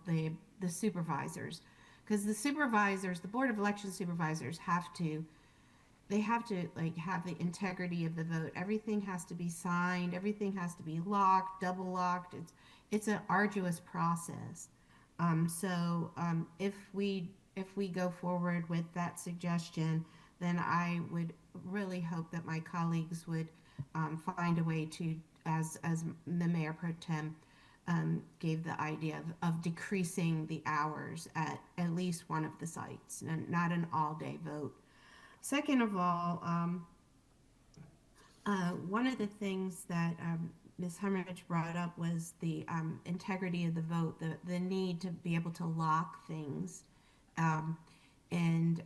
the supervisors, because the Board of Election Supervisors have to have the integrity of the vote. Everything has to be signed. Everything has to be locked, double locked. It's an arduous process. So if we go forward with that suggestion, then I would really hope that my colleagues would find a way to, as the Mayor Pro Tem gave the idea of decreasing the hours at least one of the sites, and not an all-day vote. Second of all, one of the things that Ms. Humrich brought up was the integrity of the vote, the need to be able to lock things. And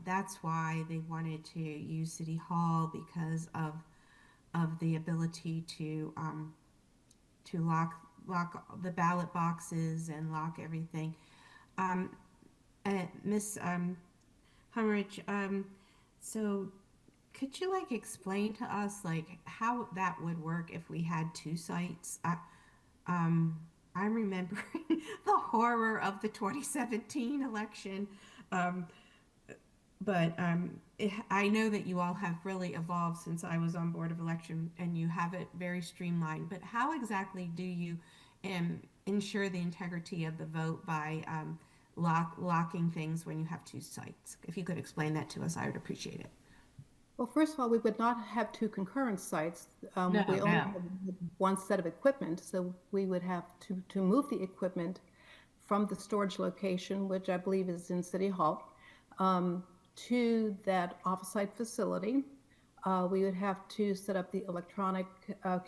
that's why they wanted to use City Hall, because of the ability to lock the ballot boxes and lock everything. Ms. Humrich, so could you explain to us how that would work if we had 2 sites? I'm remembering the horror of the 2017 election. But I know that you all have really evolved since I was on Board of Election, and you have it very streamlined. But how exactly do you ensure the integrity of the vote by locking things when you have 2 sites? If you could explain that to us, I would appreciate it. Well, first of all, we would not have two concurrent sites. No, We only no. have one set of equipment, so we would have to move the equipment from the storage location, which I believe is in City Hall, to that off-site facility. We would have to set up the electronic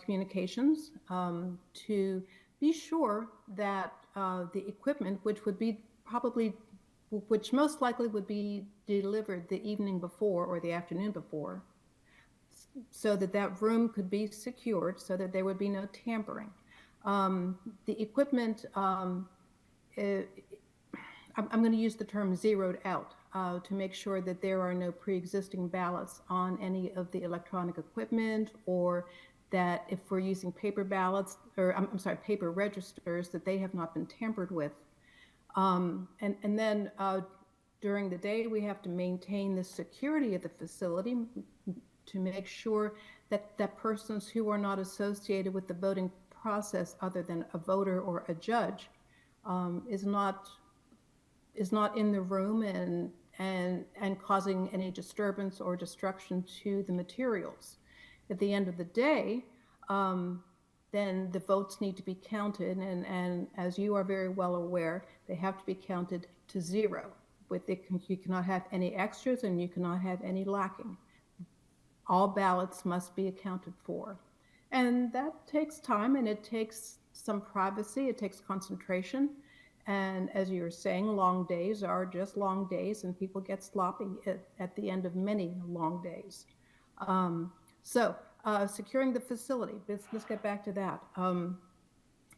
communications to be sure that the equipment, which most likely would be delivered the evening before or the afternoon before, so that that room could be secured so that there would be no tampering. The equipment, I'm going to use the term zeroed out to make sure that there are no pre-existing ballots on any of the electronic equipment, or that if we're using paper ballots, or I'm sorry, paper registers, that they have not been tampered with. And then during the day, we have to maintain the security of the facility to make sure that persons who are not associated with the voting process, other than a voter or a judge, is not in the room and causing any disturbance or destruction to the materials. At the end of the day, then the votes need to be counted, and as you are very well aware, they have to be counted to zero. You cannot have any extras, and you cannot have any lacking. All ballots must be accounted for. And that takes time, and it takes some privacy, it takes concentration. And as you were saying, long days are just long days, and people get sloppy at the end of many long days. Securing the facility, let's get back to that.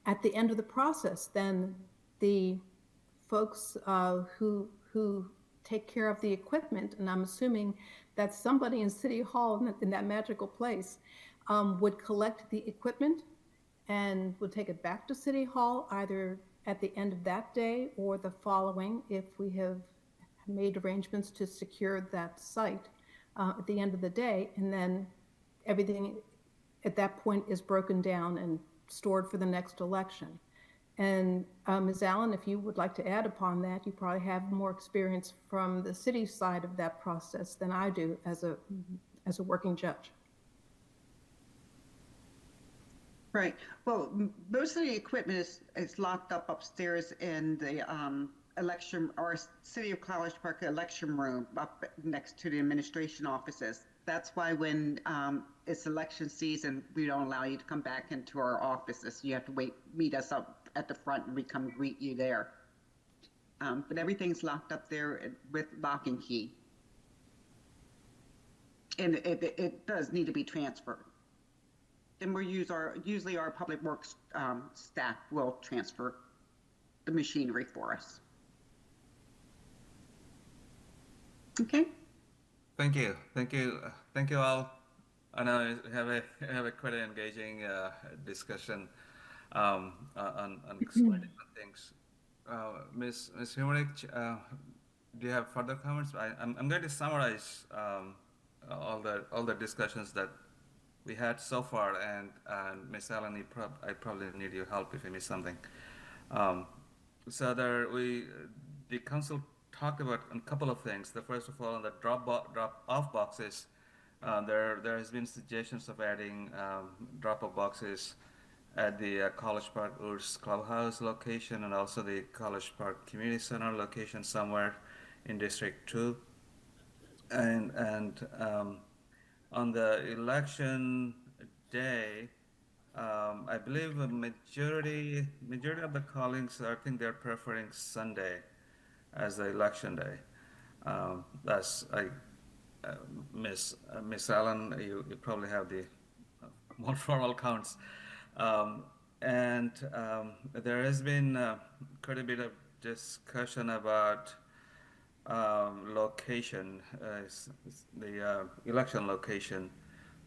At the end of the process, then the folks who take care of the equipment, and I'm assuming that somebody in City Hall in that magical place would collect the equipment and would take it back to City Hall either at the end of that day or the following, if we have made arrangements to secure that site at the end of the day, and then everything at that point is broken down and stored for the next election. And Ms. Allen, if you would like to add upon that, you probably have more experience from the city side of that process than I do as a working judge. Right. Well, most of the equipment is locked up upstairs in the election, or City of College Park election room up next to the administration offices. That's why when it's election season, we don't allow you to come back into our offices. You have to meet us up at the front, and we come greet you there. But everything's locked up there with lock and key. And it does need to be transferred. And usually our public works staff will transfer the machinery for us. Okay. Thank you all. I know we have a quite engaging discussion on explaining different things. Ms. Humrich, do you have further comments? I'm going to summarize all the discussions that we had so far, and Ms. Allen, I probably need your help if I miss something. So the council talked about a couple of things. The first of all, on the drop-off boxes, there has been suggestions of adding drop-off boxes at the College Park URSS Clubhouse location, and also the College Park Community Center location somewhere in District 2. And on the election day, I believe a majority of the colleagues, I think they're preferring Sunday as the election day. Miss Allen, you probably have the more formal counts. And there has been quite a bit of discussion about location, the election location,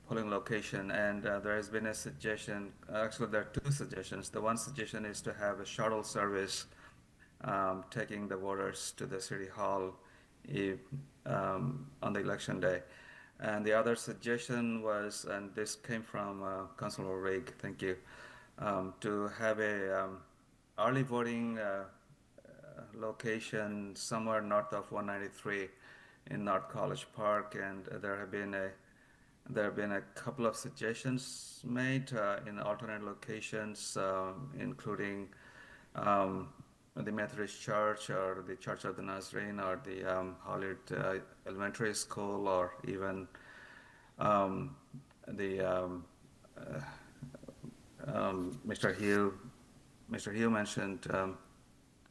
polling location, and there has been a suggestion. Actually, there are two suggestions. The one suggestion is to have a shuttle service taking the voters to the City Hall on the election day. And the other suggestion was, and this came from Councilor Rigg, thank you, to have a early voting location somewhere north of 193 in North College Park, and there have been a couple of suggestions made in alternate locations, including the Methodist Church or the Church of the Nazarene or the Hollywood Elementary School, or even the Mr. Hugh. Mr. Hugh mentioned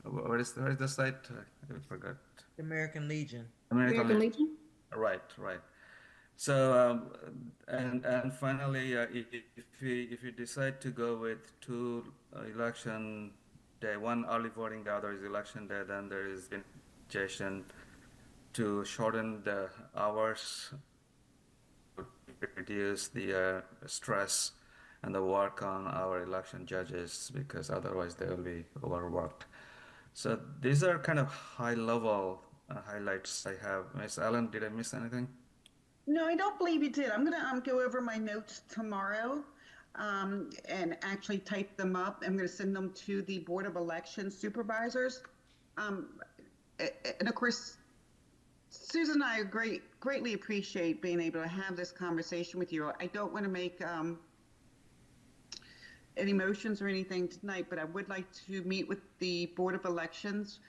where is the site? I forgot. American Legion. American Legion. Right. So and finally, if you decide to go with two election day, one early voting, the other is election day, then there is been suggestion to shorten the hours, reduce the stress and the work on our election judges, because otherwise they will be overworked. So these are kind of high-level highlights I have. Ms. Allen, did I miss anything? No, I don't believe you did. I'm going to go over my notes tomorrow and actually type them up. I'm going to send them to the Board of Election Supervisors. And of course, Susan and I greatly appreciate being able to have this conversation with you. I don't want to make any motions or anything tonight, but I would like to meet with the Board of Elections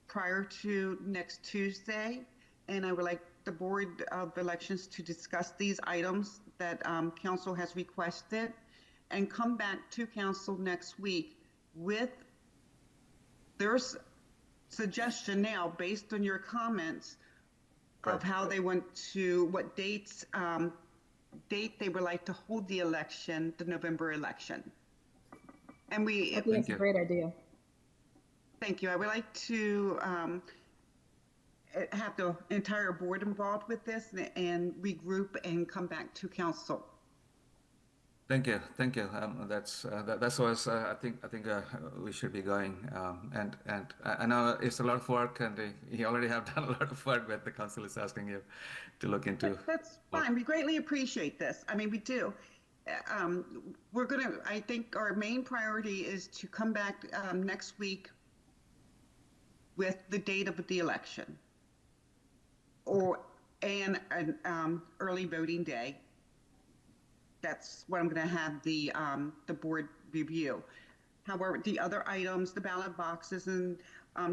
prior to next Tuesday, and I would like the Board of Elections to discuss these items that Council has requested and come back to Council next week with their suggestion now, based on your comments, of how they want to, what dates, date they would like to hold the election, the November election. And I think that's a great idea. Thank you. I would like to have the entire board involved with this and regroup and come back to council. Thank you. That's what I think we should be going. And I know it's a lot of work, and you already have done a lot of work, but the council is asking you to look into. That's fine. We greatly appreciate this. I mean, we do. I think our main priority is to come back next week with the date of the election, and an early voting day. That's what I'm going to have the board review. However, the other items, the ballot boxes and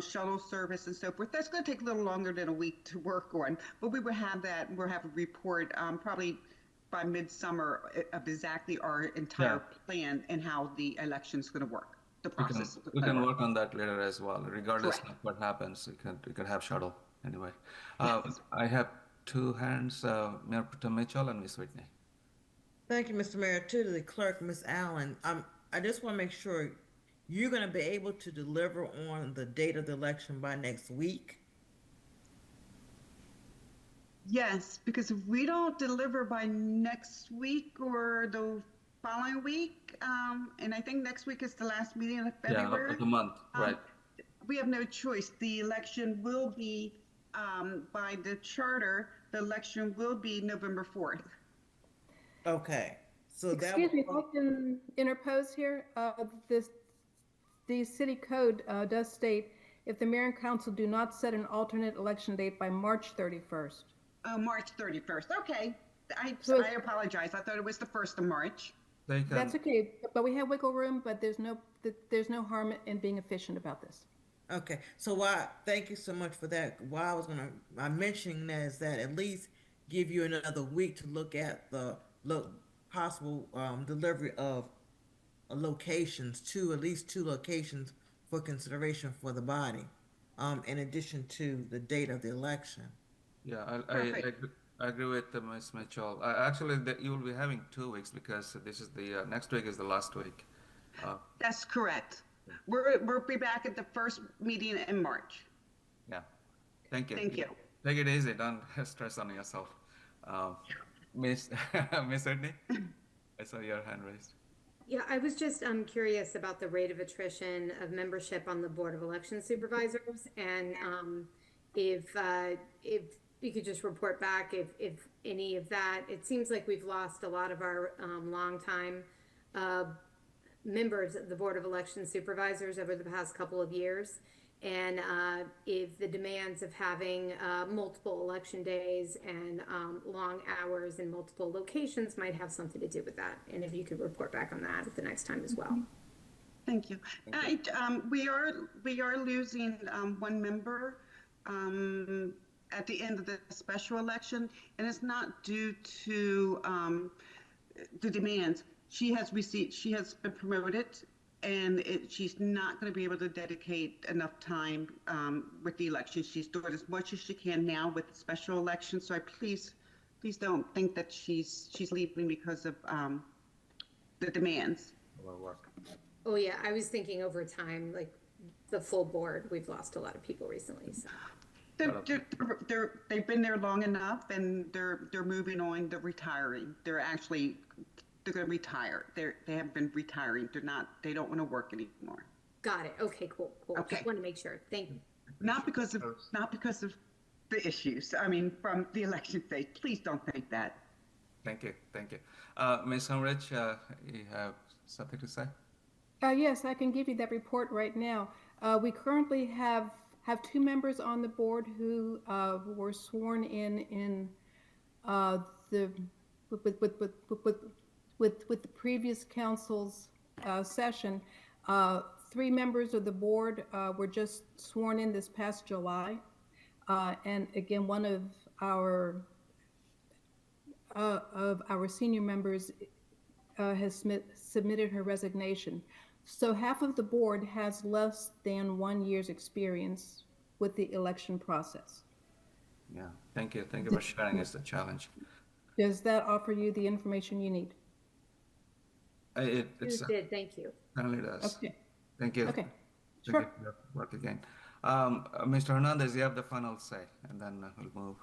shuttle service and so forth, that's going to take a little longer than a week to work on. But we will have that. We'll have a report probably by midsummer of exactly our entire plan and how the election's going to work. The process. We can work on that later as well, regardless of what happens. We can have shuttle anyway. Yes. I have two hands, Mayor Pro Tem Mitchell and Ms. Whitney. Thank you, Mr. Mayor. To the clerk, Ms. Allen, I just want to make sure you're going to be able to deliver on the date of the election by next week. Yes, because if we don't deliver by next week or the following week, and I think next week is the last meeting of February. Yeah, of the month, right. We have no choice. The election will be, by the charter, the election will be November 4th. Okay. So Excuse me, if I can interpose here. The city code does state, if the mayor and council do not set an alternate election date by March 31st. Oh, March 31st. Okay. I apologize. I thought it was the 1st of March. That's okay, but we have wiggle room, but there's no harm in being efficient about this. Okay. So thank you so much for that. Why I'm mentioning that is that at least give you another week to look at the possible delivery of locations, at least two locations for consideration for the body, in addition to the date of the election. Yeah, I agree with Ms. Mitchell. Actually, you will be having 2 weeks because this is the next week is the last week. That's correct. We'll be back at the first meeting in March. Yeah, thank you. Thank you. Take it easy. Don't stress on yourself. Miss Whitney, I saw your hand raised. Yeah, I was just curious about the rate of attrition of membership on the Board of Election Supervisors, and if you could just report back if any of that. It seems like we've lost a lot of our longtime members of the Board of Election Supervisors over the past couple of years, And if the demands of having multiple election days and long hours in multiple locations might have something to do with that. And if you could report back on that at the next time as well. Thank you. We are losing one member at the end of the special election, and it's not due to the demands. She has been promoted, and she's not going to be able to dedicate enough time with the election. She's doing as much as she can now with the special election. So please don't think that she's leaving because of the demands. Oh yeah, I was thinking over time, like the full board, we've lost a lot of people recently. So. They've been there long enough, and they're moving on. They're retiring. They're going to retire. They have been retiring. They don't want to work anymore. Got it. Okay, cool. Okay. Just want to make sure. Thank you. Not because of the issues. I mean, from the election phase. Please don't think that. Thank you. Ms. Humrich, you have something to say? Yes, I can give you that report right now. We currently have 2 members on the board who were sworn in with the previous council's session. 3 members of the board were just sworn in this past July, and again, one of our senior members has submitted her resignation. So half of the board has less than 1 year's experience with the election process. Yeah, thank you for sharing. It's a challenge. Does that offer you the information you need? It did. Thank you. Certainly does. Okay. Thank you. Okay. Thank Sure. you for your work again. Mr. Hernandez, you have the final say, and then we'll move.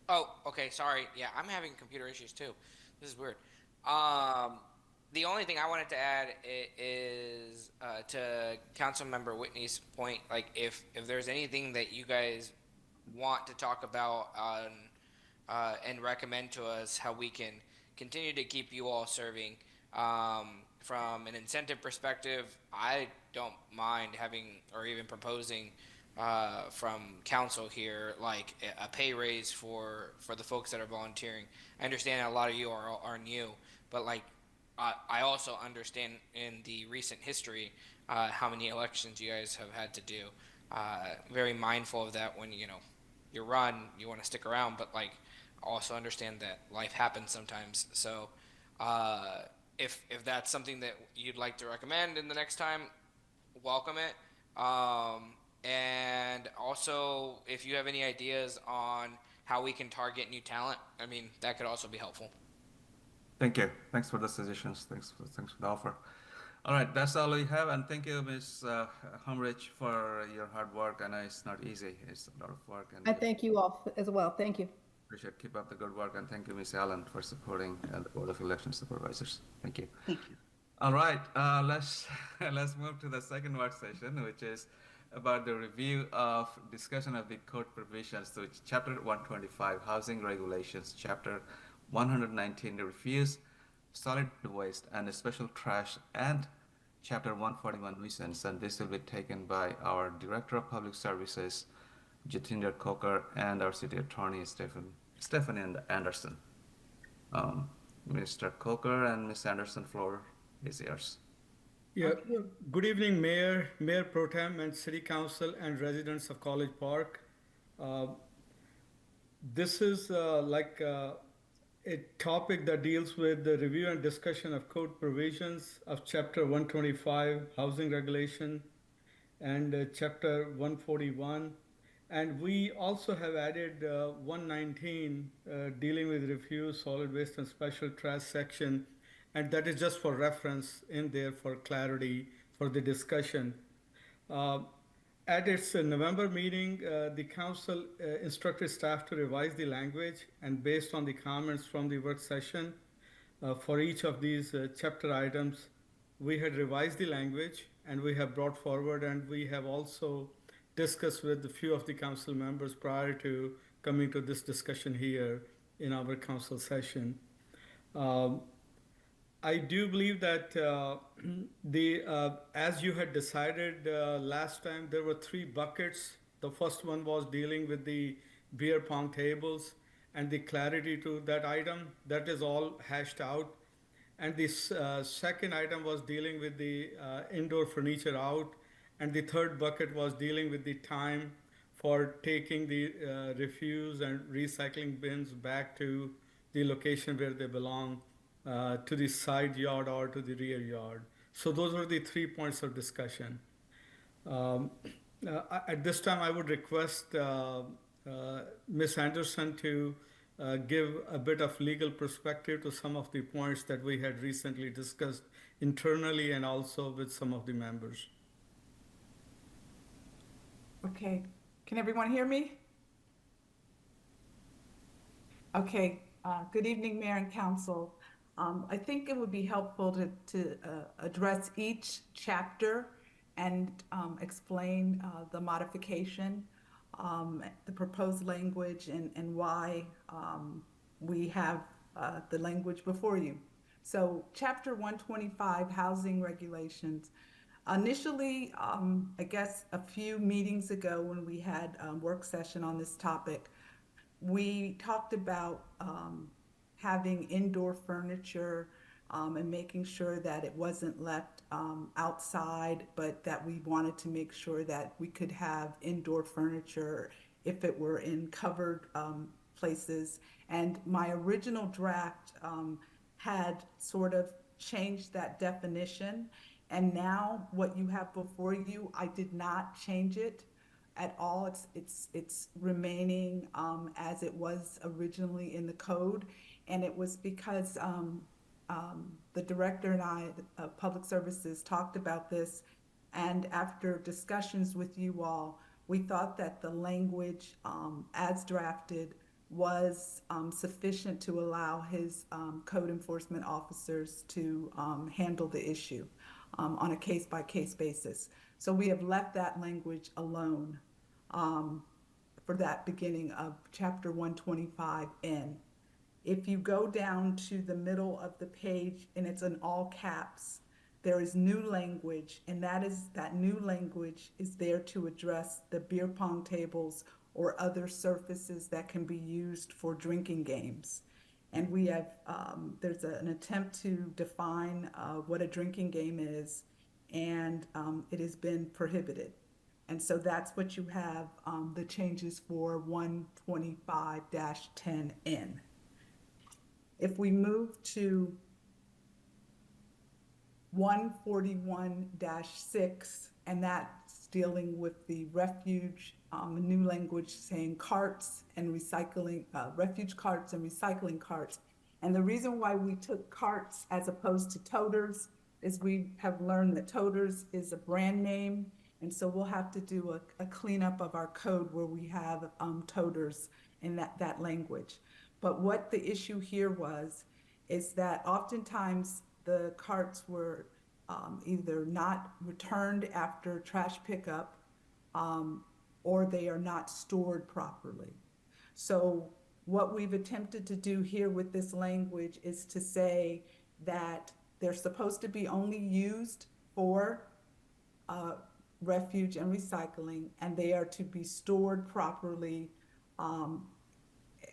Oh, okay. Sorry. Yeah, I'm having computer issues too. This is weird. The only thing I wanted to add is to Councilmember Whitney's point. Like, if there's anything that you guys want to talk about and recommend to us, how we can continue to keep you all serving. From an incentive perspective, I don't mind having or even proposing from council here, like a pay raise for the folks that are volunteering. I understand a lot of you are new, but like I also understand in the recent history how many elections you guys have had to do. Very mindful of that when you run, you want to stick around, but like also understand that life happens sometimes. So if that's something that you'd like to recommend in the next time, welcome it. And also, if you have any ideas on how we can target new talent, I mean, that could also be helpful. Thank you. Thanks for the suggestions. Thanks for the offer. All right, that's all we have. And thank you, Ms. Humrich, for your hard work. I know it's not easy. It's a lot of work. And I thank you all as well. Thank you. Appreciate. Keep up the good work. And thank you, Ms. Allen, for supporting the Board of Election Supervisors. Thank you. Thank you. All right, let's move to the second work session, which is about the review of discussion of the code provisions, which Chapter 125, Housing Regulations, Chapter 119, the refuse, solid waste, and special trash, and Chapter 141, nuisance. And this will be taken by our Director of Public Services, Jatinder Coker, and our City Attorney, Stephanie Anderson. Mr. Coker and Ms. Anderson, floor is yours. Yeah. Good evening, Mayor Pro Tem, and City Council and residents of College Park. This is a topic that deals with the review and discussion of code provisions of Chapter 125, Housing Regulation, and Chapter 141. And we also have added 119, dealing with refuse, solid waste, and special trash section. And that is just for reference in there for clarity for the discussion. At its November meeting, the council instructed staff to revise the language, and based on the comments from the work session for each of these chapter items, we had revised the language and we have brought forward, and we have also discussed with a few of the council members prior to coming to this discussion here in our council session. I do believe that as you had decided last time, there were three buckets. The first one was dealing with the beer pong tables and the clarity to that item. That is all hashed out. And the second item was dealing with the indoor furniture out. And the third bucket was dealing with the time for taking the refuse and recycling bins back to the location where they belong, to the side yard or to the rear yard. So those were the 3 points of discussion. At this time, I would request Ms. Anderson to give a bit of legal perspective to some of the points that we had recently discussed internally and also with some of the members. Okay, can everyone hear me? Okay, good evening, Mayor and Council. I think it would be helpful to address each chapter and explain the modification, the proposed language, and why we have the language before you. So Chapter 125, Housing Regulations. Initially, I guess a few meetings ago when we had a work session on this topic, we talked about having indoor furniture and making sure that it wasn't left outside, but that we wanted to make sure that we could have indoor furniture if it were in covered places. And my original draft had sort of changed that definition. And now what you have before you, I did not change it at all. It's remaining as it was originally in the code. And it was because the director and I, Public Services, talked about this. And after discussions with you all, we thought that the language as drafted was sufficient to allow his code enforcement officers to handle the issue on a case-by-case basis. So we have left that language alone for that beginning of Chapter 125N. If you go down to the middle of the page, and it's in all caps, there is new language, and that new language is there to address the beer pong tables or other surfaces that can be used for drinking games. And we have, there's an attempt to define what a drinking game is, and it has been prohibited. And so that's what you have, the changes for 125-10N. If we move to 141-6, and that's dealing with the refuge, new language saying carts and recycling, refuge carts and recycling carts. And the reason why we took carts as opposed to toters is we have learned that toters is a brand name. And so we'll have to do a cleanup of our code where we have toters in that language. But what the issue here is that oftentimes the carts were either not returned after trash pickup or they are not stored properly. So what we've attempted to do here with this language is to say that they're supposed to be only used for refuge and recycling, and they are to be stored properly.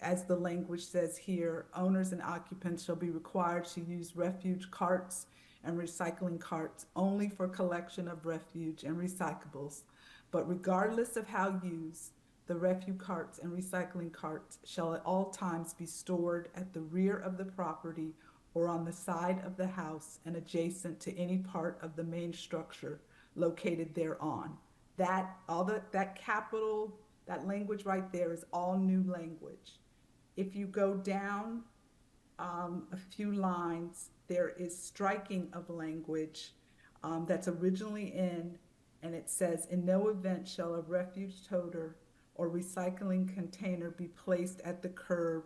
As the language says here, owners and occupants shall be required to use refuge carts and recycling carts only for collection of refuge and recyclables. But regardless of how used, the refuge carts and recycling carts shall at all times be stored at the rear of the property or on the side of the house and adjacent to any part of the main structure located thereon. That capital, that language right there is all new language. If you go down a few lines, there is striking of language that's originally in, and it says, in no event shall a refuge toter or recycling container be placed at the curb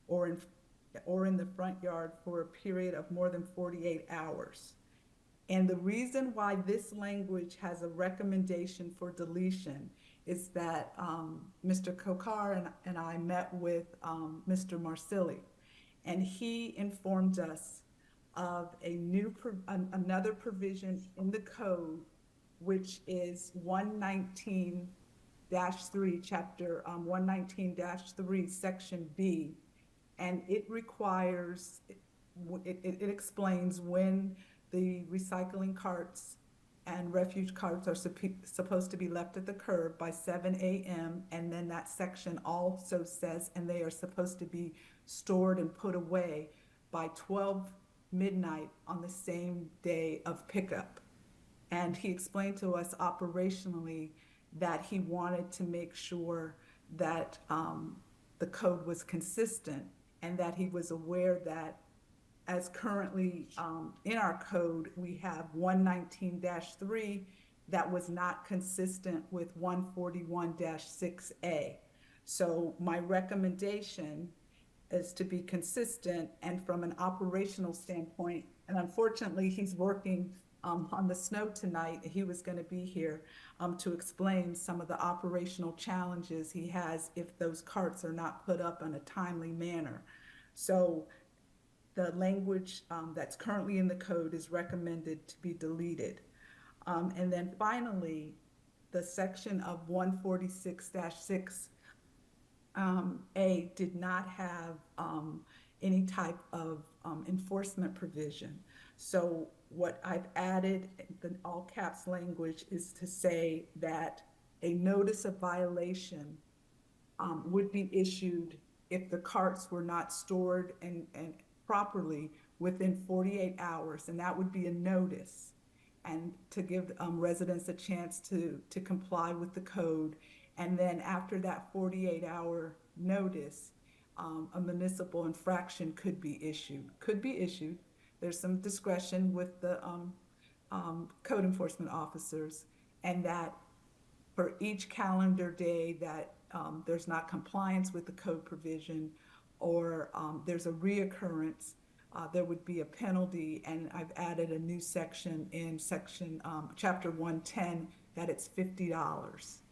or in the front yard for a period of more than 48 hours. And the reason why this language has a recommendation for deletion is that Mr. Kokar and I met with Mr. Marsili, and he informed us of another provision in the code, which is 119-3, chapter 119-3, section B. And it requires, it explains when the recycling carts and refuge carts are supposed to be left at the curb by 7 a.m. And then that section also says, and they are supposed to be stored and put away by 12 midnight on the same day of pickup. And he explained to us operationally that he wanted to make sure that the code was consistent, and that he was aware that as currently in our code, we have 119-3 that was not consistent with 141-6A. So my recommendation is to be consistent, and from an operational standpoint, and unfortunately he's working on the snow tonight. He was going to be here to explain some of the operational challenges he has if those carts are not put up in a timely manner. So the language that's currently in the code is recommended to be deleted. And then finally, the section of 146-6 A did not have any type of enforcement provision. So what I've added, the all caps language, is to say that a notice of violation would be issued if the carts were not stored and properly within 48 hours, and that would be a notice, and to give residents a chance to comply with the code. And then after that 48-hour notice, a municipal infraction could be issued. There's some discretion with the code enforcement officers, and that for each calendar day that there's not compliance with the code provision, or there's a reoccurrence, there would be a penalty. And I've added a new section in chapter 110 that it's $50.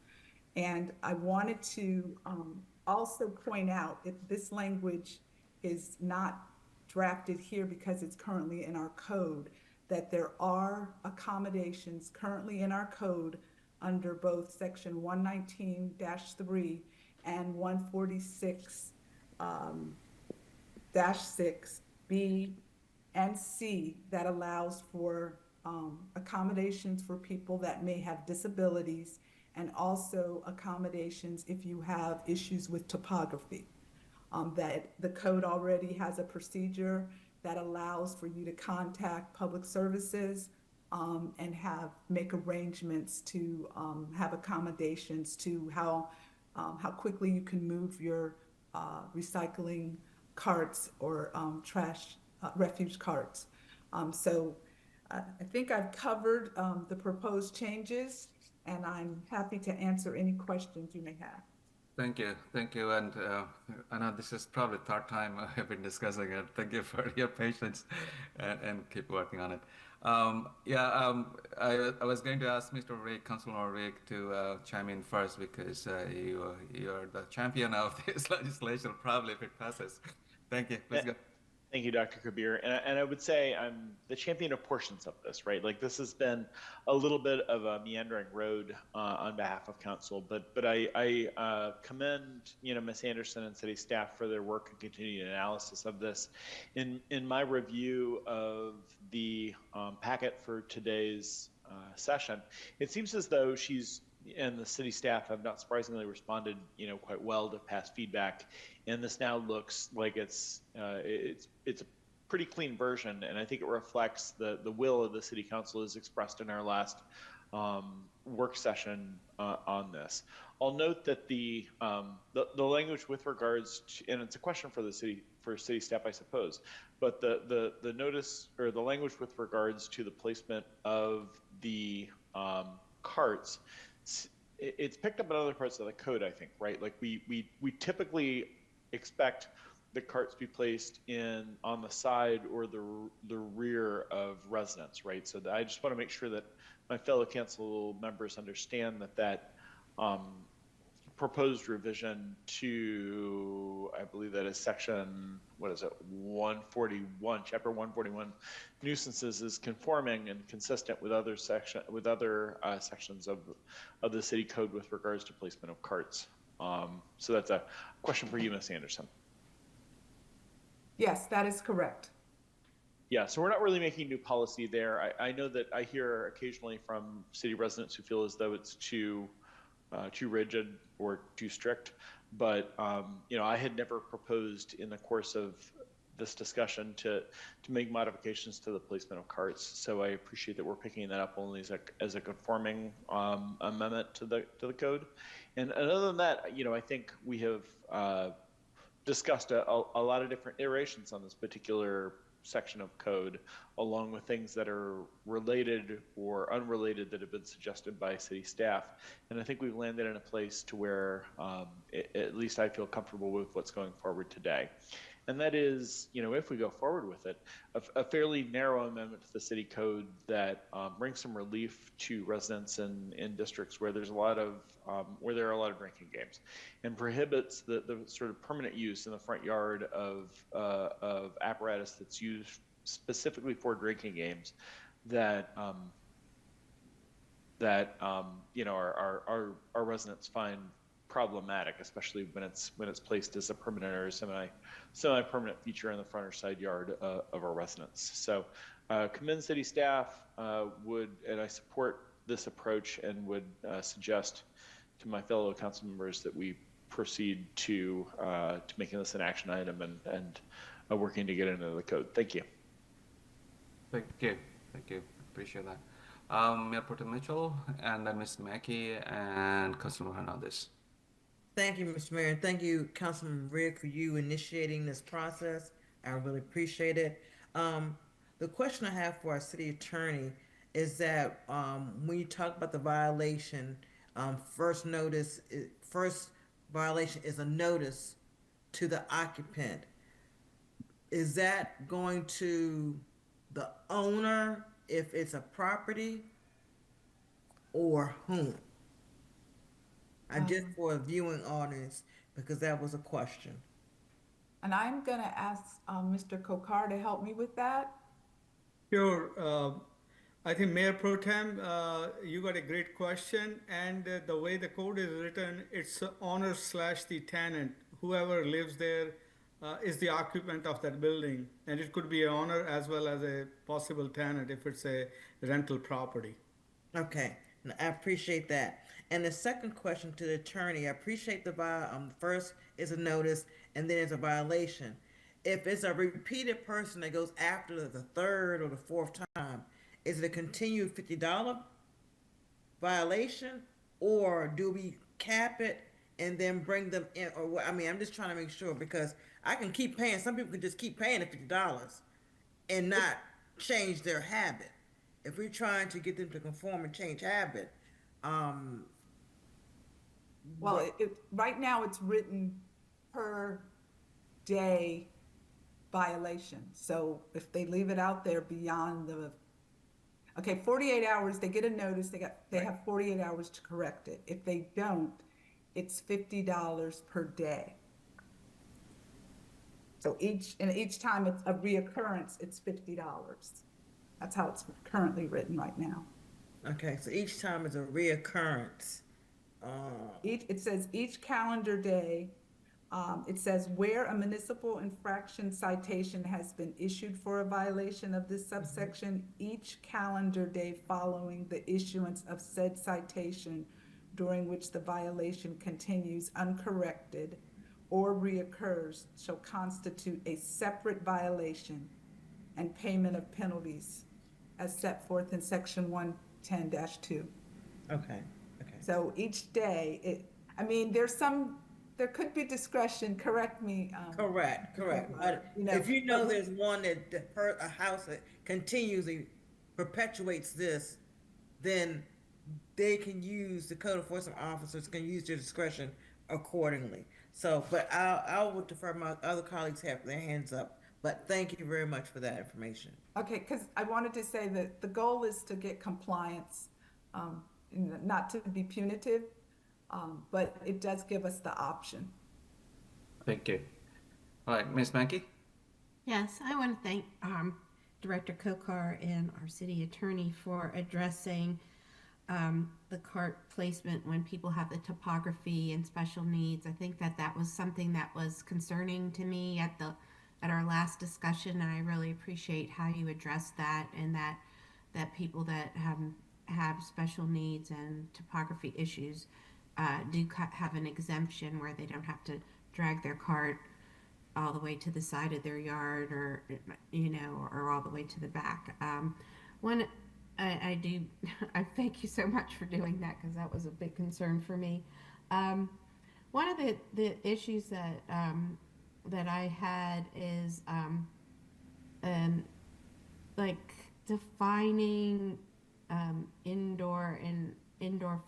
And I wanted to also point out that this language is not drafted here because it's currently in our code, that there are accommodations currently in our code under both section 119-3 and 146-6 B and C that allows for accommodations for people that may have disabilities, and also accommodations if you have issues with topography. That the code already has a procedure that allows for you to contact public services and make arrangements to have accommodations to how quickly you can move your recycling carts or refuge carts. So I think I've covered the proposed changes, and I'm happy to answer any questions you may have. Thank you. And I know this is probably the third time I've been discussing it. Thank you for your patience and keep working on it. I was going to ask Mr. Rick, Councilor Rick, to chime in first, because you're the champion of this legislation, probably, if it passes. Thank you. Let's go. Thank you, Dr. Kabir. And I would say I'm the champion of portions of this, right? Like, this has been a little bit of a meandering road on behalf of council, but I commend, Ms. Anderson and city staff for their work and continued analysis of this. In my review of the packet for today's session, it seems as though she's and the city staff have not surprisingly responded, quite well to past feedback. And this now looks like it's a pretty clean version, and I think it reflects the will of the city council as expressed in our last work session on this. I'll note that the language with regards to, and it's a question for the city staff, I suppose, but the notice or the language with regards to the placement of the carts, it's picked up in other parts of the code, I think, right? Like we typically expect the carts be placed on the side or the rear of residents, right? So I just want to make sure that my fellow council members understand that proposed revision to, I believe that is section, what is it, 141, chapter 141, nuisances is conforming and consistent with other sections of the city code with regards to placement of carts. So that's a question for you, Ms. Anderson. Yes, that is correct. Yeah, so we're not really making new policy there. I know that I hear occasionally from city residents who feel as though it's too rigid or too strict, but I had never proposed in the course of this discussion to make modifications to the placement of carts. So I appreciate that we're picking that up only as a conforming amendment to the code. And other than that, I think we have discussed a lot of different iterations on this particular section of code, along with things that are related or unrelated that have been suggested by city staff. And I think we've landed in a place to where at least I feel comfortable with what's going forward today. And that is, if we go forward with it, a fairly narrow amendment to the city code that brings some relief to residents in districts where there's a lot of where there are a lot of drinking games, and prohibits the sort of permanent use in the front yard of apparatus that's used specifically for drinking games that our residents find problematic, especially when it's placed as a permanent or semi-permanent feature in the front or side yard of our residents. So commend city staff and I support this approach and would suggest to my fellow council members that we proceed to making this an action item and working to get into the code. Thank you. Thank you. Appreciate that. Mayor Pro Tem Mitchell, and then Ms. Mackey and Councilor Hernandez. Thank you, Mr. Mayor, and thank you, Councilman Rigg, for you initiating this process. I really appreciate it. The question I have for our city attorney is that when you talk about the violation, first violation is a notice to the occupant. Is that going to the owner if it's a property, or whom? Just for a viewing audience, because that was a question. And I'm going to ask Mr. Kokar to help me with that. Sure. I think Mayor Pro Tem, you got a great question. And the way the code is written, it's owner / the tenant. Whoever lives there is the occupant of that building. And it could be an owner as well as a possible tenant if it's a rental property. Okay, I appreciate that. And the second question to the attorney, I appreciate the first is a notice and then it's a violation. If it's a repeated person that goes after the third or the fourth time, is it a continued $50 violation, or do we cap it and then bring them in? Or what? I mean, I'm just trying to make sure, because I can keep paying. Some people can just keep paying the $50 and not change their habit. If we're trying to get them to conform and change habit, well, right now it's written per day violation. So if they leave it out there beyond 48 hours, they get a notice, they have 48 hours to correct it. If they don't, it's $50 per day. So each time it's a reoccurrence, it's $50. That's how it's currently written right now. Okay, so each time is a reoccurrence. It says each calendar day. It says where a municipal infraction citation has been issued for a violation of this subsection, each calendar day following the issuance of said citation, during which the violation continues uncorrected or reoccurs, shall constitute a separate violation and payment of penalties as set forth in section 110-2. Okay. So each day, there could be discretion, correct me. Correct. If you know there's one that a house that continuously perpetuates this, then they can use, the code enforcement officers can use their discretion accordingly. So, but I will defer, my other colleagues have their hands up, but thank you very much for that information. Okay, because I wanted to say that the goal is to get compliance, not to be punitive, but it does give us the option. Thank you. All right, Ms. Mackey? Yes, I want to thank Director Kokar and our city attorney for addressing the cart placement when people have the topography and special needs. I think that that was something that was concerning to me at our last discussion, and I really appreciate how you addressed that, and that people that have special needs and topography issues do have an exemption where they don't have to drag their cart all the way to the side of their yard, or or all the way to the back. I do. I thank you so much for doing that, because that was a big concern for me. One of the issues that I had is like defining indoor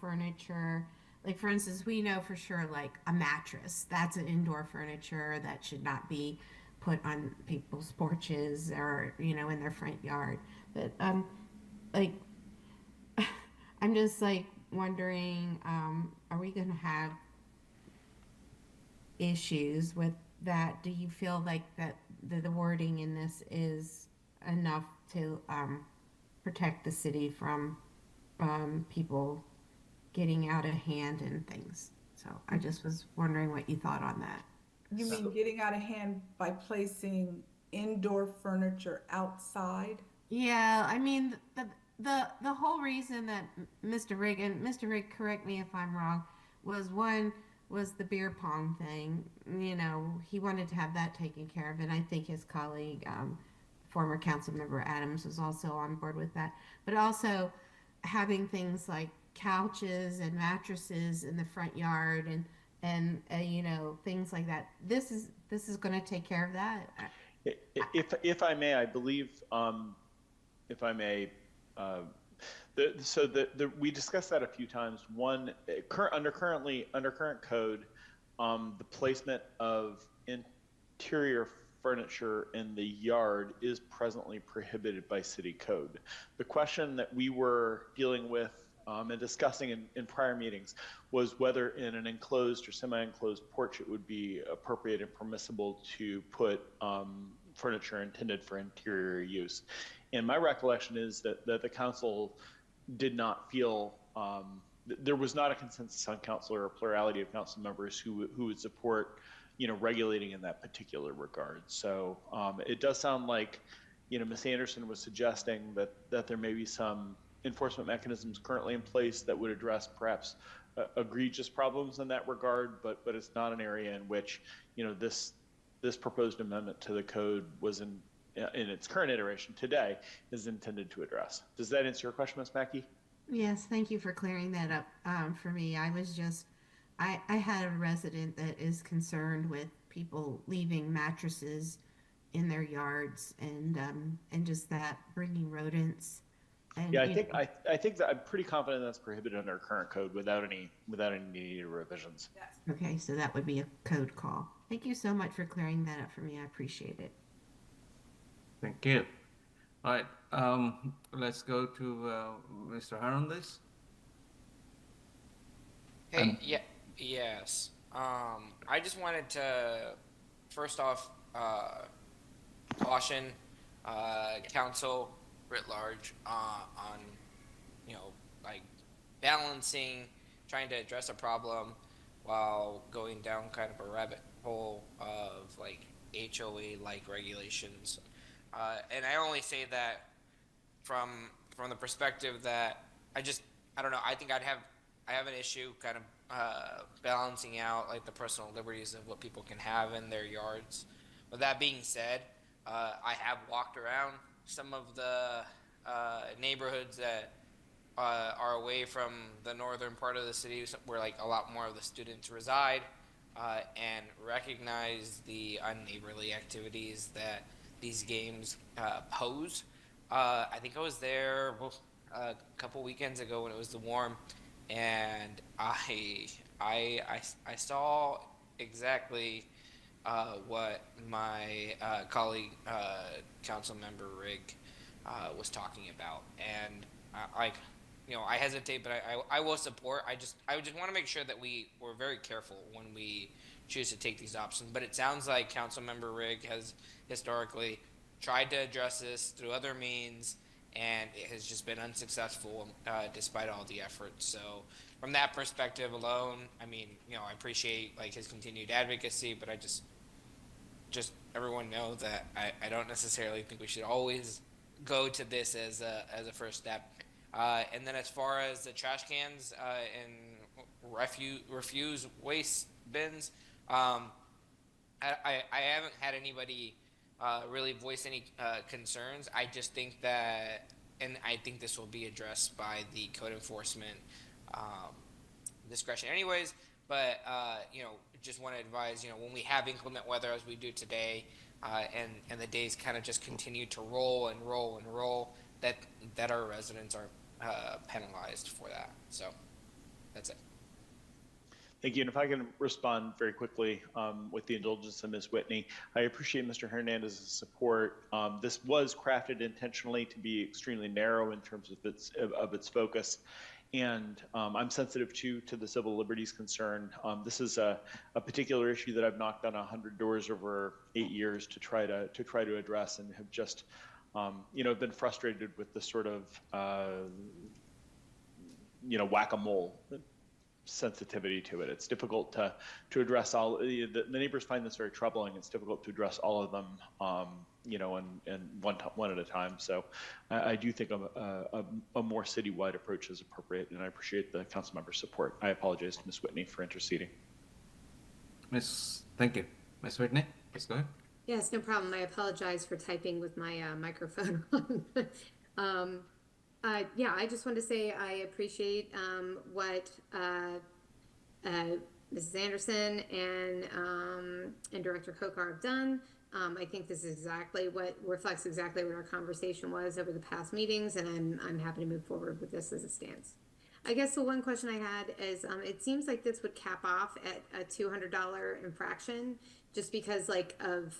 furniture. Like, for instance, we know for sure, like, a mattress, that's an indoor furniture that should not be put on people's porches or, in their front yard. But, like, I'm just, like, wondering, are we going to have issues with that? Do you feel like that the wording in this is enough to protect the city from people getting out of hand and things? So I just was wondering what you thought on that. You mean getting out of hand by placing indoor furniture outside? Yeah, I mean the whole reason that Mr. Rigg, correct me if I'm wrong, was the beer pong thing. He wanted to have that taken care of, and I think his colleague, former council member Adams, was also on board with that. But also having things like couches and mattresses in the front yard and things like that. This is going to take care of that. If I may, I believe, if I may, we discussed that a few times. One, under current code, the placement of interior furniture in the yard is presently prohibited by city code. The question that we were dealing with and discussing in prior meetings was whether in an enclosed or semi-enclosed porch it would be appropriate and permissible to put furniture intended for interior use. And my recollection is that the council did not feel, there was not a consensus on council or a plurality of council members who would support regulating in that particular regard. So it does sound like Ms. Anderson was suggesting that there may be some enforcement mechanisms currently in place that would address perhaps egregious problems in that regard, but it's not an area in which this proposed amendment to the code was in its current iteration today is intended to address. Does that answer your question, Ms. Mackey? Yes, thank you for clearing that up for me. I had a resident that is concerned with people leaving mattresses in their yards and just that bringing rodents. And, yeah, I think that I'm pretty confident that's prohibited under our current code without any needed revisions. Yes. Okay, so that would be a code call. Thank you so much for clearing that up for me. I appreciate it. Thank you. All right, let's go to Mr. Hernandez. Hey, yes. I just wanted to, first off, caution council writ large on, like balancing, trying to address a problem while going down kind of a rabbit hole of like HOA-like regulations. And I only say that from the perspective that I don't know, I think I have an issue kind of balancing out like the personal liberties of what people can have in their yards. With that being said, I have walked around some of the neighborhoods that are away from the northern part of the city where like a lot more of the students reside, and recognize the unneighborly activities that these games pose. I think I was there a couple weekends ago when it was warm, and I saw exactly what my colleague, Council Member Rigg, was talking about, and I hesitate, but I will support. I just want to make sure that we're very careful when we choose to take these options. But it sounds like Councilmember Rigg has historically tried to address this through other means, and it has just been unsuccessful despite all the efforts. So from that perspective alone, I mean, I appreciate like his continued advocacy, but I just everyone know that I don't necessarily think we should always go to this as a first step. And then as far as the trash cans and refuse waste bins, I haven't had anybody really voice any concerns. I just think that, and I think this will be addressed by the code enforcement discretion anyways, but just want to advise, when we have inclement weather as we do today, and the days kind of just continue to roll and roll and roll, that our residents are penalized for that. So that's it. Thank you. And if I can respond very quickly with the indulgence of Ms. Whitney, I appreciate Mr. Hernandez's support. This was crafted intentionally to be extremely narrow in terms of its focus. And I'm sensitive to the civil liberties concern. This is a particular issue that I've knocked on 100 doors over 8 years to try to address, and have just been frustrated with the sort of whack-a-mole sensitivity to it. It's difficult to address all. The neighbors find this very troubling. It's difficult to address all of them, and one at a time. So I do think a more citywide approach is appropriate, and I appreciate the council member's support. I apologize to Ms. Whitney for interceding. Thank you. Ms. Whitney, please go ahead. Yes, no problem. I apologize for typing with my microphone on. Yeah, I just want to say I appreciate what Mrs. Anderson and Director Kokar have done. I think this is reflects exactly what our conversation was over the past meetings, and I'm happy to move forward with this as it stands. I guess the one question I had is, it seems like this would cap off at a $200 infraction, just because this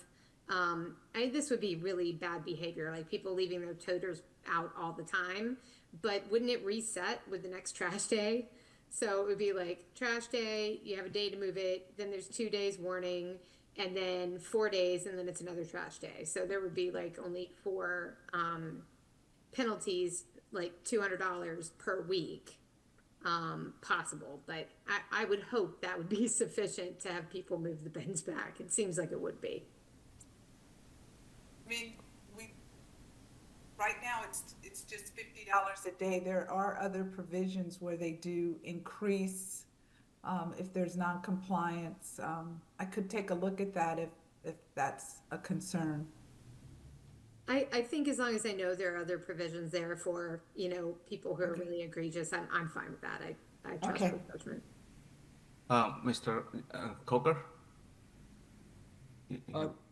would be really bad behavior, like people leaving their toters out all the time. But wouldn't it reset with the next trash day? So it would be like trash day, you have a day to move it, then there's 2 days warning, and then 4 days, and then it's another trash day. So there would be like only 4 penalties, like $200 per week possible. But I would hope that would be sufficient to have people move the bins back. It seems like it would be. I mean, right now it's just $50 a day. There are other provisions where they do increase if there's non-compliance. I could take a look at that if that's a concern. I think as long as I know there are other provisions there for people who are really egregious, I'm fine with that. I trust the judgment. Mr. Coker.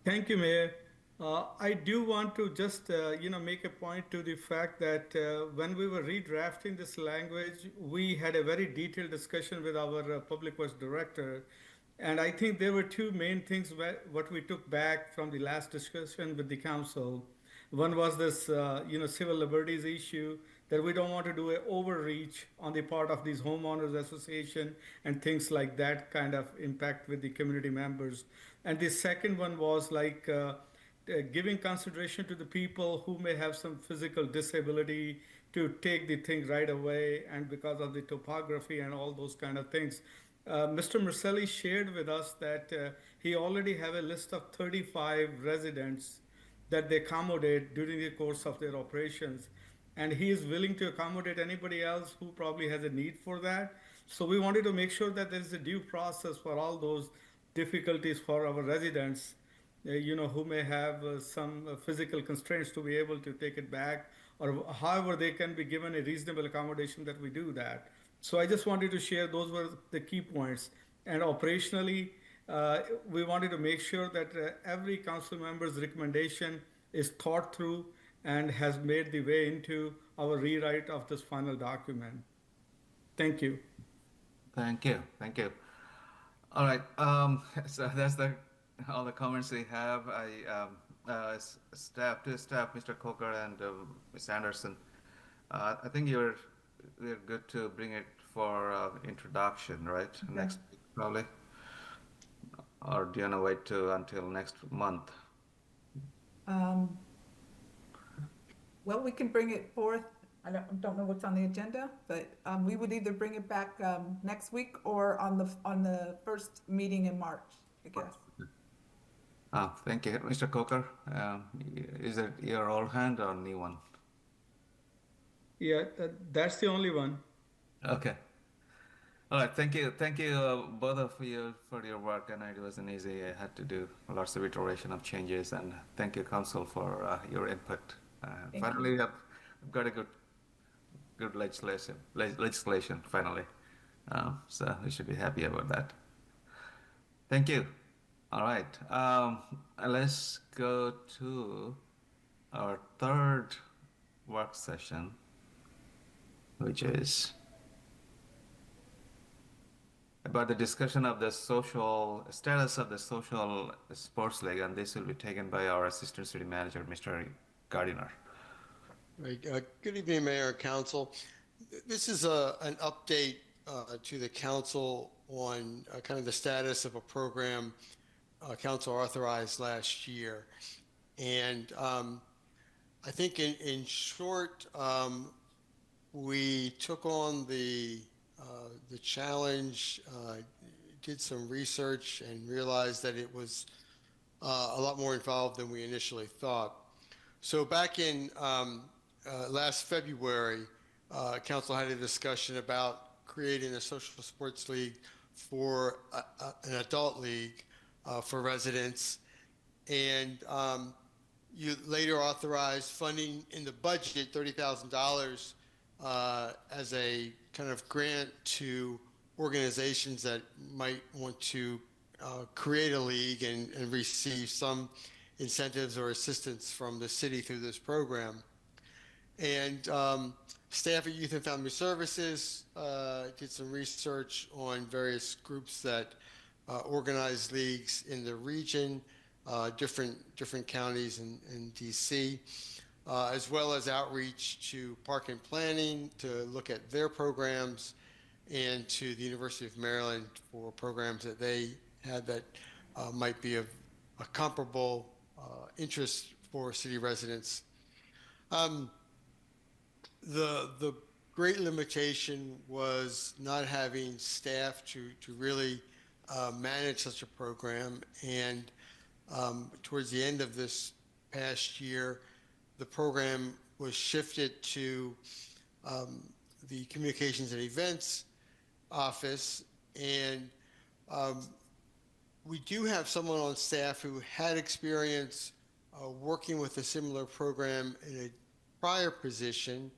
Thank you, Mayor. I do want to just, make a point to the fact that when we were redrafting this language, we had a very detailed discussion with our Public Works Director. And I think there were 2 main things what we took back from the last discussion with the council. One was this, civil liberties issue, that we don't want to do an overreach on the part of these homeowners association and things like that kind of impact with the community members. And the second one was like, giving consideration to the people who may have some physical disability to take the thing right away, and because of the topography and all those kind of things. Mr. Marcelli shared with us that he already have a list of 35 residents that they accommodate during the course of their operations. And he is willing to accommodate anybody else who probably has a need for that. So we wanted to make sure that there is a due process for all those difficulties for our residents, who may have some physical constraints to be able to take it back, or however they can be given a reasonable accommodation that we do that. So I just wanted to share those were the key points. And operationally, we wanted to make sure that every council member's recommendation is thought through and has made the way into our rewrite of this final document. Thank you. Thank you. All right. So that's all the comments we have. Staff, Mr. Coker and Ms. Anderson. I think you're we're good to bring it for introduction, right? Next week, probably. Or do you want to wait until next month? Well, we can bring it forth. I don't know what's on the agenda, but we would either bring it back next week or on the first meeting in March, I guess. Thank you. Mr. Coker, is it your old hand or new one? Yeah, that's the only one. Okay. All right. Thank you. Thank you, both of you, for your work. And it wasn't easy. I had to do lots of iteration of changes. And thank you, Council, for your input. Finally, we've got a good legislation finally. So we should be happy about that. Thank you. All right. Let's go to our third work session, which is about the discussion of the social status of the social sports league, and this will be taken by our Assistant City Manager, Mr. Gardiner. Right. Good evening, Mayor and Council. This is an update to the Council on kind of the status of a program Council authorized last year. And I think in short, we took on the challenge, did some research, and realized that it was a lot more involved than we initially thought. So back in last February, Council had a discussion about creating a social sports league for an adult league for residents. And you later authorized funding in the budget, $30,000 as a kind of grant to organizations that might want to create a league and receive some incentives or assistance from the city through this program. And staff at Youth and Family Services did some research on various groups that organize leagues in the region, different counties in DC, as well as outreach to Park and Planning to look at their programs, and to the University of Maryland for programs that they had that might be of a comparable interest for city residents. The great limitation was not having staff to really manage such a program. And towards the end of this past year, the program was shifted to the Communications and Events office. And we do have someone on staff who had experience working with a similar program in a prior position.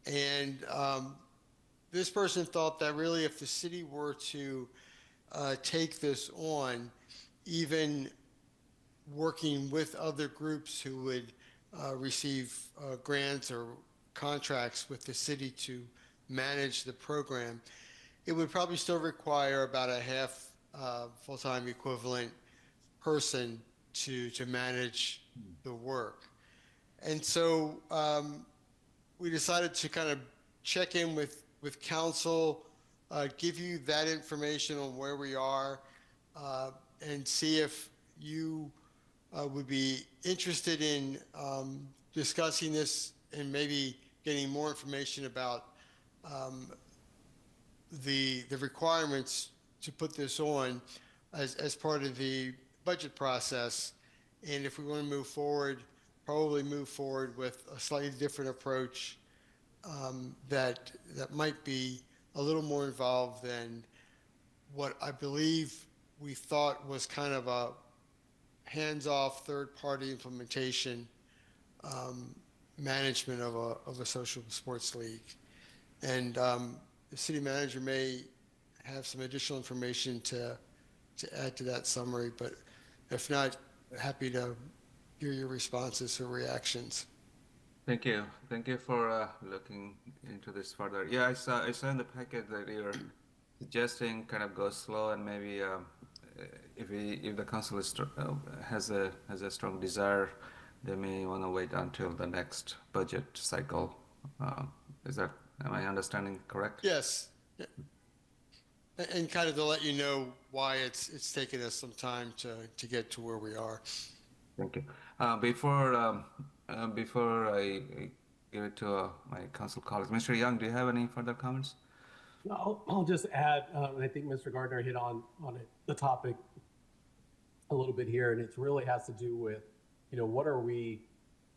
And this person thought that really if the city were to take this on, even working with other groups who would receive grants or contracts with the city to manage the program, it would probably still require about a half full-time equivalent person to manage the work. And so we decided to kind of check in with council, give you that information on where we are, and see if you would be interested in discussing this and maybe getting more information about the requirements to put this on as part of the budget process. And if we want to move forward, probably move forward with a slightly different approach that might be a little more involved than what I believe we thought was kind of a hands-off third-party implementation management of a social sports league. And the city manager may have some additional information to add to that summary, but if not, happy to hear your responses or reactions. Thank you. Thank you for looking into this further. Yeah, I saw in the packet that you're suggesting kind of go slow, and maybe if the council has a strong desire, they may want to wait until the next budget cycle. Is that Am I understanding correct? Yes. Yeah. And kind of to let you know why it's taken us some time to get to where we are. Thank you. Before I give it to my council colleagues, Mr. Young, do you have any further comments? I'll just add, I think Mr. Gardner hit on it, the topic a little bit here, and it really has to do with, what are we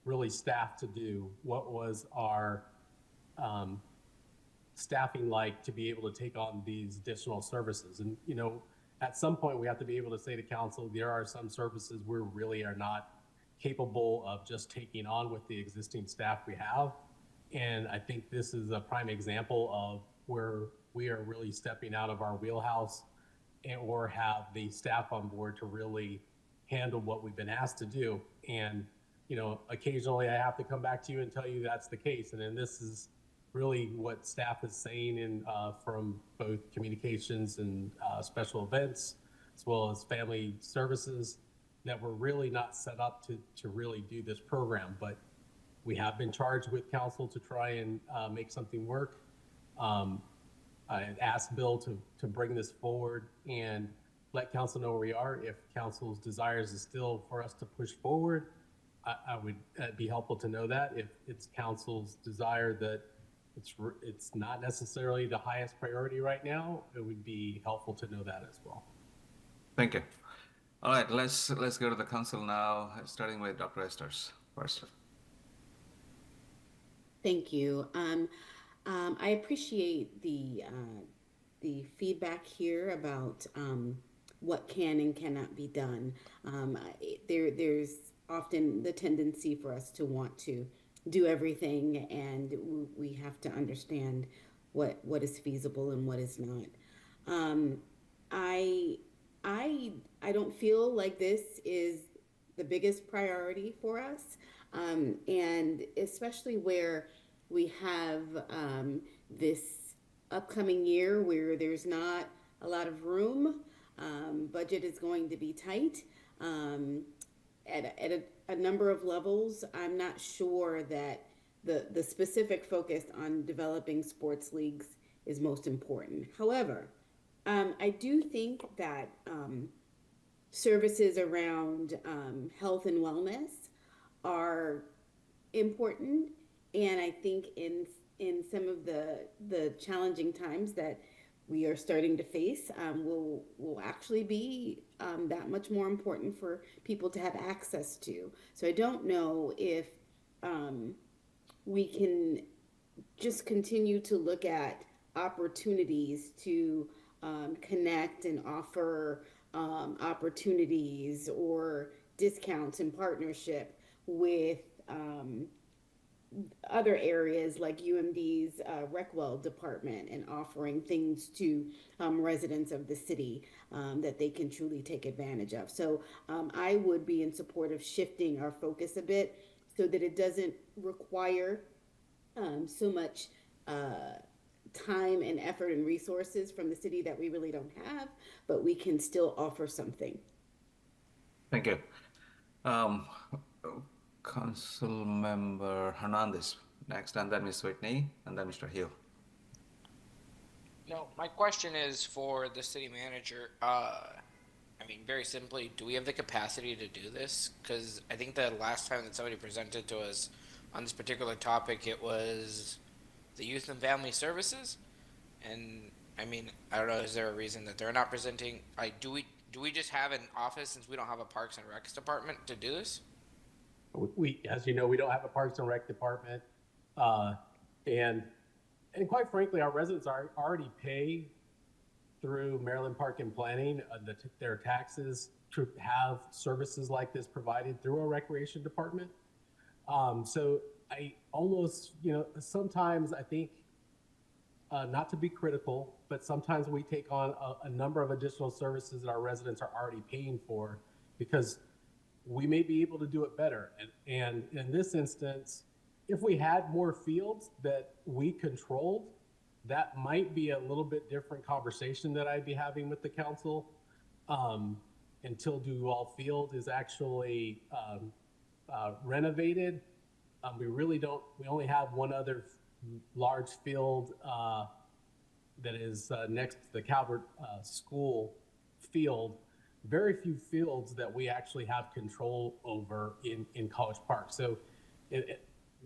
really staffed to do? What was our staffing like to be able to take on these additional services? And, at some point we have to be able to say to council, there are some services we really are not capable of just taking on with the existing staff we have. And I think this is a prime example of where we are really stepping out of our wheelhouse or have the staff on board to really handle what we've been asked to do. And, occasionally I have to come back to you and tell you that's the case. And then this is really what staff is saying from both communications and special events, as well as family services, that we're really not set up to really do this program. But we have been charged with council to try and make something work. I asked Bill to bring this forward and let council know where we are. If council's desires is still for us to push forward, I would be helpful to know that. If it's council's desire that it's not necessarily the highest priority right now, it would be helpful to know that as well. Thank you. All right, let's go to the council now, starting with Dr. Esters first. Thank you. I appreciate the feedback here about what can and cannot be done. There's often the tendency for us to want to do everything, and we have to understand what is feasible and what is not. I don't feel like this is the biggest priority for us, and especially where we have this upcoming year where there's not a lot of room. Budget is going to be tight. At a number of levels, I'm not sure that the specific focus on developing sports leagues is most important. However, I do think that services around health and wellness are important, and I think in some of the challenging times that we are starting to face will actually be that much more important for people to have access to. So I don't know if we can just continue to look at opportunities to connect and offer opportunities or discounts and partnership with other areas like UMD's Recwell department, and offering things to residents of the city that they can truly take advantage of. So I would be in support of shifting our focus a bit so that it doesn't require so much time and effort and resources from the city that we really don't have, but we can still offer something. Thank you. Council Member Hernandez next, and then Ms. Whitney, and then Mr. Hill. No, my question is for the city manager. Very simply, do we have the capacity to do this? Because I think the last time that somebody presented to us on this particular topic, it was the Youth and Family Services. And I don't know, is there a reason that they're not presenting? Do we just have an office since we don't have a Parks and Recs department to do this? We, as you know, we don't have a Parks and Rec department, and quite frankly, our residents already pay through Maryland Park and Planning their taxes to have services like this provided through our recreation department. So I almost, sometimes I think, not to be critical, but sometimes we take on a number of additional services that our residents are already paying for because we may be able to do it better. And in this instance, if we had more fields that we controlled, that might be a little bit different conversation that I'd be having with the council. Until Duval Field is actually renovated, we only have one other large field that is next to the Calvert School field, very few fields that we actually have control over in College Park. So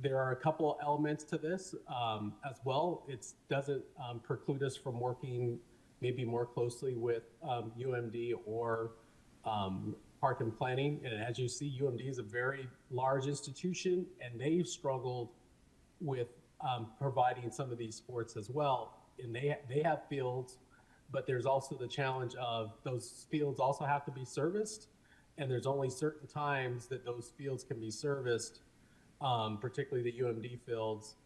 there are a couple elements to this as well. It doesn't preclude us from working maybe more closely with UMD or Park and Planning. And as you see, UMD is a very large institution, and they've struggled with providing some of these sports as well. And they have fields, but there's also the challenge of those fields also have to be serviced, and there's only certain times that those fields can be serviced, particularly the UMD fields,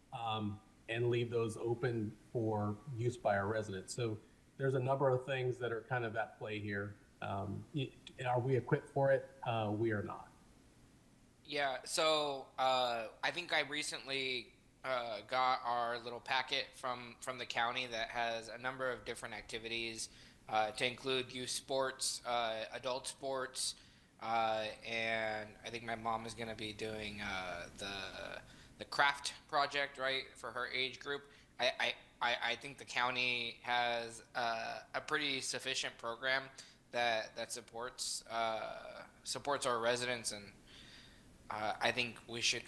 and leave those open for use by our residents. So there's a number of things that are kind of at play here. Are we equipped for it? We are not. Yeah, so I think I recently got our little packet from the county that has a number of different activities to include youth sports, adult sports, and I think my mom is going to be doing the craft project, right, for her age group. I think the county has a pretty sufficient program that supports our residents, and I think we should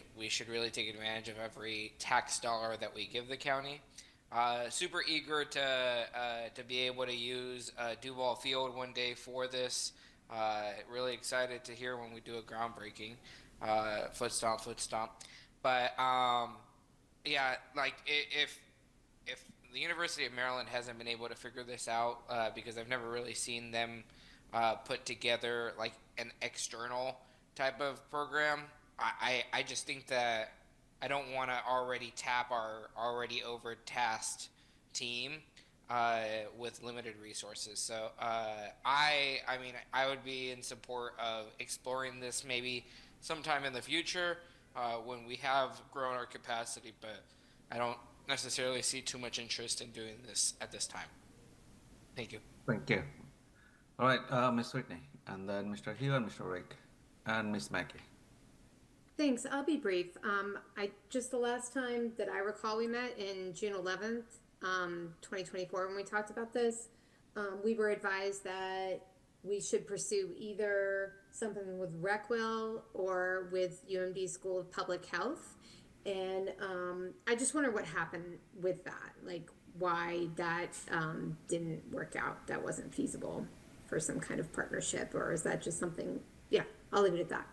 really take advantage of every tax dollar that we give the county. Super eager to be able to use Duval Field one day for this. Really excited to hear when we do a groundbreaking. Foot stomp. But yeah, like if the University of Maryland hasn't been able to figure this out, because I've never really seen them put together like an external type of program, I just think that I don't want to already tap our already overtasked team with limited resources. So I mean, I would be in support of exploring this maybe sometime in the future when we have grown our capacity, but I don't necessarily see too much interest in doing this at this time. Thank you. Thank you. All right, Ms. Whitney, and then Mr. Hill and Mr. Rick, and Ms. Mackey. Thanks. I'll be brief. The last time that I recall we met in June 11th, 2024, when we talked about this, we were advised that we should pursue either something with Recwell or with UMD School of Public Health. And I just wonder what happened with that, like why that didn't work out, that wasn't feasible for some kind of partnership, or is that just something? Yeah, I'll leave it at that.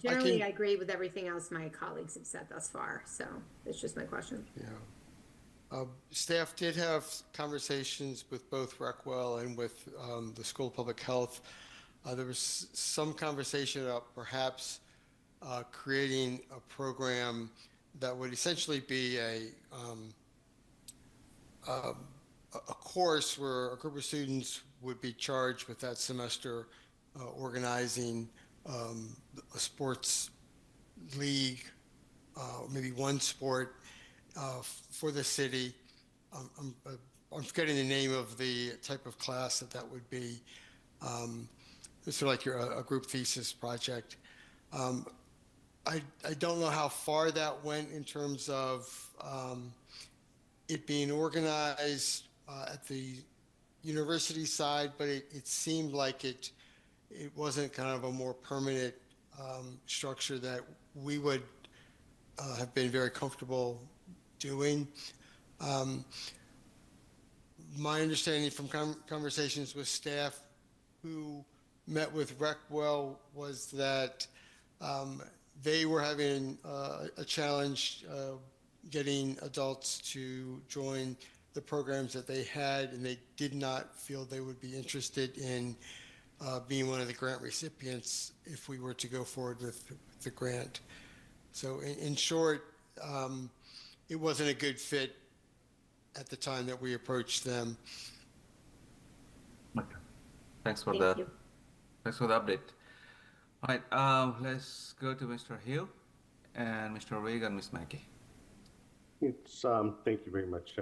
Generally, I agree with everything else my colleagues have said thus far, so that's just my question. Yeah. Staff did have conversations with both Recwell and with the School of Public Health. There was some conversation about perhaps creating a program that would essentially be a course where a group of students would be charged with that semester organizing a sports league, maybe one sport for the city. I'm forgetting the name of the type of class that would be. It's sort of like a group thesis project. I don't know how far that went in terms of it being organized at the university side, but it seemed like it wasn't kind of a more permanent structure that we would have been very comfortable doing. My understanding from conversations with staff who met with Recwell was that they were having a challenge getting adults to join the programs that they had, and they did not feel they would be interested in being one of the grant recipients if we were to go forward with the grant. So in short, it wasn't a good fit at the time that we approached them. Okay. Thanks for the update. All right, let's go to Mr. Hill and Mr. Rigg and Ms. Mackey. It's, thank you very much.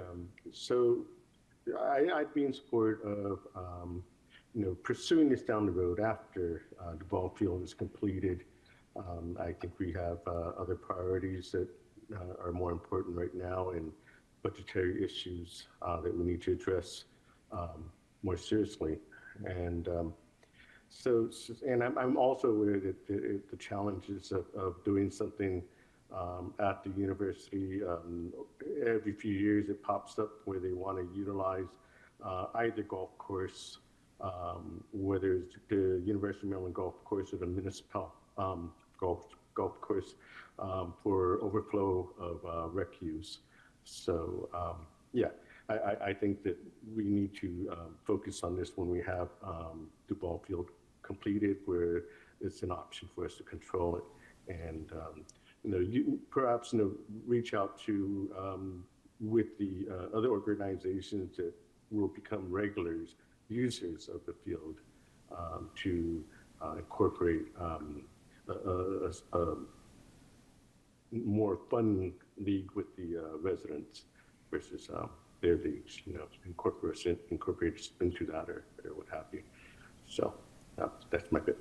So I'd be in support of pursuing this down the road after Duval Field is completed. I think we have other priorities that are more important right now, and budgetary issues that we need to address more seriously. And I'm also aware that the challenges of doing something at the university. Every few years it pops up where they want to utilize either golf course, whether it's the University of Maryland golf course or the municipal golf course for overflow of refuse. So I think that we need to focus on this when we have the ball field completed, where it's an option for us to control it. And perhaps reach out to with the other organizations that will become regulars users of the field to incorporate a more fun league with the residents versus their leagues. Incorporate into that or what have you. So that's my bit.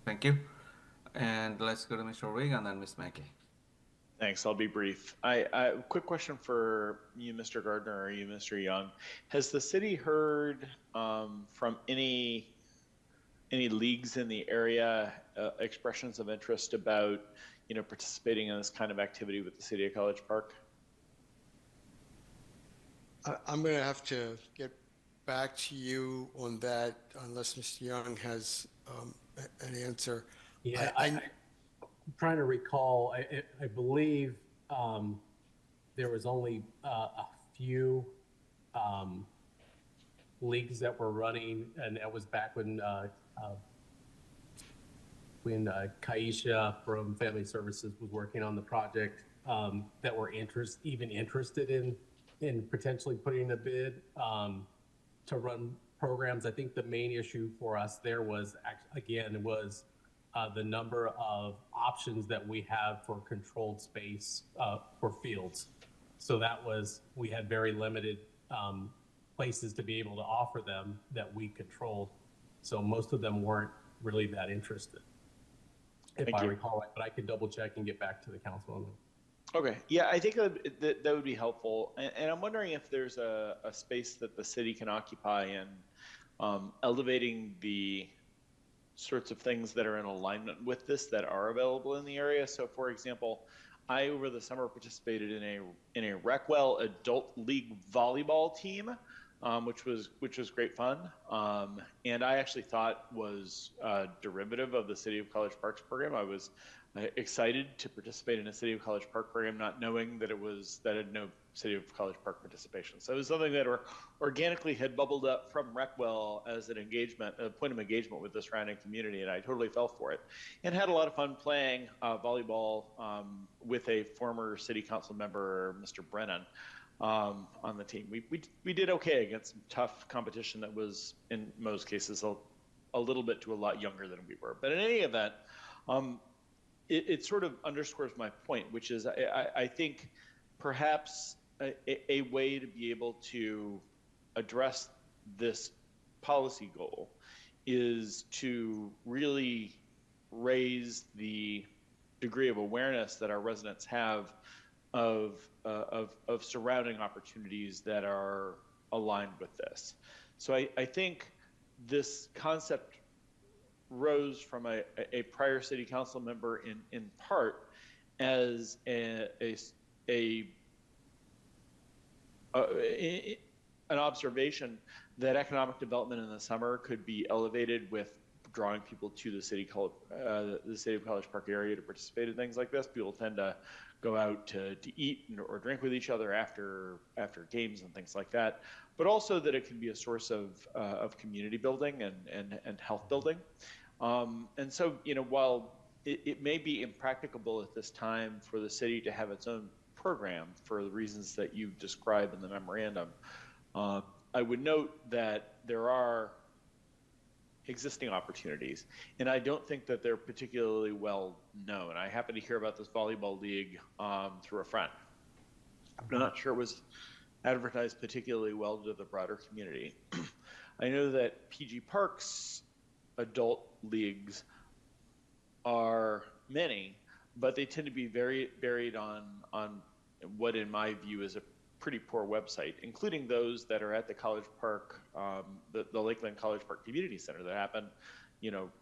Thank you. And let's go to Mr. Rigg and then Ms. Mackey. Thanks. I'll be brief. Quick question for you, Mr. Gardner, or you, Mr. Young. Has the city heard from any leagues in the area expressions of interest about participating in this kind of activity with the city of College Park? I'm going to have to get back to you on that unless Mr. Young has an answer. Yeah, I'm trying to recall. I believe there was only a few leagues that were running, and that was back when Kaisha from Family Services was working on the project, that were interested in potentially putting a bid to run programs. I think the main issue for us there was the number of options that we have for controlled space for fields. So we had very limited places to be able to offer them that we controlled. So most of them weren't really that interested, if I recall it, but I could double check and get back to the council on that. Okay. Yeah, I think that would be helpful. And I'm wondering if there's a space that the city can occupy in elevating the sorts of things that are in alignment with this that are available in the area. So, for example, I over the summer participated in a Recwell Adult League volleyball team, which was great fun, and I actually thought was derivative of the City of College Park's program. I was excited to participate in a City of College Park program, not knowing that it had no City of College Park participation. So it was something that organically had bubbled up from Recwell as a point of engagement with the surrounding community, and I totally fell for it, and had a lot of fun playing volleyball with a former City Council member, Mr. Brennan, on the team. We did okay against some tough competition that was in most cases a little bit to a lot younger than we were. But in any event, it sort of underscores my point, which is I think perhaps a way to be able to address this policy goal is to really raise the degree of awareness that our residents have of surrounding opportunities that are aligned with this. So I think this concept rose from a prior city council member in part as an observation that economic development in the summer could be elevated with drawing people to the city of College Park area to participate in things like this. People tend to go out to eat or drink with each other after games and things like that, but also that it can be a source of community building and health building. And so, while it may be impracticable at this time for the city to have its own program for the reasons that you describe in the memorandum, I would note that there are existing opportunities, and I don't think that they're particularly well known. I happen to hear about this volleyball league through a friend. I'm not sure it was advertised particularly well to the broader community. I know that PG Park's adult leagues are many, but they tend to be very buried on what, in my view, is a pretty poor website, including those that are at the College Park, the Lakeland College Park Community Center that happen,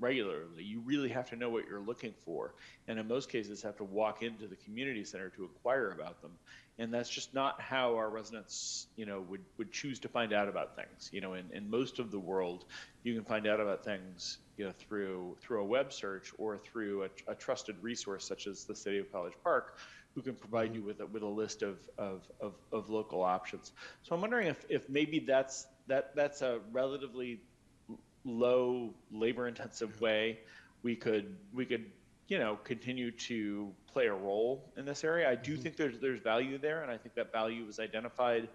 regularly. You really have to know what you're looking for, and in most cases have to walk into the community center to inquire about them. And that's just not how our residents, would choose to find out about things. In most of the world, you can find out about things, through a web search or through a trusted resource such as the City of College Park, who can provide you with a list of local options. So I'm wondering if maybe that's a relatively low labor intensive way we could continue to play a role in this area. I do think there's value there, and I think that value was identified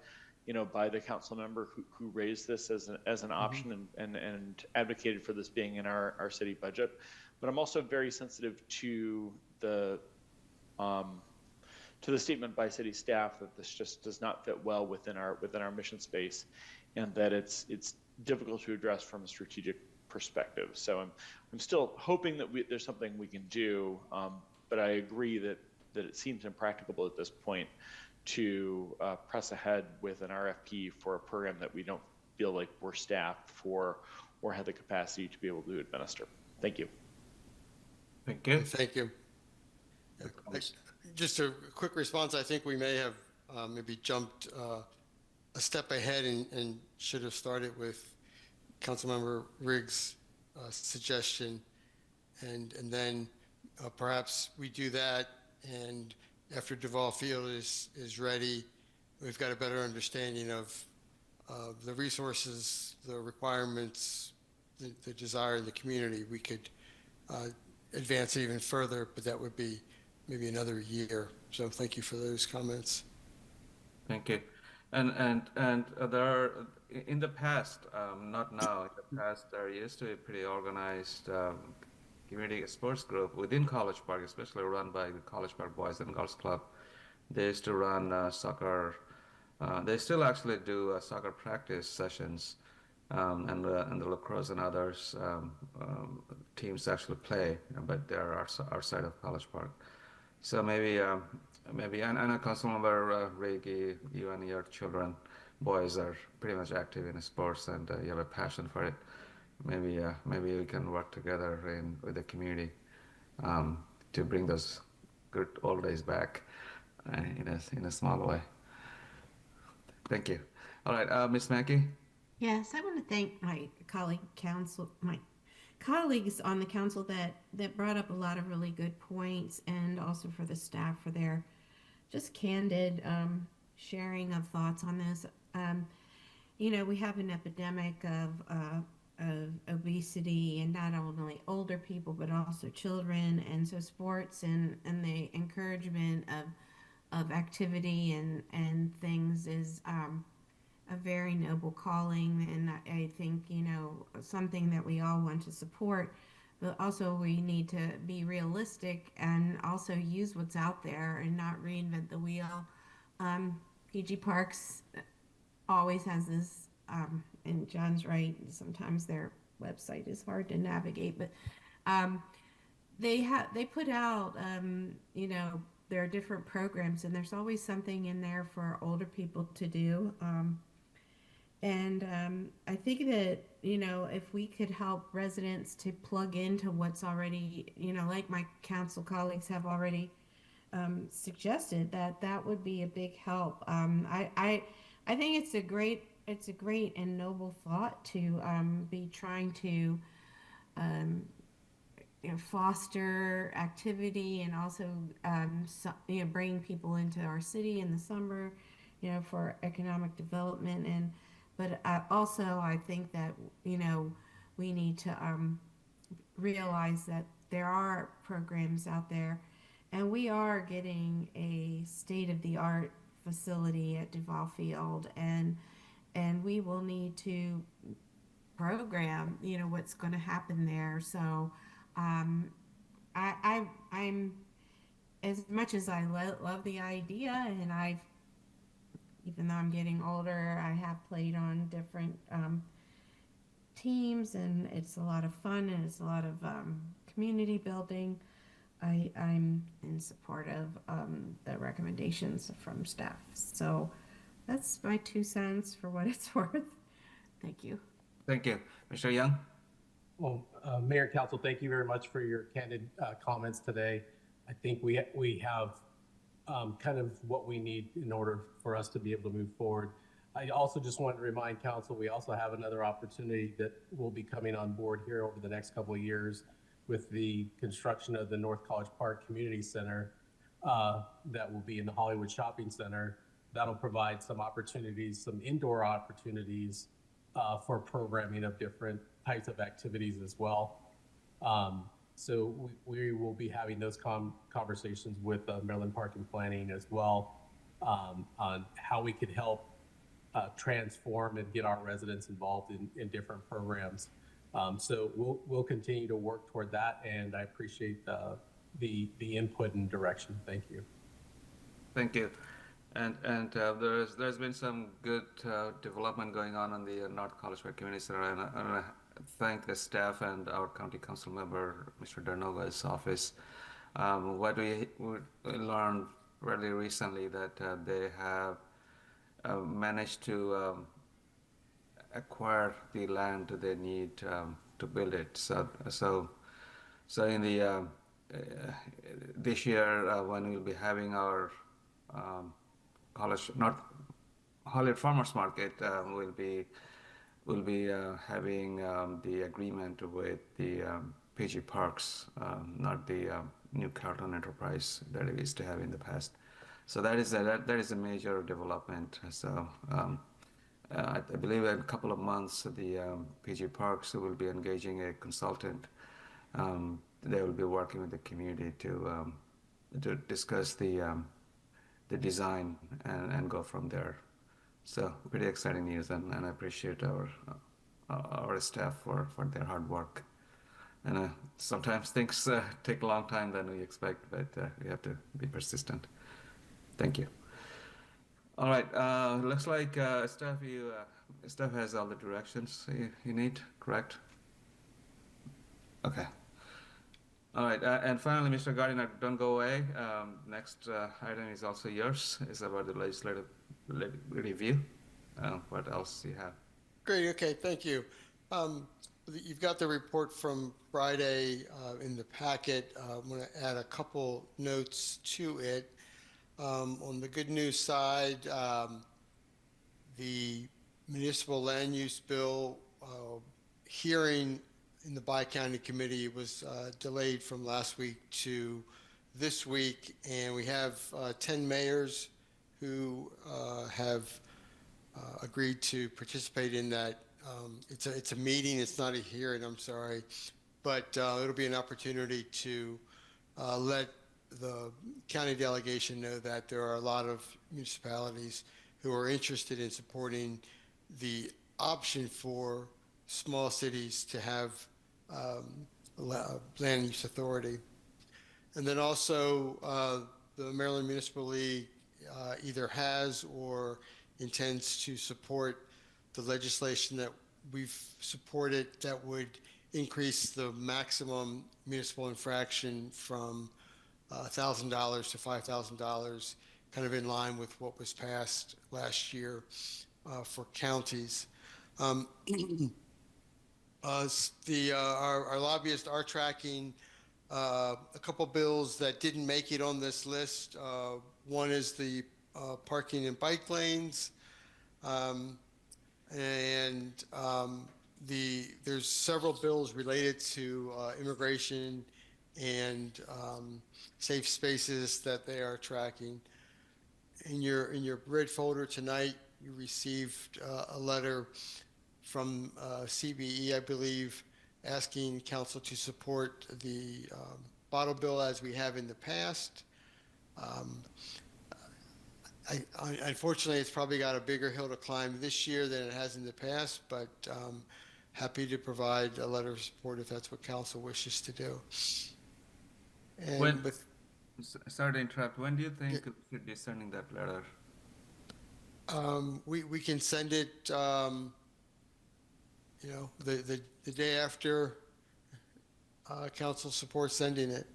by the council member who raised this as an option and advocated for this being in our city budget. But I'm also very sensitive to the statement by city staff that this just does not fit well within our mission space, and that it's difficult to address from a strategic perspective. So I'm still hoping that there's something we can do, but I agree that it seems impracticable at this point to press ahead with an RFP for a program that we don't feel like we're staffed for or have the capacity to be able to administer. Thank you. Thank you. Thank you. Just a quick response. I think we may have maybe jumped a step ahead and should have started with Councilmember Riggs' suggestion, and then perhaps we do that, and after Duval Field is ready, we've got a better understanding of the resources, the requirements, the desire in the community. We could advance it even further, but that would be maybe another year. So thank you for those comments. Thank you. And there are, in the past, not now, in the past, there used to be a pretty organized community sports group within College Park, especially run by the College Park Boys and Girls Club. They used to run soccer. They still actually do soccer practice sessions, and the lacrosse and others teams actually play, but they're outside of College Park. So maybe, and I know Councilmember Riggi, you and your children, boys, are pretty much active in sports, and you have a passion for it. Maybe we can work together with the community to bring those good old days back in a small way. Thank you. All right, Ms. Mackey. Yes, I want to thank my colleagues on the council that brought up a lot of really good points, and also for the staff for their just candid sharing of thoughts on this. We have an epidemic of obesity, and not only older people but also children, and so sports and the encouragement of activity and things is a very noble calling, and I think something that we all want to support, but also we need to be realistic and also use what's out there and not reinvent the wheel. PG Parks always has this, and John's right, sometimes their website is hard to navigate, but they put out there are different programs, and there's always something in there for older people to do. And I think that, if we could help residents to plug into what's already, like my council colleagues have already suggested, that would be a big help. I think it's a great and noble thought to be trying to foster activity, and also bring people into our city in the summer, for economic development. But also I think that we need to realize that there are programs out there, and we are getting a state-of-the-art facility at Duval Field, and we will need to program what's going to happen there. So I'm, as much as I love the idea, and even though I'm getting older, I have played on different teams, and it's a lot of fun, and it's a lot of community building. I'm in support of the recommendations from staff. So that's my 2 cents for what it's worth. Thank you. Thank you. Mr. Young? Well, Mayor and Council, thank you very much for your candid comments today. I think we have kind of what we need in order for us to be able to move forward. I also just wanted to remind Council, we also have another opportunity that will be coming on board here over the next couple of years with the construction of the North College Park Community Center that will be in the Hollywood Shopping Center. That'll provide some opportunities, some indoor opportunities for programming of different types of activities as well. So we will be having those conversations with Maryland Park and Planning as well on how we could help transform and get our residents involved in different programs. So we'll continue to work toward that, and I appreciate the input and direction. Thank you. Thank you. And there's been some good development going on the North College Park Community Center, and I want to thank the staff and our county council member, Mr. Dernova's office. What we learned really recently that they have managed to acquire the land they need to build it. So in the this year when we'll be having our Hollywood Farmers Market, we'll be having the agreement with the PG Parks, not the New Carlton Enterprise that we used to have in the past. So that is a major development. So I believe in a couple of months the PG Parks will be engaging a consultant. They will be working with the community to discuss the design and go from there. So pretty exciting news, and I appreciate our staff for their hard work. And sometimes things take a long time than we expect, but we have to be persistent. Thank you. All right, looks like staff has all the directions you need, correct? Okay. All right, and finally, Mr. Gardiner, don't go away. Next item is also yours. It's about the legislative review. What else do you have? Great. Okay. Thank you. You've got the report from Friday in the packet. I'm going to add a couple notes to it. On the good news side, the municipal land use bill hearing in the Bi-County Committee was delayed from last week to this week, and we have 10 mayors who have agreed to participate in that. It's a meeting, it's not a hearing, I'm sorry, but it'll be an opportunity to let the county delegation know that there are a lot of municipalities who are interested in supporting the option for small cities to have land use authority. And then also the Maryland Municipal League either has or intends to support the legislation that we've supported that would increase the maximum municipal infraction from $1,000 to $5,000, kind of in line with what was passed last year for counties. Our lobbyists are tracking a couple bills that didn't make it on this list. One is the parking and bike lanes, there's several bills related to immigration and safe spaces that they are tracking. In your grid folder tonight, you received a letter from CBE, I believe, asking council to support the bottle bill as we have in the past. Unfortunately, it's probably got a bigger hill to climb this year than it has in the past, but happy to provide a letter of support if that's what council wishes to do. And sorry to interrupt. When do you think we should be sending that letter? We can send it, the day after council supports sending it.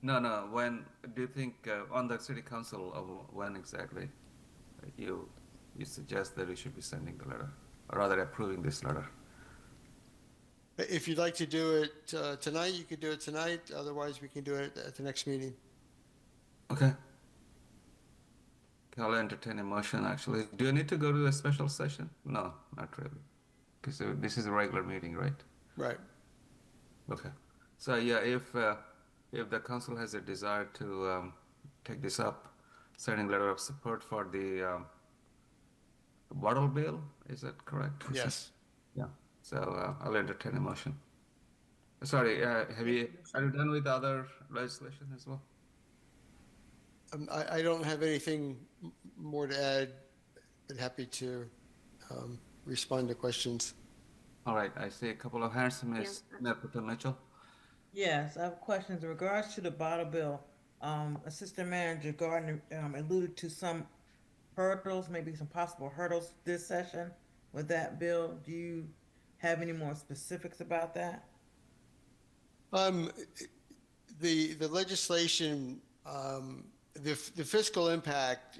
No. When do you think on the city council when exactly you suggest that we should be sending the letter, or rather approving this letter? If you'd like to do it tonight, you could do it tonight. Otherwise, we can do it at the next meeting. Okay. I'll entertain a motion, actually. Do you need to go to a special session? No, not really. Because this is a regular meeting, right? Right. Okay. So yeah, if the council has a desire to take this up, sending letter of support for the bottle bill, is that correct? Yes. Yeah. So I'll entertain a motion. Sorry, are you done with other legislation as well? I don't have anything more to add, but happy to respond to questions. All right, I see a couple of hands. Ms. Nepeta Mitchell. Yes, I have questions in regards to the bottle bill. Assistant Manager Gardner alluded to some hurdles, maybe some possible hurdles this session with that bill. Do you have any more specifics about that? The legislation, the fiscal impact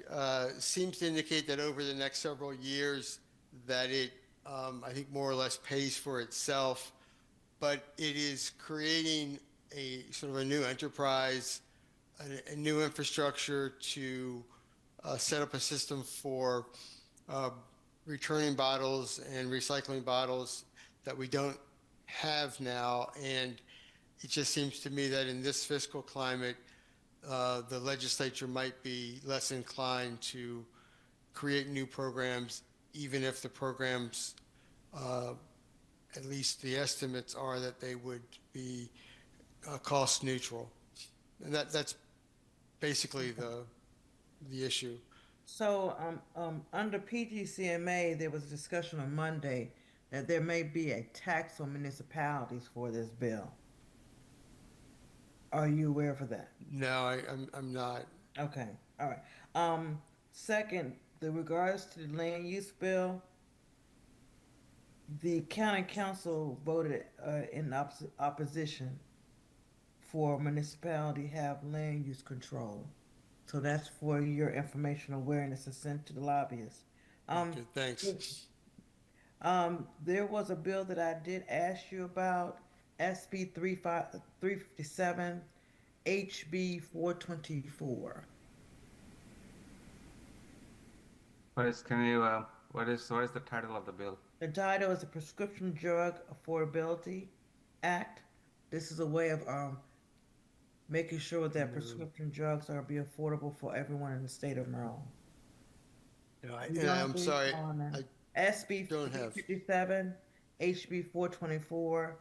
seems to indicate that over the next several years that it, I think, more or less pays for itself, but it is creating a sort of a new enterprise, a new infrastructure to set up a system for returning bottles and recycling bottles that we don't have now. And it just seems to me that in this fiscal climate, the legislature might be less inclined to create new programs, even if the programs, at least the estimates are that they would be cost neutral. And that's basically the issue. So under PGCMA, there was a discussion on Monday that there may be a tax on municipalities for this bill. Are you aware of that? No, I'm not. Okay, all right. Second, in regards to the land use bill, the county council voted in opposition for municipality have land use control. So that's for your information awareness and sent to the lobbyists. Okay, thanks. There was a bill that I did ask you about, SB 357, HB 424. What is the title of the bill? The title is the Prescription Drug Affordability Act. This is a way of making sure that prescription drugs are be affordable for everyone in the state of Maryland. I'm sorry. SB 357, HB 424,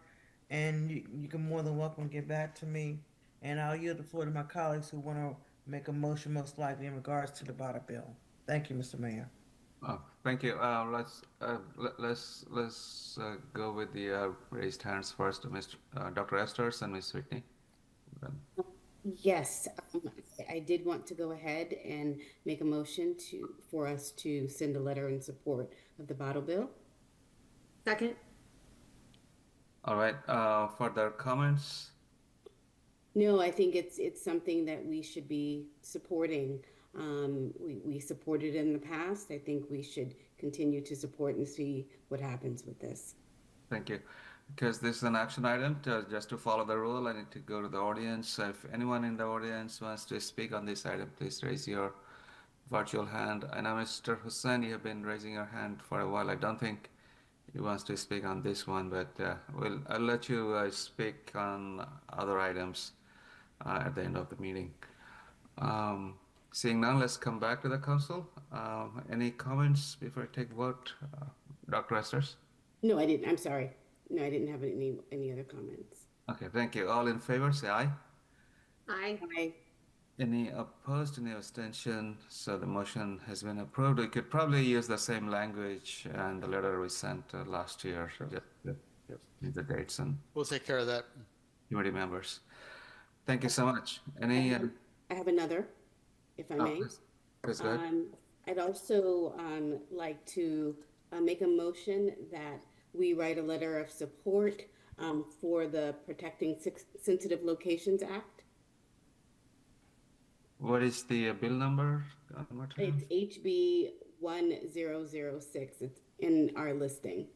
and you can more than welcome to get back to me, and I'll yield the floor to my colleagues who want to make a motion most likely in regards to the bottle bill. Thank you, Mr. Mayor. Thank you. Let's go with the raised hands first, Dr. Esters and Ms. Whitney. Yes, I did want to go ahead and make a motion for us to send a letter in support of the bottle bill. Second. All right. Further comments? No, I think it's something that we should be supporting. We supported in the past. I think we should continue to support and see what happens with this. Thank you. Because this is an action item, just to follow the rule, I need to go to the audience. So if anyone in the audience wants to speak on this item, please raise your virtual hand. I know Mr. Hussain, you have been raising your hand for a while. I don't think he wants to speak on this one, but I'll let you speak on other items at the end of the meeting. Seeing none, let's come back to the council. Any comments before I take vote? Dr. Esters? No, I didn't. I'm sorry. No, I didn't have any other comments. Okay, thank you. All in favor, say aye. Aye. Aye. Any opposed, any abstention? So the motion has been approved. We could probably use the same language and the letter we sent last year. So just leave the dates and We'll take care of that. committee members. Thank you so much. Any? I have another, if I may. Please go ahead. I'd also like to make a motion that we write a letter of support for the Protecting Sensitive Locations Act. What is the bill number? One more time. It's HB 1006. It's in our listing.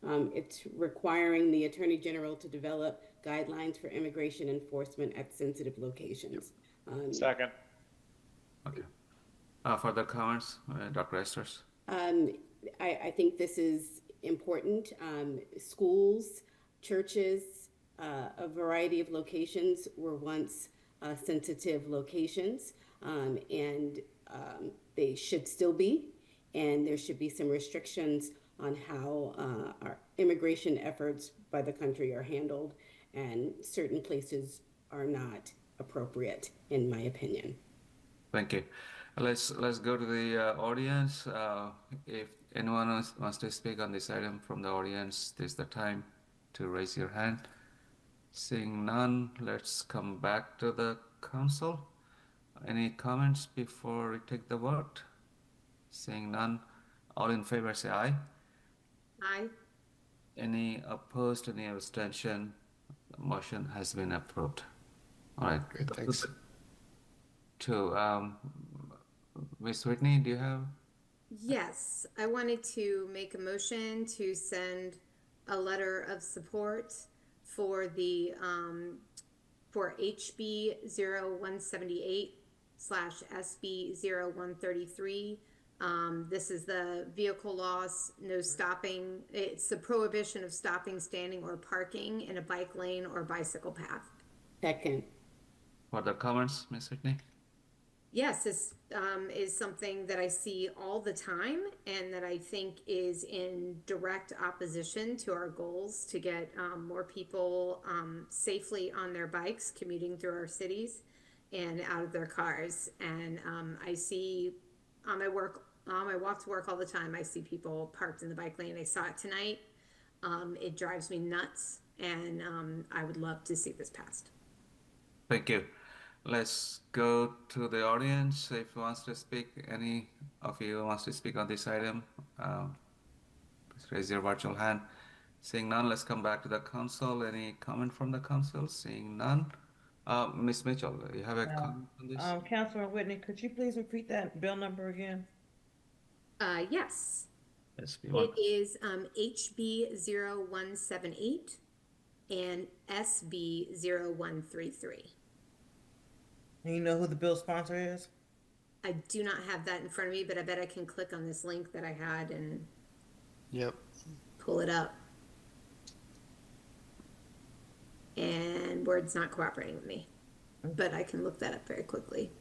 It's requiring the Attorney General to develop guidelines for immigration enforcement at sensitive locations. Second. Okay. Further comments, Dr. Esters? I think this is important. Schools, churches, a variety of locations were once sensitive locations, and they should still be. And there should be some restrictions on how our immigration efforts by the country are handled, and certain places are not appropriate, in my opinion. Thank you. Let's go to the audience. If anyone else wants to speak on this item from the audience, this is the time to raise your hand. Seeing none, let's come back to the council. Any comments before we take the vote? Seeing none, all in favor say aye. Aye. Any opposed, any abstention? The motion has been approved. All right. Great, thanks. Ms. Whitney, do you have? Yes, I wanted to make a motion to send a letter of support for the for HB 0178/SB 0133. This is the vehicle loss, no stopping. It's the prohibition of stopping, standing, or parking in a bike lane or bicycle path. Second. Further comments, Ms. Whitney? Yes, this is something that I see all the time and that I think is in direct opposition to our goals to get more people safely on their bikes commuting through our cities and out of their cars. And I see on my walk to work all the time, I see people parked in the bike lane. I saw it tonight. It drives me nuts, and I would love to see this passed. Thank you. Let's go to the audience. If you wants to speak, any of you wants to speak on this item, please raise your virtual hand. Seeing none, let's come back to the council. Any comment from the council? Seeing none. Ms. Mitchell, you have a comment on this? Councilor Whitney, could you please repeat that bill number again? Yes. SB 1. It is HB 0178 and SB 0133. And you know who the bill sponsor is? I do not have that in front of me, but I bet I can click on this link that I had and pull it up. And Word's not cooperating with me, but I can look that up very quickly.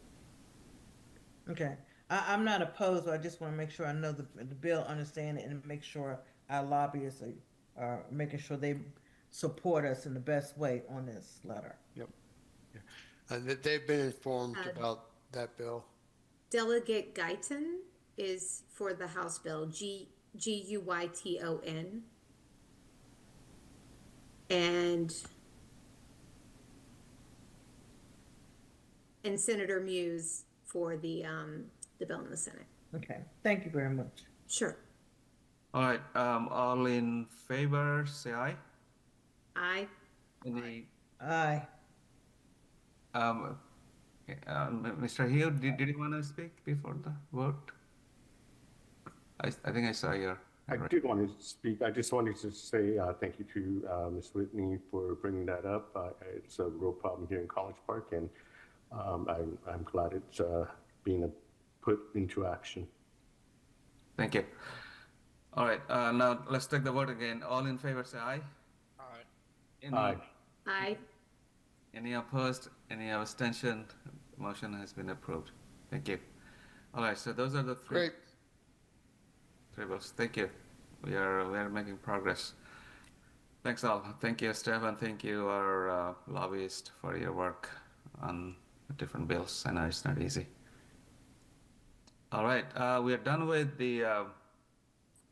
Okay. I'm not opposed, but I just want to make sure I know the bill, understand it, and make sure our lobbyists are making sure they support us in the best way on this letter. Yep. Yeah. They've been informed about that bill. Delegate Guyton is for the House bill, Guyton. And Senator Muse for the bill in the Senate. Okay, thank you very much. Sure. All right, all in favor, say aye. Aye. Any? Aye. Mr. Hill, did you want to speak before the vote? I think I saw your. I did want to speak. I just wanted to say thank you to Ms. Whitney for bringing that up. It's a real problem here in College Park, and I'm glad it's being put into action. Thank you. All right, now let's take the vote again. All in favor, say aye. Aye. Aye. Aye. Any opposed? Any abstention? Motion has been approved. Thank you. All right, so those are the three bills. Thank you. We are making progress. Thanks all. Thank you, Stefan. Thank you, our lobbyist, for your work on the different bills. I know it's not easy. All right, we are done with the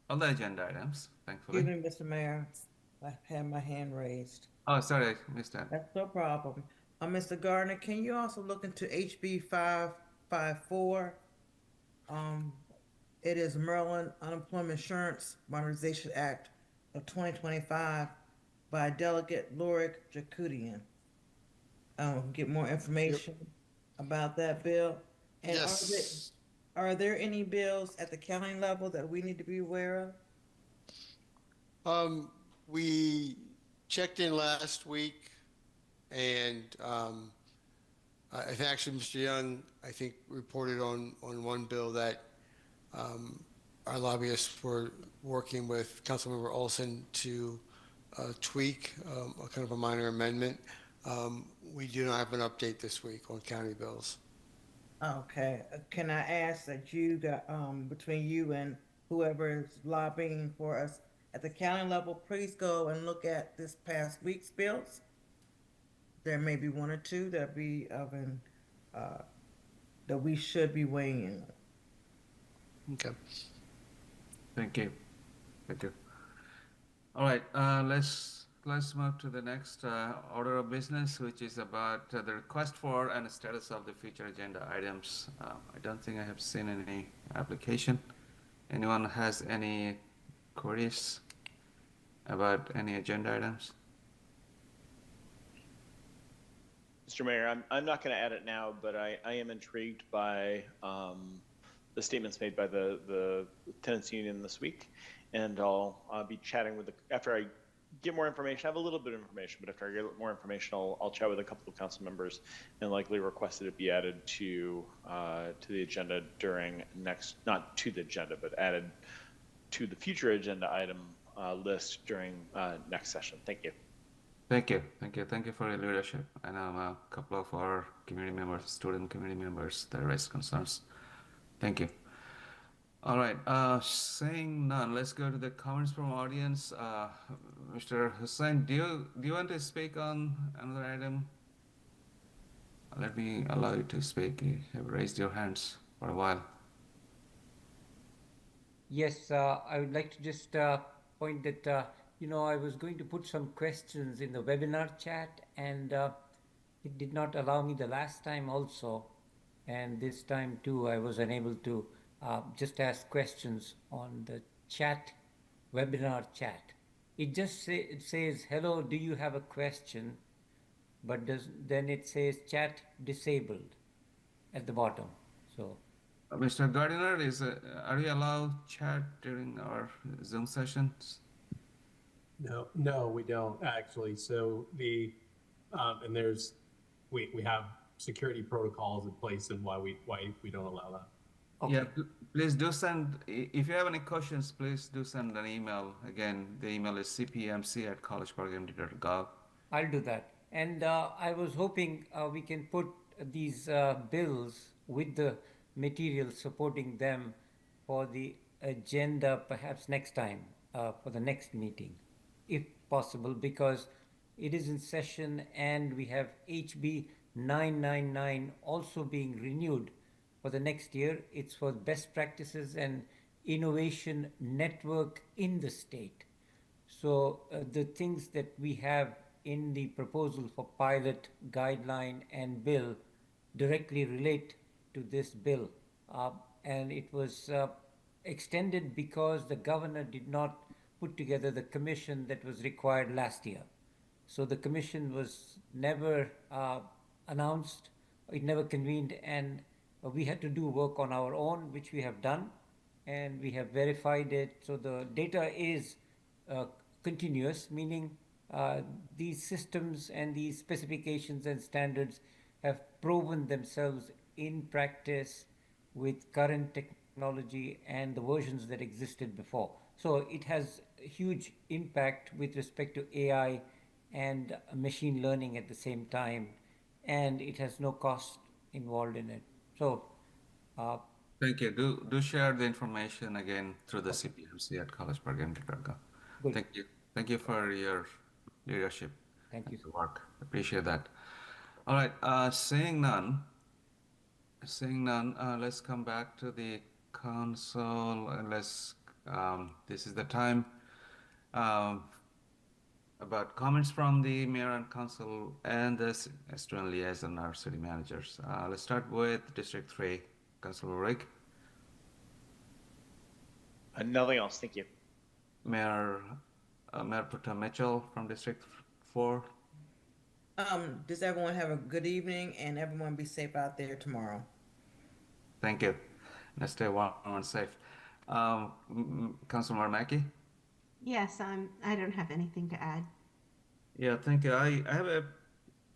all the agenda items, thankfully. Excuse me, Mr. Mayor. I had my hand raised. Oh, sorry, I missed that. That's no problem. Mr. Gardner, can you also look into HB 554? It is Maryland Unemployment Insurance Modernization Act of 2025, by Delegate Lorik Jakutian. Get more information about that bill. And Yes. are there any bills at the county level that we need to be aware of? We checked in last week, and I think actually Mr. Young, I think, reported on one bill that our lobbyists were working with Councilmember Olson to tweak a kind of a minor amendment. We do not have an update this week on county bills. Okay, can I ask that you got, between you and whoever is lobbying for us at the county level, please go and look at this past week's bills. There may be one or two that be of an, that we should be weighing in. Okay. Thank you. Thank you. All right, let's move to the next order of business, which is about the request for and status of the future agenda items. I don't think I have seen any application. Anyone has any queries about any agenda items? Mr. Mayor, I'm not going to add it now, but I am intrigued by the statements made by the tenants union this week, and I'll be chatting with after I get more information. I have a little bit of information, but after I get more information, I'll chat with a couple of council members and likely request that it be added to the agenda during next, not to the agenda, but added to the future agenda item list during next session. Thank you. Thank you. Thank you. Thank you for your leadership. I know a couple of our community members, student community members, that raised concerns. Thank you. All right. Saying none, let's go to the comments from audience. Mr. Hussain, do you want to speak on another item? Let me allow you to speak. You have raised your hands for a while. Yes, I would like to just point that, I was going to put some questions in the webinar chat, and it did not allow me the last time also. And this time too, I was unable to just ask questions on the chat, webinar chat. It just it says, hello, do you have a question? But then it says chat disabled at the bottom. So, Mr. Gardiner, are we allowed chat during our Zoom sessions? No, we don't actually. So and we have security protocols in place and why we don't allow that. Okay. Yeah, please do send, if you have any questions, please do send an email. Again, the email is cpmc@collegeparkmd.gov. I'll do that. And I was hoping we can put these bills with the material supporting them for the agenda perhaps next time, for the next meeting, if possible, because it is in session and we have HB 999 also being renewed for the next year. It's for best practices and innovation network in the state. So the things that we have in the proposal for pilot, guideline, and bill directly relate to this bill. And it was extended because the governor did not put together the commission that was required last year. So the commission was never announced, it never convened, and we had to do work on our own, which we have done, and we have verified it. So the data is continuous, meaning these systems and these specifications and standards have proven themselves in practice with current technology and the versions that existed before. So it has a huge impact with respect to AI and machine learning at the same time, and it has no cost involved in it. So thank you. Do share the information again through the cpmc@collegeparkmd.gov. Thank you. Thank you for your leadership. Thank you. Work. Appreciate that. All right. Seeing none, let's come back to the council. This is the time about comments from the mayor and council and the student liaison, our city managers. Let's start with District 3, Councilor Rick. Nothing else. Thank you. Mayor Mayor Pro Tem Mitchell from District 4. Does everyone have a good evening and everyone be safe out there tomorrow? Thank you. And stay warm and safe. Councilmember Mackey? Yes, I don't have anything to add. Yeah, thank you. I have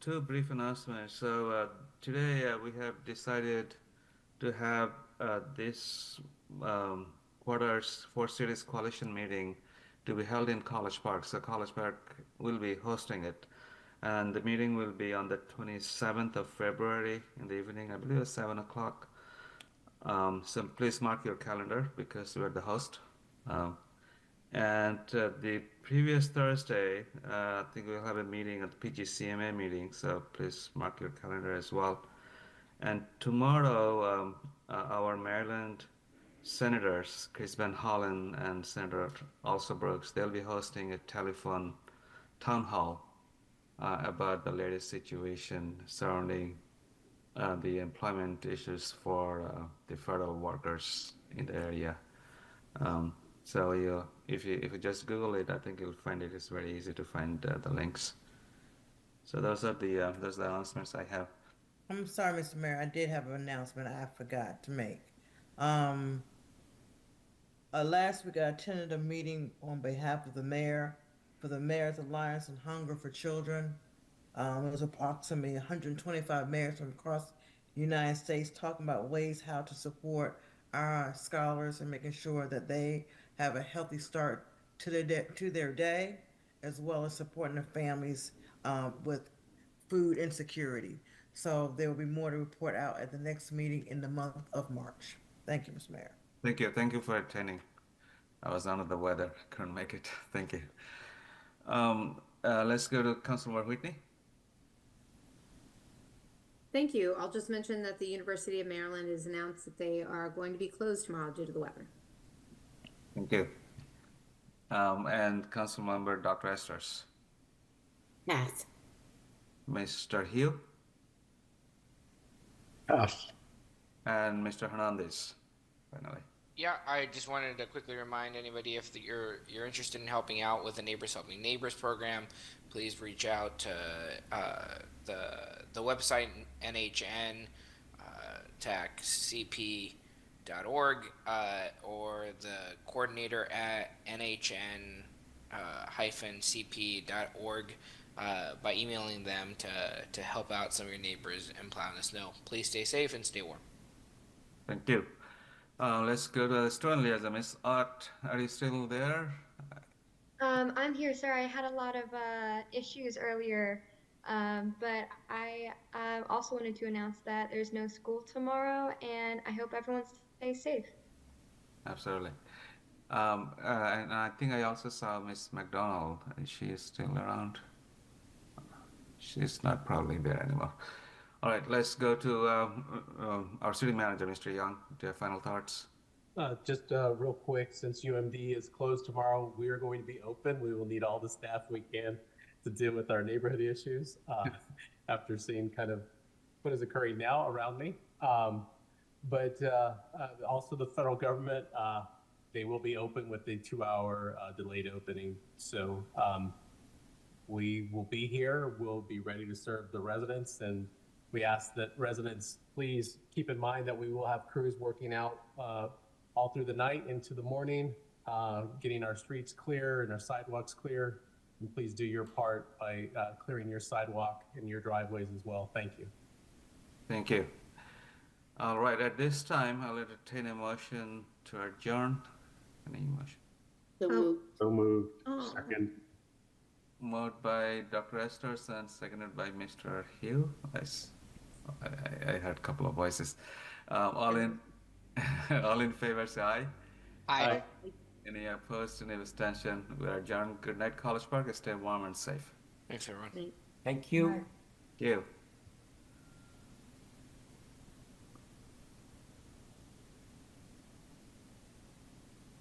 two brief announcements. So today we have decided to have this quarter's Four Cities Coalition meeting to be held in College Park. So College Park will be hosting it. And the meeting will be on the 27th of February in the evening, I believe at 7 o'clock. So please mark your calendar because we're the host. And the previous Thursday, I think we'll have a meeting at the PGCMA meeting, so please mark your calendar as well. And tomorrow, our Maryland senators, Chris Van Hollen and Senator Alsop Brooks, they'll be hosting a telephone town hall about the latest situation surrounding the employment issues for the federal workers in the area. So if you just Google it, I think you'll find it. It's very easy to find the links. So those are the announcements I have. I'm sorry, Mr. Mayor, I did have an announcement I forgot to make. Last week I attended a meeting on behalf of the mayor for the Mayor's Alliance on Hunger for Children. It was approximately 125 mayors from across the United States talking about ways how to support our scholars and making sure that they have a healthy start to their day, as well as supporting their families with food insecurity. So there will be more to report out at the next meeting in the month of March. Thank you, Mr. Mayor. Thank you. Thank you for attending. I was under the weather. Couldn't make it. Thank you. Let's go to Councilmember Whitney. Thank you. I'll just mention that the University of Maryland has announced that they are going to be closed tomorrow due to the weather. Thank you. And Councilmember Dr. Esters. Yes. Mr. Hill. Yes. And Mr. Hernandez, finally. Yeah, I just wanted to quickly remind anybody if you're interested in helping out with the Neighbors Helping Neighbors program, please reach out to the website nhnTACCP.org or the coordinator at nhn-cp.org by emailing them to help out some of your neighbors and plowing the snow. Please stay safe and stay warm. Thank you. Let's go to the student liaison. Miss Art, are you still there? I'm here. Sorry, I had a lot of issues earlier, but I also wanted to announce that there's no school tomorrow, and I hope everyone stays safe. Absolutely. And I think I also saw Miss McDonald. She is still around. She's not probably there anymore. All right, let's go to our city manager, Mr. Young. Do you have final thoughts? Just real quick, since UMD is closed tomorrow, we are going to be open. We will need all the staff we can to deal with our neighborhood issues after seeing kind of what is occurring now around me. But also the federal government, they will be open with a 2-hour delayed opening. So we will be here. We'll be ready to serve the residents, and we ask that residents please keep in mind that we will have crews working out all through the night into the morning, getting our streets clear and our sidewalks clear. And please do your part by clearing your sidewalk and your driveways as well. Thank you. Thank you. All right, at this time, I'll entertain a motion to adjourn. Any motion? So moved. So moved. Oh. Second. Moved by Dr. Esters and seconded by Mr. Hill. I heard a couple of voices. All in favor, say aye. Aye. Any opposed, any abstention? We are adjourned. Good night, College Park. Stay warm and safe. Thanks, everyone. Thank you. Thank you.